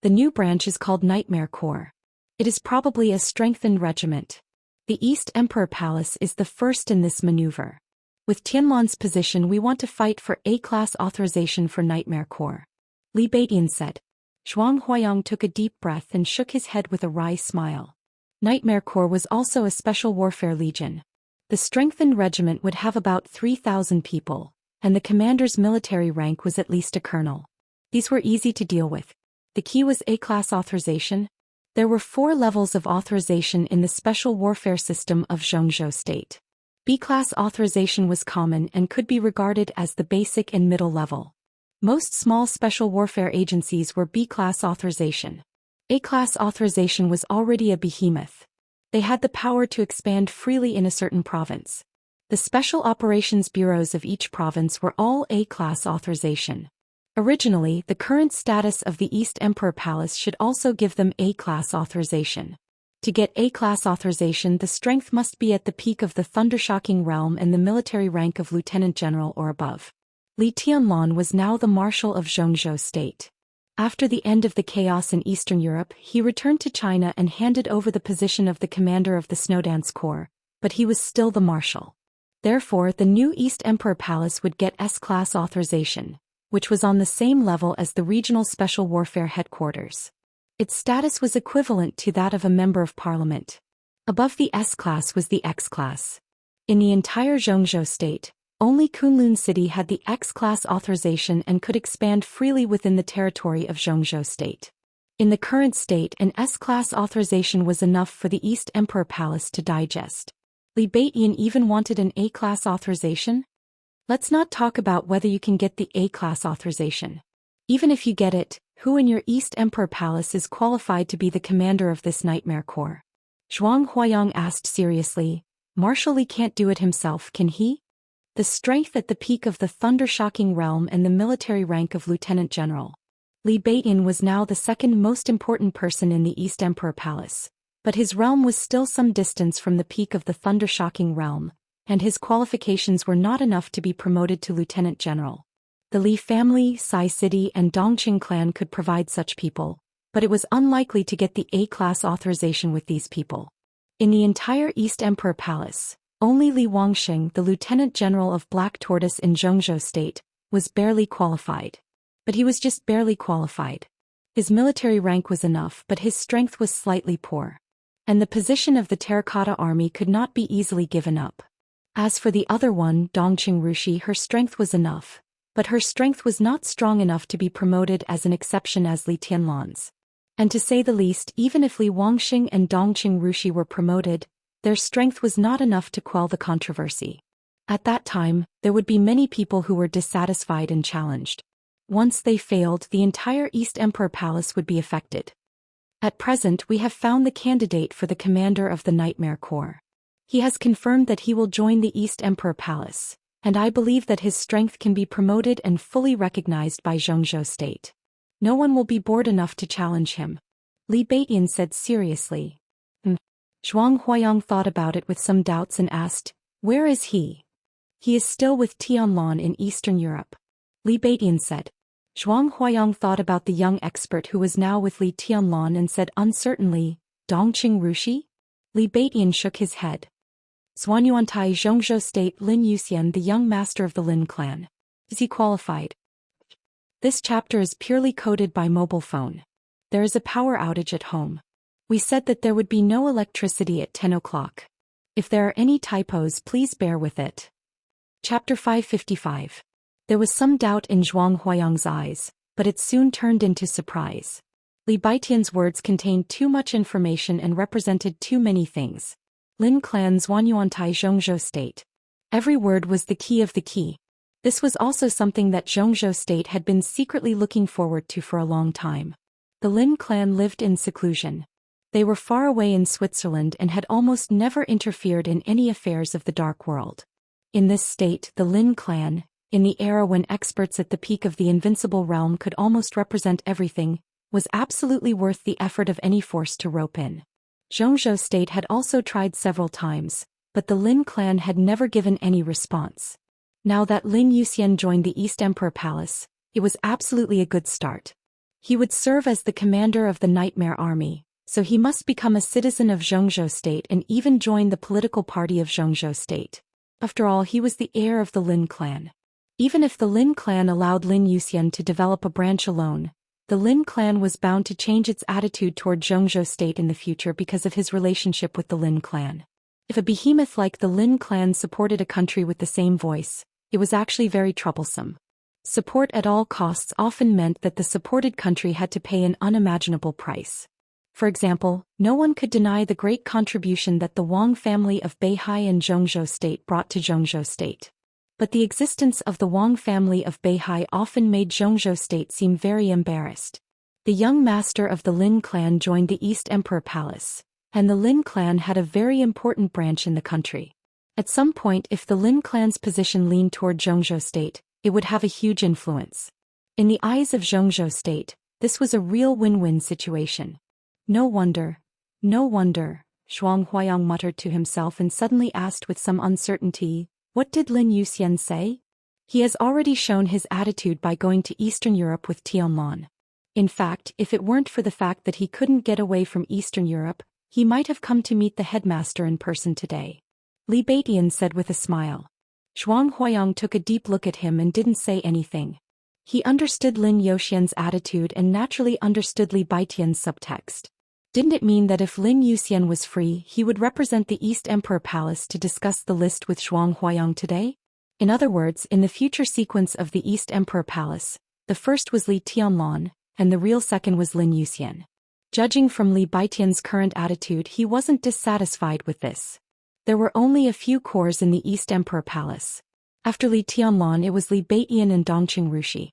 The new branch is called Nightmare Corps. It is probably a strengthened regiment. The East Emperor Palace is the first in this maneuver. With Tianlan's position, we want to fight for A-class authorization for Nightmare Corps." Li Baidian said. Zhuang Huayang took a deep breath and shook his head with a wry smile. Nightmare Corps was also a special warfare legion. The strengthened regiment would have about 3,000 people, and the commander's military rank was at least a colonel. These were easy to deal with. The key was A-class authorization. There were 4 levels of authorization in the special warfare system of Zhou State. B-class authorization was common and could be regarded as the basic and middle level. Most small special warfare agencies were B-class authorization. A-class authorization was already a behemoth. They had the power to expand freely in a certain province. The special operations bureaus of each province were all A-class authorization. Originally, the current status of the East Emperor Palace should also give them A-class authorization. To get A-class authorization, the strength must be at the peak of the thundershocking realm and the military rank of lieutenant general or above. Li Tianlan was now the marshal of Zhou State. After the end of the chaos in Eastern Europe, he returned to China and handed over the position of the commander of the Snowdance Corps, but he was still the marshal. Therefore, the new East Emperor Palace would get S-class authorization, which was on the same level as the regional special warfare headquarters. Its status was equivalent to that of a member of parliament. Above the S-class was the X-class. In the entire Zhou State, only Kunlun City had the X-class authorization and could expand freely within the territory of Zhou State. In the current state, an S-class authorization was enough for the East Emperor Palace to digest. Li Baidian even wanted an A-class authorization? Let's not talk about whether you can get the A-class authorization. Even if you get it, who in your East Emperor Palace is qualified to be the commander of this Nightmare Corps? Zhuang Huayang asked seriously. Marshal Li can't do it himself, can he? The strength at the peak of the thunder-shocking realm and the military rank of lieutenant general. Li Baidian was now the second most important person in the East Emperor Palace, but his realm was still some distance from the peak of the thunder-shocking realm, and his qualifications were not enough to be promoted to lieutenant general. The Li family, Sai City, and Dongqing clan could provide such people, but it was unlikely to get the A-class authorization with these people. In the entire East Emperor Palace, only Li Wangxing, the lieutenant general of Black Tortoise in Zhou State, was barely qualified. But he was just barely qualified. His military rank was enough, but his strength was slightly poor. And the position of the Terracotta Army could not be easily given up. As for the other one, Dongqing Rushi, her strength was enough, but her strength was not strong enough to be promoted as an exception as Li Tianlan's. And to say the least, even if Li Wangxing and Dongqing Rushi were promoted, their strength was not enough to quell the controversy. At that time, there would be many people who were dissatisfied and challenged. Once they failed, the entire East Emperor Palace would be affected. At present, we have found the candidate for the commander of the Nightmare Corps. He has confirmed that he will join the East Emperor Palace, and I believe that his strength can be promoted and fully recognized by Zhou state. No one will be bored enough to challenge him. Li Baitian said seriously. Zhuang Huayang thought about it with some doubts and asked, "Where is he?" "He is still with Tianlong in Eastern Europe," Li Baitian said. Zhuang Huayang thought about the young expert who was now with Li Tianlong and said uncertainly, "Dongqing Rushi?" Li Baitian shook his head. Zhuanyuantai Zhongzhou State Lin Yuxian, the young master of the Lin clan. Is he qualified? This chapter is purely coded by mobile phone. There is a power outage at home. We said that there would be no electricity at 10 o'clock. If there are any typos, please bear with it. Chapter 555. There was some doubt in Zhuang Huayang's eyes, but it soon turned into surprise. Li Baitian's words contained too much information and represented too many things. Lin clan Zhuanyuantai Zhongzhou State. Every word was the key of the key. This was also something that Zhongzhou State had been secretly looking forward to for a long time. The Lin clan lived in seclusion. They were far away in Switzerland and had almost never interfered in any affairs of the dark world. In this state, the Lin clan, in the era when experts at the peak of the invincible realm could almost represent everything, was absolutely worth the effort of any force to rope in. Zhongzhou State had also tried several times, but the Lin clan had never given any response. Now that Lin Yuxian joined the East Emperor Palace, it was absolutely a good start. He would serve as the commander of the Nightmare Army, so he must become a citizen of Zhongzhou State and even join the political party of Zhongzhou State. After all, he was the heir of the Lin clan. Even if the Lin clan allowed Lin Yuxian to develop a branch alone, the Lin clan was bound to change its attitude toward Zhongzhou State in the future because of his relationship with the Lin clan. If a behemoth like the Lin clan supported a country with the same voice, it was actually very troublesome. Support at all costs often meant that the supported country had to pay an unimaginable price. For example, no one could deny the great contribution that the Wang family of Beihai and Zhongzhou State brought to Zhongzhou State. But the existence of the Wang family of Beihai often made Zhongzhou State seem very embarrassed. The young master of the Lin clan joined the East Emperor Palace, and the Lin clan had a very important branch in the country. At some point, if the Lin clan's position leaned toward Zhongzhou State, it would have a huge influence. In the eyes of Zhongzhou State, this was a real win-win situation. No wonder, Zhuang Huayang muttered to himself and suddenly asked with some uncertainty, "What did Lin Yuxian say?" "He has already shown his attitude by going to Eastern Europe with Tianlong. In fact, if it weren't for the fact that he couldn't get away from Eastern Europe, he might have come to meet the headmaster in person today," Li Baitian said with a smile. Zhuang Huayang took a deep look at him and didn't say anything. He understood Lin Yuxian's attitude and naturally understood Li Baitian's subtext. Didn't it mean that if Lin Yuxian was free, he would represent the East Emperor Palace to discuss the list with Zhuang Huayang today? In other words, in the future sequence of the East Emperor Palace, the first was Li Tianlong, and the real second was Lin Yuxian. Judging from Li Baitian's current attitude, he wasn't dissatisfied with this. There were only a few cores in the East Emperor Palace. After Li Tianlong, it was Li Baitian and Dongqing Rushi.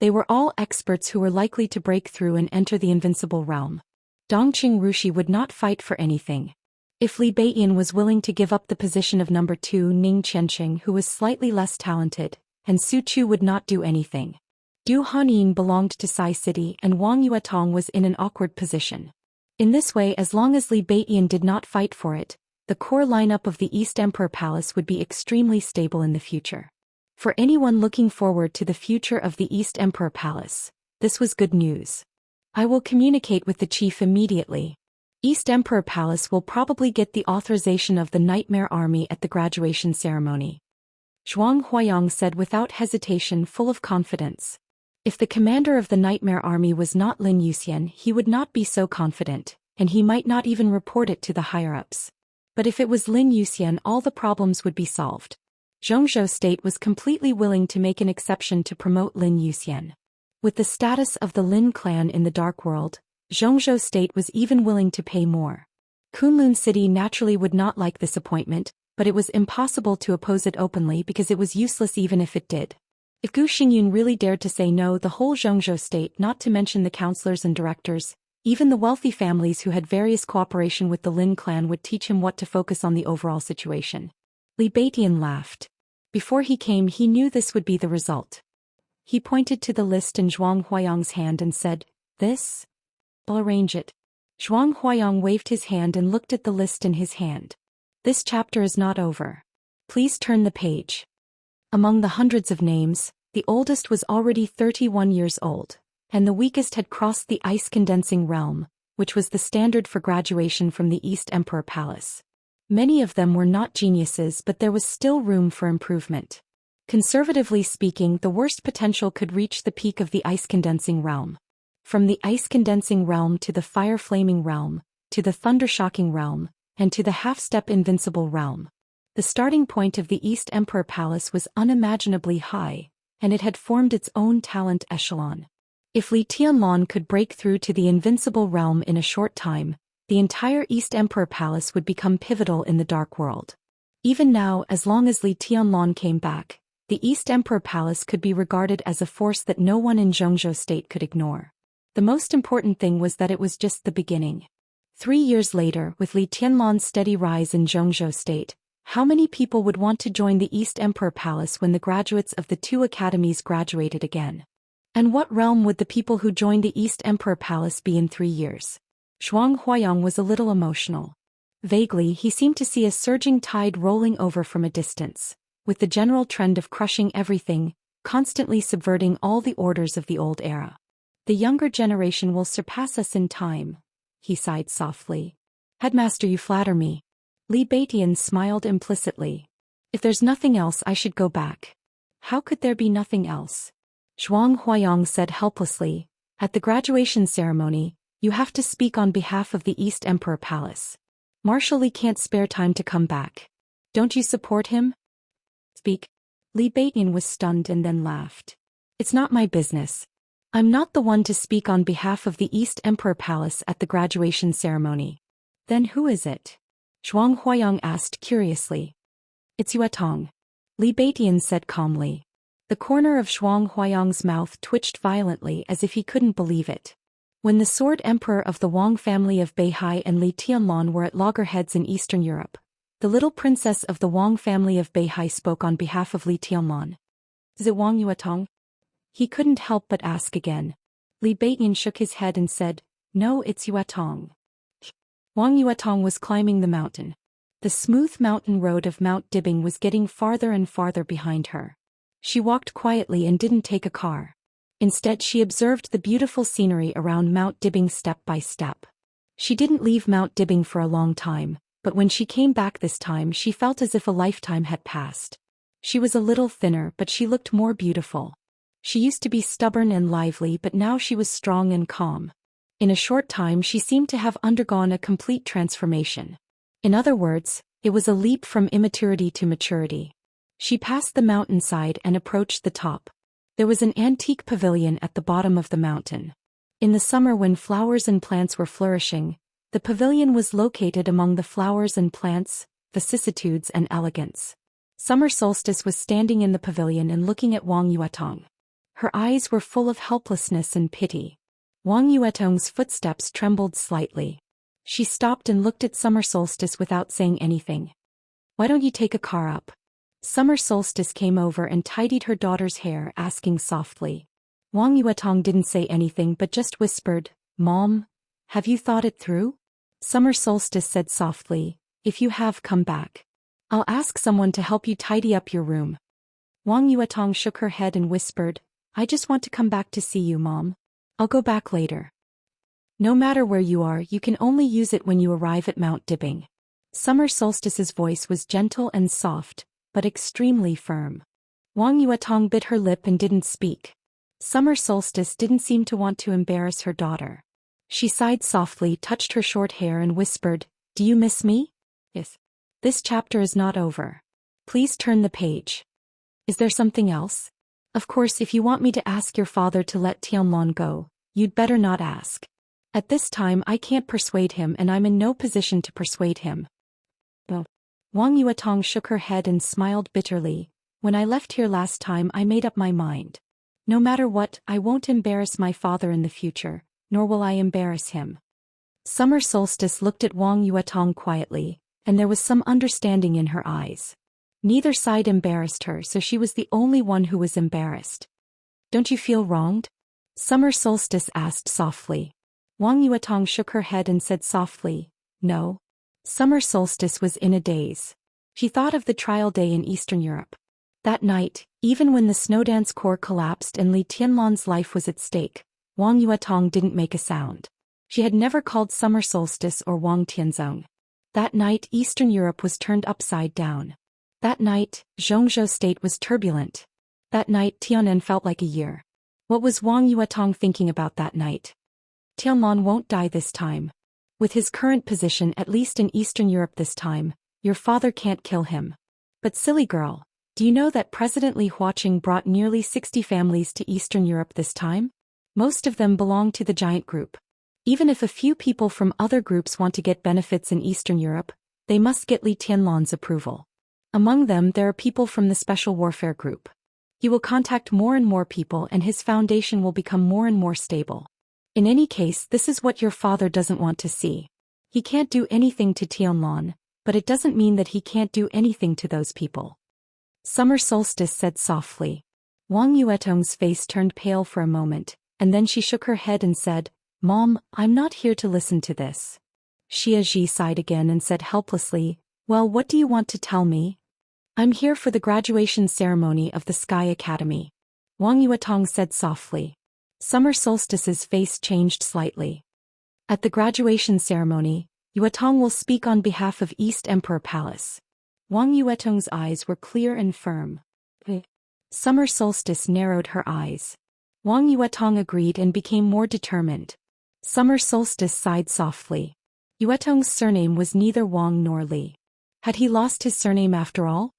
They were all experts who were likely to break through and enter the invincible realm. Dongqing Rushi would not fight for anything. If Li Baitian was willing to give up the position of number 2, Ning Qianqing, who was slightly less talented, and Su Chu would not do anything. Du Hanyin belonged to Sai City and Wang Yuetong was in an awkward position. In this way, as long as Li Baitian did not fight for it, the core lineup of the East Emperor Palace would be extremely stable in the future. For anyone looking forward to the future of the East Emperor Palace, this was good news. "I will communicate with the chief immediately. East Emperor Palace will probably get the authorization of the Nightmare Army at the graduation ceremony," Zhuang Huayang said without hesitation, full of confidence. If the commander of the Nightmare Army was not Lin Yuxian, he would not be so confident, and he might not even report it to the higher-ups. But if it was Lin Yuxian, all the problems would be solved. Zhongzhou State was completely willing to make an exception to promote Lin Yuxian. With the status of the Lin clan in the Dark World, Zhongzhou State was even willing to pay more. Kunlun City naturally would not like this appointment, but it was impossible to oppose it openly because it was useless even if it did. If Gu Xingyun really dared to say no, the whole Zhongzhou State, not to mention the counselors and directors, even the wealthy families who had various cooperation with the Lin clan, would teach him what to focus on the overall situation. Li Baitian laughed. Before he came he knew this would be the result. He pointed to the list in Zhuang Huayang's hand and said, "This? I'll arrange it." Zhuang Huayang waved his hand and looked at the list in his hand. "This chapter is not over. Please turn the page." Among the hundreds of names, the oldest was already 31 years old, and the weakest had crossed the ice-condensing realm, which was the standard for graduation from the East Emperor Palace. Many of them were not geniuses, but there was still room for improvement. Conservatively speaking, the worst potential could reach the peak of the ice-condensing realm. From the ice-condensing realm to the fire-flaming realm, to the thunder-shocking realm, and to the half-step invincible realm. The starting point of the East Emperor Palace was unimaginably high, and it had formed its own talent echelon. If Li Tianlan could break through to the invincible realm in a short time, the entire East Emperor Palace would become pivotal in the Dark World. Even now, as long as Li Tianlan came back, the East Emperor Palace could be regarded as a force that no one in Zhou State could ignore. The most important thing was that it was just the beginning. 3 years later, with Li Tianlan's steady rise in Zhou State, how many people would want to join the East Emperor Palace when the graduates of the two academies graduated again? And what realm would the people who joined the East Emperor Palace be in 3 years? Zhuang Huayang was a little emotional. Vaguely, he seemed to see a surging tide rolling over from a distance, with the general trend of crushing everything, constantly subverting all the orders of the old era. "The younger generation will surpass us in time," he sighed softly. "Headmaster, you flatter me." Li Beitian smiled implicitly. "If there's nothing else, I should go back." "How could there be nothing else?" Zhuang Huayang said helplessly. "At the graduation ceremony, you have to speak on behalf of the East Emperor Palace. Marshal Li can't spare time to come back. Don't you support him?" "Speak." Li Beitian was stunned and then laughed. "It's not my business. I'm not the one to speak on behalf of the East Emperor Palace at the graduation ceremony." "Then who is it?" Zhuang Huayang asked curiously. "It's Yue Tong," Li Beitian said calmly. The corner of Zhuang Huayang's mouth twitched violently as if he couldn't believe it. When the Sword Emperor of the Wang family of Beihai and Li Tianlan were at loggerheads in Eastern Europe, the little princess of the Wang family of Beihai spoke on behalf of Li Tianlan. "Is it Wang Yuetong?" He couldn't help but ask again. Li Beitian shook his head and said, "No, it's Yuetong." Wang Yuetong was climbing the mountain. The smooth mountain road of Mount Dibbing was getting farther and farther behind her. She walked quietly and didn't take a car. Instead, she observed the beautiful scenery around Mount Dibbing step by step. She didn't leave Mount Dibbing for a long time, but when she came back this time she felt as if a lifetime had passed. She was a little thinner, but she looked more beautiful. She used to be stubborn and lively, but now she was strong and calm. In a short time she seemed to have undergone a complete transformation. In other words, it was a leap from immaturity to maturity. She passed the mountainside and approached the top. There was an antique pavilion at the bottom of the mountain. In the summer, when flowers and plants were flourishing, the pavilion was located among the flowers and plants, vicissitudes and elegance. Summer Solstice was standing in the pavilion and looking at Wang Yuetong. Her eyes were full of helplessness and pity. Wang Yuetong's footsteps trembled slightly. She stopped and looked at Summer Solstice without saying anything. "Why don't you take a car up?" Summer Solstice came over and tidied her daughter's hair, asking softly. Wang Yuetong didn't say anything but just whispered, "Mom, have you thought it through?" Summer Solstice said softly, "If you have, come back. I'll ask someone to help you tidy up your room." Wang Yuetong shook her head and whispered, "I just want to come back to see you, Mom. I'll go back later." "No matter where you are, you can only use it when you arrive at Mount Dibbing." Summer Solstice's voice was gentle and soft, but extremely firm. Wang Yuetong bit her lip and didn't speak. Summer Solstice didn't seem to want to embarrass her daughter. She sighed softly, touched her short hair and whispered, "Do you miss me?" "Yes." "This chapter is not over. Please turn the page." "Is there something else?" "Of course, if you want me to ask your father to let Tianlan go, you'd better not ask. At this time I can't persuade him, and I'm in no position to persuade him." "Oh." Wang Yuetong shook her head and smiled bitterly. "When I left here last time I made up my mind. No matter what, I won't embarrass my father in the future, nor will I embarrass him." Summer Solstice looked at Wang Yuetong quietly, and there was some understanding in her eyes. Neither side embarrassed her, so she was the only one who was embarrassed. Don't you feel wronged? Summer Solstice asked softly. Wang Yuetong shook her head and said softly, no. Summer Solstice was in a daze. She thought of the trial day in Eastern Europe. That night, even when the Snowdance Corps collapsed and Li Tianlan's life was at stake, Wang Yuetong didn't make a sound. She had never called Summer Solstice or Wang Tianzong. That night Eastern Europe was turned upside down. That night, Zhongzhou state was turbulent. That night Tianan felt like a year. What was Wang Yuetong thinking about that night? Tianlan won't die this time. With his current position at least in Eastern Europe this time, your father can't kill him. But silly girl, do you know that President Li Huaqing brought nearly 60 families to Eastern Europe this time? Most of them belong to the giant group. Even if a few people from other groups want to get benefits in Eastern Europe, they must get Li Tianlan's approval. Among them there are people from the Special Warfare Group. He will contact more and more people and his foundation will become more and more stable. In any case, this is what your father doesn't want to see. He can't do anything to Tianlan, but it doesn't mean that he can't do anything to those people. Summer Solstice said softly. Wang Yuetong's face turned pale for a moment, and then she shook her head and said, Mom, I'm not here to listen to this. Xia Ji sighed again and said helplessly, well, what do you want to tell me? I'm here for the graduation ceremony of the Sky Academy. Wang Yuetong said softly. Summer Solstice's face changed slightly. At the graduation ceremony, Yuetong will speak on behalf of East Emperor Palace. Wang Yuetong's eyes were clear and firm. Summer Solstice narrowed her eyes. Wang Yuetong agreed and became more determined. Summer Solstice sighed softly. Yuetong's surname was neither Wang nor Li. Had he lost his surname after all?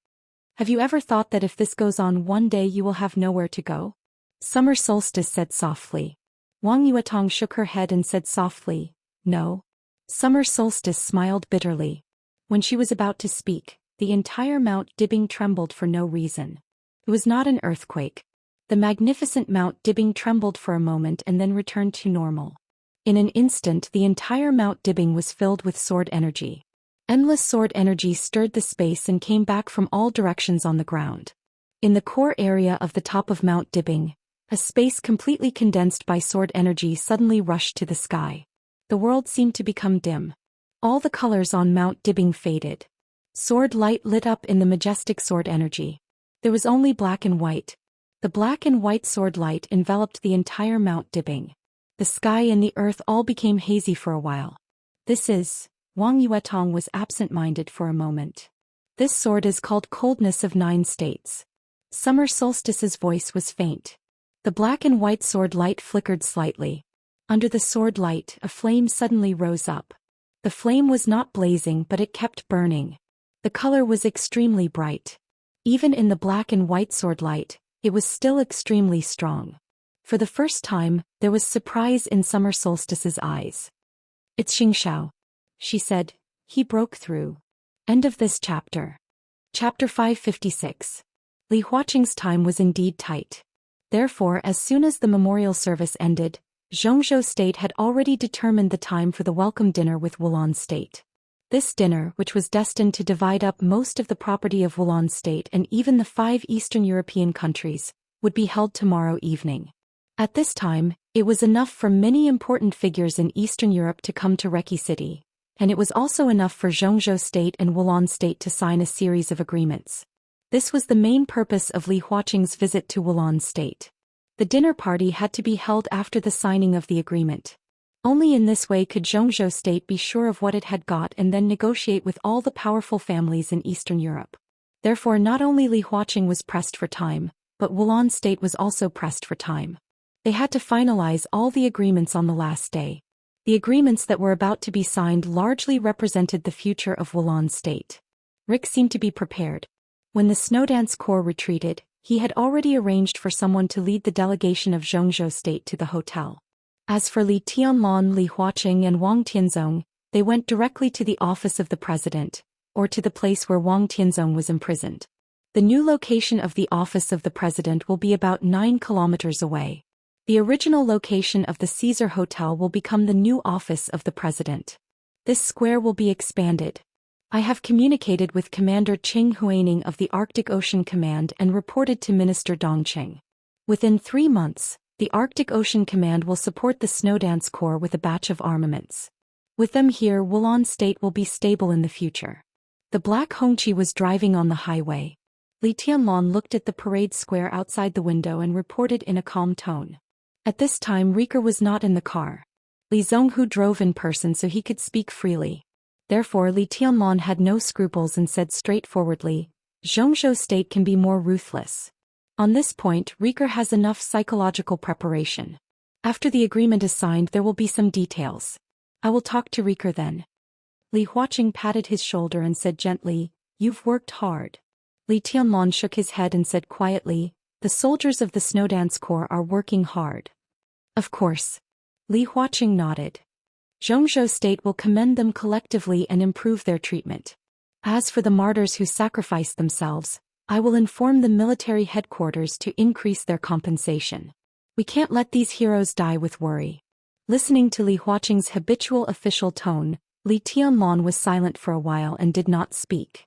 Have you ever thought that if this goes on one day you will have nowhere to go? Summer Solstice said softly. Wang Yuetong shook her head and said softly, no. Summer Solstice smiled bitterly. When she was about to speak, the entire Mount Dibbing trembled for no reason. It was not an earthquake. The magnificent Mount Dibbing trembled for a moment and then returned to normal. In an instant the entire Mount Dibbing was filled with sword energy. Endless sword energy stirred the space and came back from all directions on the ground. In the core area of the top of Mount Dibbing, a space completely condensed by sword energy suddenly rushed to the sky. The world seemed to become dim. All the colors on Mount Dibbing faded. Sword light lit up in the majestic sword energy. There was only black and white. The black and white sword light enveloped the entire Mount Dibbing. The sky and the earth all became hazy for a while. This is... Wang Yuetong was absent-minded for a moment. This sword is called Coldness of 9 States. Summer Solstice's voice was faint. The black and white sword light flickered slightly. Under the sword light, a flame suddenly rose up. The flame was not blazing but it kept burning. The color was extremely bright. Even in the black and white sword light, it was still extremely strong. For the first time, there was surprise in Summer Solstice's eyes. It's Xianxia, she said. He broke through. End of this chapter. Chapter 556. Li Huaqing's time was indeed tight. Therefore, as soon as the memorial service ended, Zhongzhou state had already determined the time for the welcome dinner with Wulan state. This dinner, which was destined to divide up most of the property of Wulan state and even the 5 Eastern European countries, would be held tomorrow evening. At this time, it was enough for many important figures in Eastern Europe to come to Reki City. And it was also enough for Zhongzhou state and Wulan state to sign a series of agreements. This was the main purpose of Li Huaqing's visit to Wulan state. The dinner party had to be held after the signing of the agreement. Only in this way could Zhongzhou state be sure of what it had got and then negotiate with all the powerful families in Eastern Europe. Therefore not only Li Huaqing was pressed for time, but Wulan state was also pressed for time. They had to finalize all the agreements on the last day. The agreements that were about to be signed largely represented the future of Wulan state. Rick seemed to be prepared. When the Snowdance Corps retreated, he had already arranged for someone to lead the delegation of Zhongzhou state to the hotel. As for Li Tianlan, Li Huaqing and Wang Tianzong, they went directly to the office of the president, or to the place where Wang Tianzong was imprisoned. The new location of the office of the president will be about 9 kilometers away. The original location of the Caesar Hotel will become the new office of the president. This square will be expanded. I have communicated with Commander Qing Huaning of the Arctic Ocean Command and reported to Minister Dongqing. Within 3 months, the Arctic Ocean Command will support the Snowdance Corps with a batch of armaments. With them here, Wulan State will be stable in the future. The black Hongqi was driving on the highway. Li Tianlan looked at the parade square outside the window and reported in a calm tone. At this time Rieker was not in the car. Li Zhonghu drove in person so he could speak freely. Therefore Li Tianlan had no scruples and said straightforwardly, Zhongzhou State can be more ruthless. On this point Rieker has enough psychological preparation. After the agreement is signed there will be some details. I will talk to Rieker then. Li Huaqing patted his shoulder and said gently, You've worked hard. Li Tianlan shook his head and said quietly, The soldiers of the Snowdance Corps are working hard. Of course. Li Huaqing nodded. Zhongzhou State will commend them collectively and improve their treatment. As for the martyrs who sacrificed themselves, I will inform the military headquarters to increase their compensation. We can't let these heroes die with worry. Listening to Li Huaqing's habitual official tone, Li Tianlan was silent for a while and did not speak.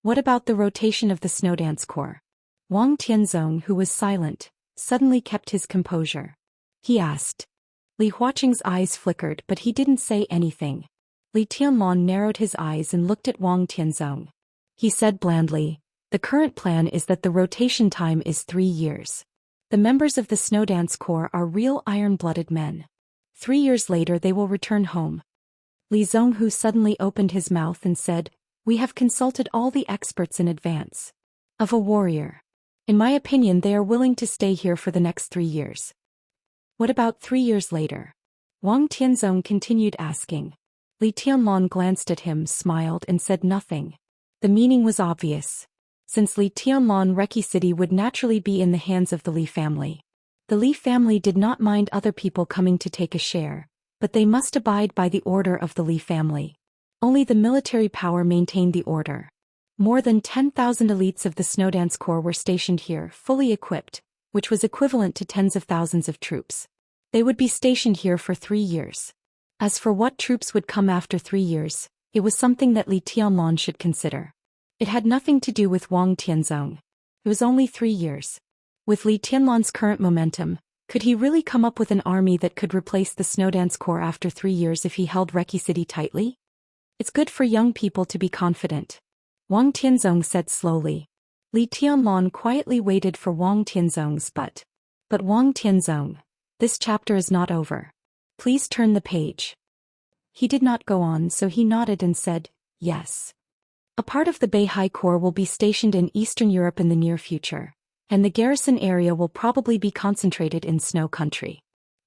What about the rotation of the Snowdance Corps? Wang Tianzong, who was silent, suddenly kept his composure. He asked. Li Huaqing's eyes flickered but he didn't say anything. Li Tianlan narrowed his eyes and looked at Wang Tianzong. He said blandly, The current plan is that the rotation time is 3 years. The members of the Snowdance Corps are real iron-blooded men. 3 years later they will return home. Li Zhonghu suddenly opened his mouth and said, We have consulted all the experts in advance. Of a warrior. In my opinion they are willing to stay here for the next 3 years. What about 3 years later? Wang Tianzong continued asking. Li Tianlan glanced at him, smiled and said nothing. The meaning was obvious. Since Li Tianlan, Reki City would naturally be in the hands of the Li family. The Li family did not mind other people coming to take a share, but they must abide by the order of the Li family. Only the military power maintained the order. More than 10,000 elites of the Snowdance Corps were stationed here, fully equipped, which was equivalent to tens of thousands of troops. They would be stationed here for 3 years. As for what troops would come after 3 years, it was something that Li Tianlan should consider. It had nothing to do with Wang Tianzong. It was only 3 years. With Li Tianlan's current momentum, could he really come up with an army that could replace the Snowdance Corps after 3 years if he held Reki City tightly? It's good for young people to be confident. Wang Tianzong said slowly. Li Tianlan quietly waited for Wang Tianzong's but Wang Tianzong, this chapter is not over. Please turn the page. He did not go on so he nodded and said, Yes. A part of the Beihai Corps will be stationed in Eastern Europe in the near future, and the garrison area will probably be concentrated in Snow Country.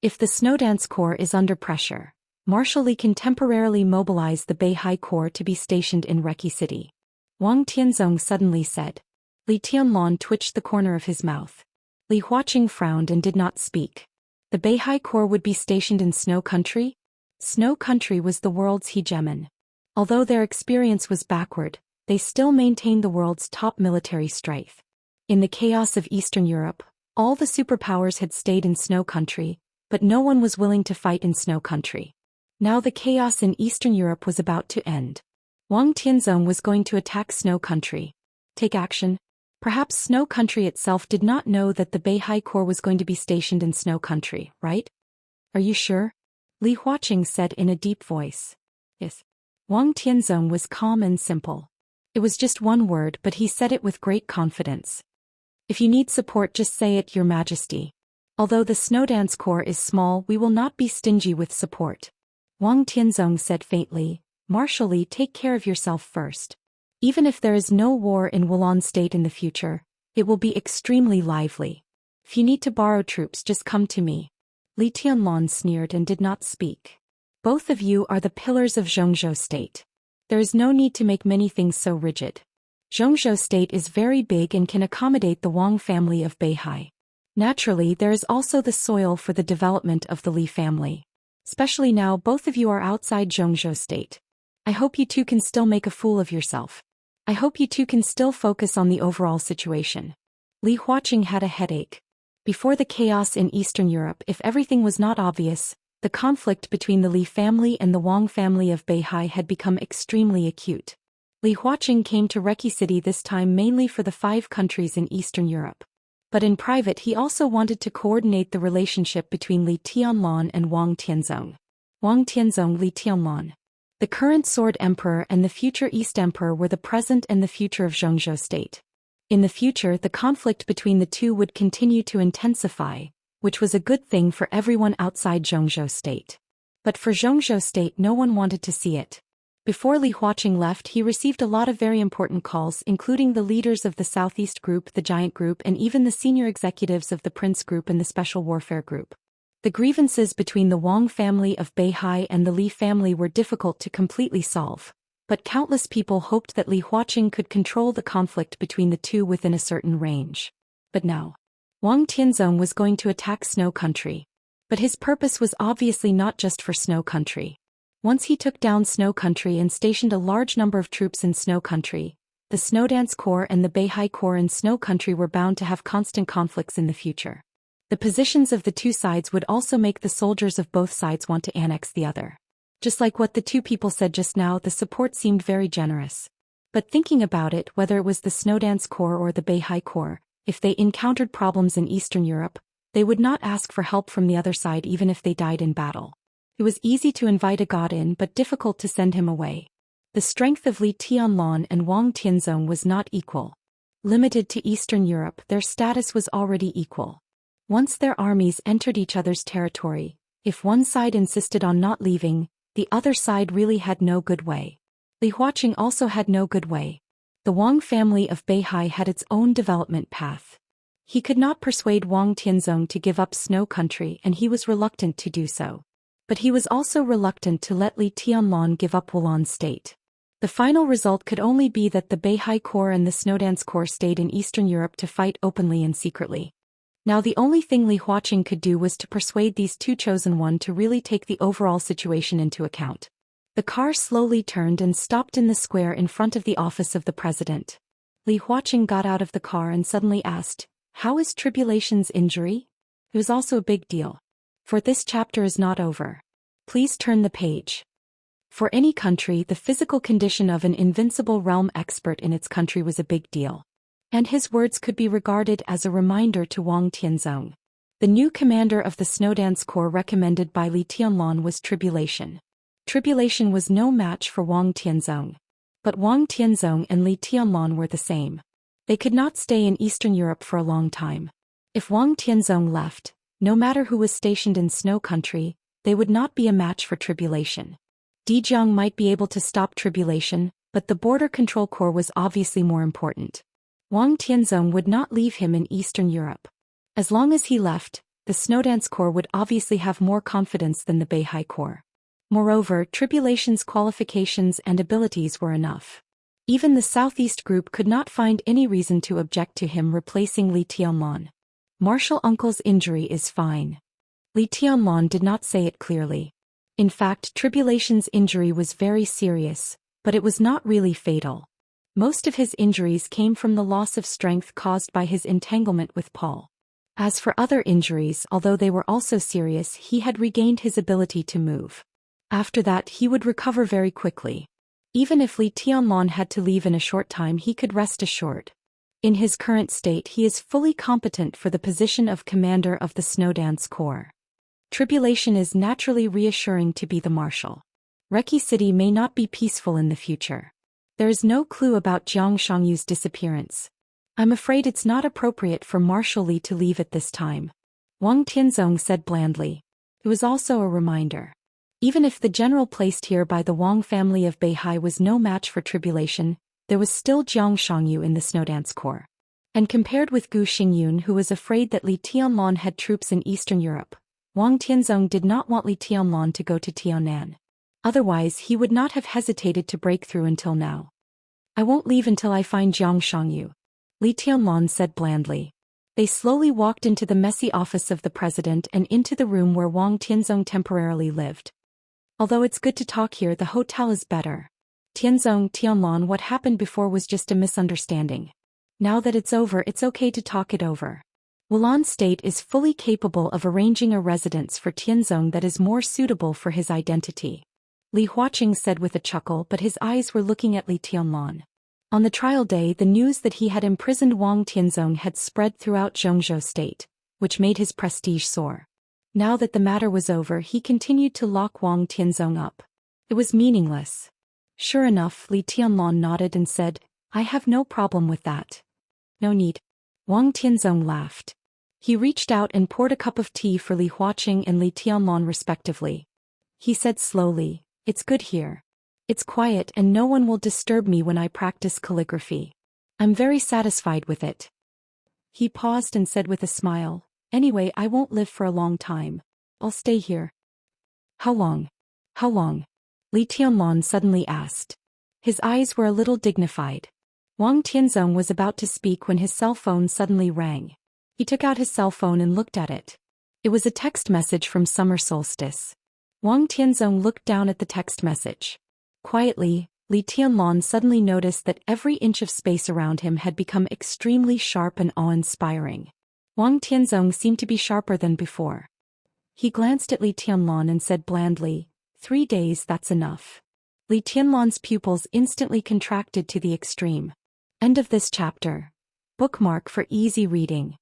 If the Snowdance Corps is under pressure, Marshal Li can temporarily mobilize the Beihai Corps to be stationed in Reki City. Wang Tianzong suddenly said. Li Tianlan twitched the corner of his mouth. Li Huaqing frowned and did not speak. The Beihai Corps would be stationed in Snow Country? Snow Country was the world's hegemon. Although their experience was backward, they still maintained the world's top military strength. In the chaos of Eastern Europe, all the superpowers had stayed in Snow Country, but no one was willing to fight in Snow Country. Now the chaos in Eastern Europe was about to end. Wang Tianzong was going to attack Snow Country. Take action. Perhaps Snow Country itself did not know that the Beihai Corps was going to be stationed in Snow Country, right? Are you sure? Li Huaqing said in a deep voice. Yes. Wang Tianzong was calm and simple. It was just one word but he said it with great confidence. If you need support just say it, Your Majesty. Although the Snowdance Corps is small we will not be stingy with support. Wang Tianzong said faintly, Marshal Li, take care of yourself first. Even if there is no war in Wulan State in the future, it will be extremely lively. If you need to borrow troops just come to me. Li Tianlan sneered and did not speak. Both of you are the pillars of Zhongzhou State. There is no need to make many things so rigid. Zhongzhou State is very big and can accommodate the Wang family of Beihai. Naturally there is also the soil for the development of the Li family. Especially now both of you are outside Zhongzhou State. I hope you two can still make a fool of yourself. I hope you two can still focus on the overall situation. Li Huaqing had a headache. Before the chaos in Eastern Europe, if everything was not obvious, the conflict between the Li family and the Wang family of Beihai had become extremely acute. Li Huaqing came to Reki City this time mainly for the 5 countries in Eastern Europe. But in private he also wanted to coordinate the relationship between Li Tianlan and Wang Tianzong. Wang Tianzong Li Tianlan. The current Sword Emperor and the future East Emperor were the present and the future of Zhou state. In the future the conflict between the two would continue to intensify, which was a good thing for everyone outside Zhou state. But for Zhou state no one wanted to see it. Before Li Huaqing left he received a lot of very important calls including the leaders of the Southeast Group, the Giant Group and even the senior executives of the Prince Group and the Special Warfare Group. The grievances between the Wang family of Beihai and the Li family were difficult to completely solve, but countless people hoped that Li Huaqing could control the conflict between the two within a certain range. But now, Wang Tianzong was going to attack Snow Country. But his purpose was obviously not just for Snow Country. Once he took down Snow Country and stationed a large number of troops in Snow Country, the Snowdance Corps and the Beihai Corps in Snow Country were bound to have constant conflicts in the future. The positions of the two sides would also make the soldiers of both sides want to annex the other. Just like what the two people said just now, the support seemed very generous. But thinking about it, whether it was the Snowdance Corps or the Beihai Corps, if they encountered problems in Eastern Europe, they would not ask for help from the other side even if they died in battle. It was easy to invite a god in but difficult to send him away. The strength of Li Tianlan and Wang Tianzong was not equal. Limited to Eastern Europe, their status was already equal. Once their armies entered each other's territory, if one side insisted on not leaving, the other side really had no good way. Li Huaqing also had no good way. The Wang family of Beihai had its own development path. He could not persuade Wang Tianzong to give up Snow Country and he was reluctant to do so. But he was also reluctant to let Li Tianlan give up Wulan state. The final result could only be that the Beihai Corps and the Snowdance Corps stayed in Eastern Europe to fight openly and secretly. Now the only thing Li Huaqing could do was to persuade these two chosen one to really take the overall situation into account. The car slowly turned and stopped in the square in front of the office of the president. Li Huaqing got out of the car and suddenly asked, "How is Tribulation's injury?" It was also a big deal. For this chapter is not over. Please turn the page. For any country, the physical condition of an invincible realm expert in its country was a big deal. And his words could be regarded as a reminder to Wang Tianzong. The new commander of the Snowdance Corps recommended by Li Tianlan was Tribulation. Tribulation was no match for Wang Tianzong. But Wang Tianzong and Li Tianlan were the same. They could not stay in Eastern Europe for a long time. If Wang Tianzong left, no matter who was stationed in Snow Country, they would not be a match for Tribulation. Dijiang might be able to stop Tribulation, but the Border Control Corps was obviously more important. Wang Tianzong would not leave him in Eastern Europe. As long as he left, the Snowdance Corps would obviously have more confidence than the Beihai Corps. Moreover, Tribulation's qualifications and abilities were enough. Even the Southeast Group could not find any reason to object to him replacing Li Tianlan. Martial Uncle's injury is fine. Li Tianlan did not say it clearly. In fact, Tribulation's injury was very serious, but it was not really fatal. Most of his injuries came from the loss of strength caused by his entanglement with Paul. As for other injuries, although they were also serious, he had regained his ability to move. After that he would recover very quickly. Even if Li Tianlan had to leave in a short time he could rest assured. In his current state he is fully competent for the position of commander of the Snowdance Corps. Tribulation is naturally reassuring to be the marshal. Reki City may not be peaceful in the future. There is no clue about Jiang Shangyu's disappearance. I'm afraid it's not appropriate for Marshal Li to leave at this time. Wang Tianzong said blandly. It was also a reminder. Even if the general placed here by the Wang family of Beihai was no match for Tribulation, there was still Jiang Shangyu in the Snowdance Corps. And compared with Gu Xingyun, who was afraid that Li Tianlan had troops in Eastern Europe, Wang Tianzong did not want Li Tianlan to go to Tianan. Otherwise he would not have hesitated to break through until now. I won't leave until I find Jiang Shangyu, Li Tianlan said blandly. They slowly walked into the messy office of the president and into the room where Wang Tianzong temporarily lived. Although it's good to talk here, the hotel is better. Tianlan, what happened before was just a misunderstanding. Now that it's over, it's okay to talk it over. Wulan State is fully capable of arranging a residence for Tianzong that is more suitable for his identity. Li Huaqing said with a chuckle, but his eyes were looking at Li Tianlan. On the trial day, the news that he had imprisoned Wang Tianzong had spread throughout Zhou state, which made his prestige soar. Now that the matter was over, he continued to lock Wang Tianzong up. It was meaningless. Sure enough, Li Tianlan nodded and said, "I have no problem with that." "No need." Wang Tianzong laughed. He reached out and poured a cup of tea for Li Huaqing and Li Tianlan respectively. He said slowly, "It's good here. It's quiet and no one will disturb me when I practice calligraphy. I'm very satisfied with it." He paused and said with a smile, "Anyway, I won't live for a long time. I'll stay here." "How long? How long?" Li Tianlan suddenly asked. His eyes were a little dignified. Wang Tianzong was about to speak when his cell phone suddenly rang. He took out his cell phone and looked at it. It was a text message from Summer Solstice. Wang Tianzong looked down at the text message. Quietly, Li Tianlan suddenly noticed that every inch of space around him had become extremely sharp and awe-inspiring. Wang Tianzong seemed to be sharper than before. He glanced at Li Tianlan and said blandly, 3 days, that's enough. Li Tianlan's pupils instantly contracted to the extreme. End of this chapter. Bookmark for easy reading.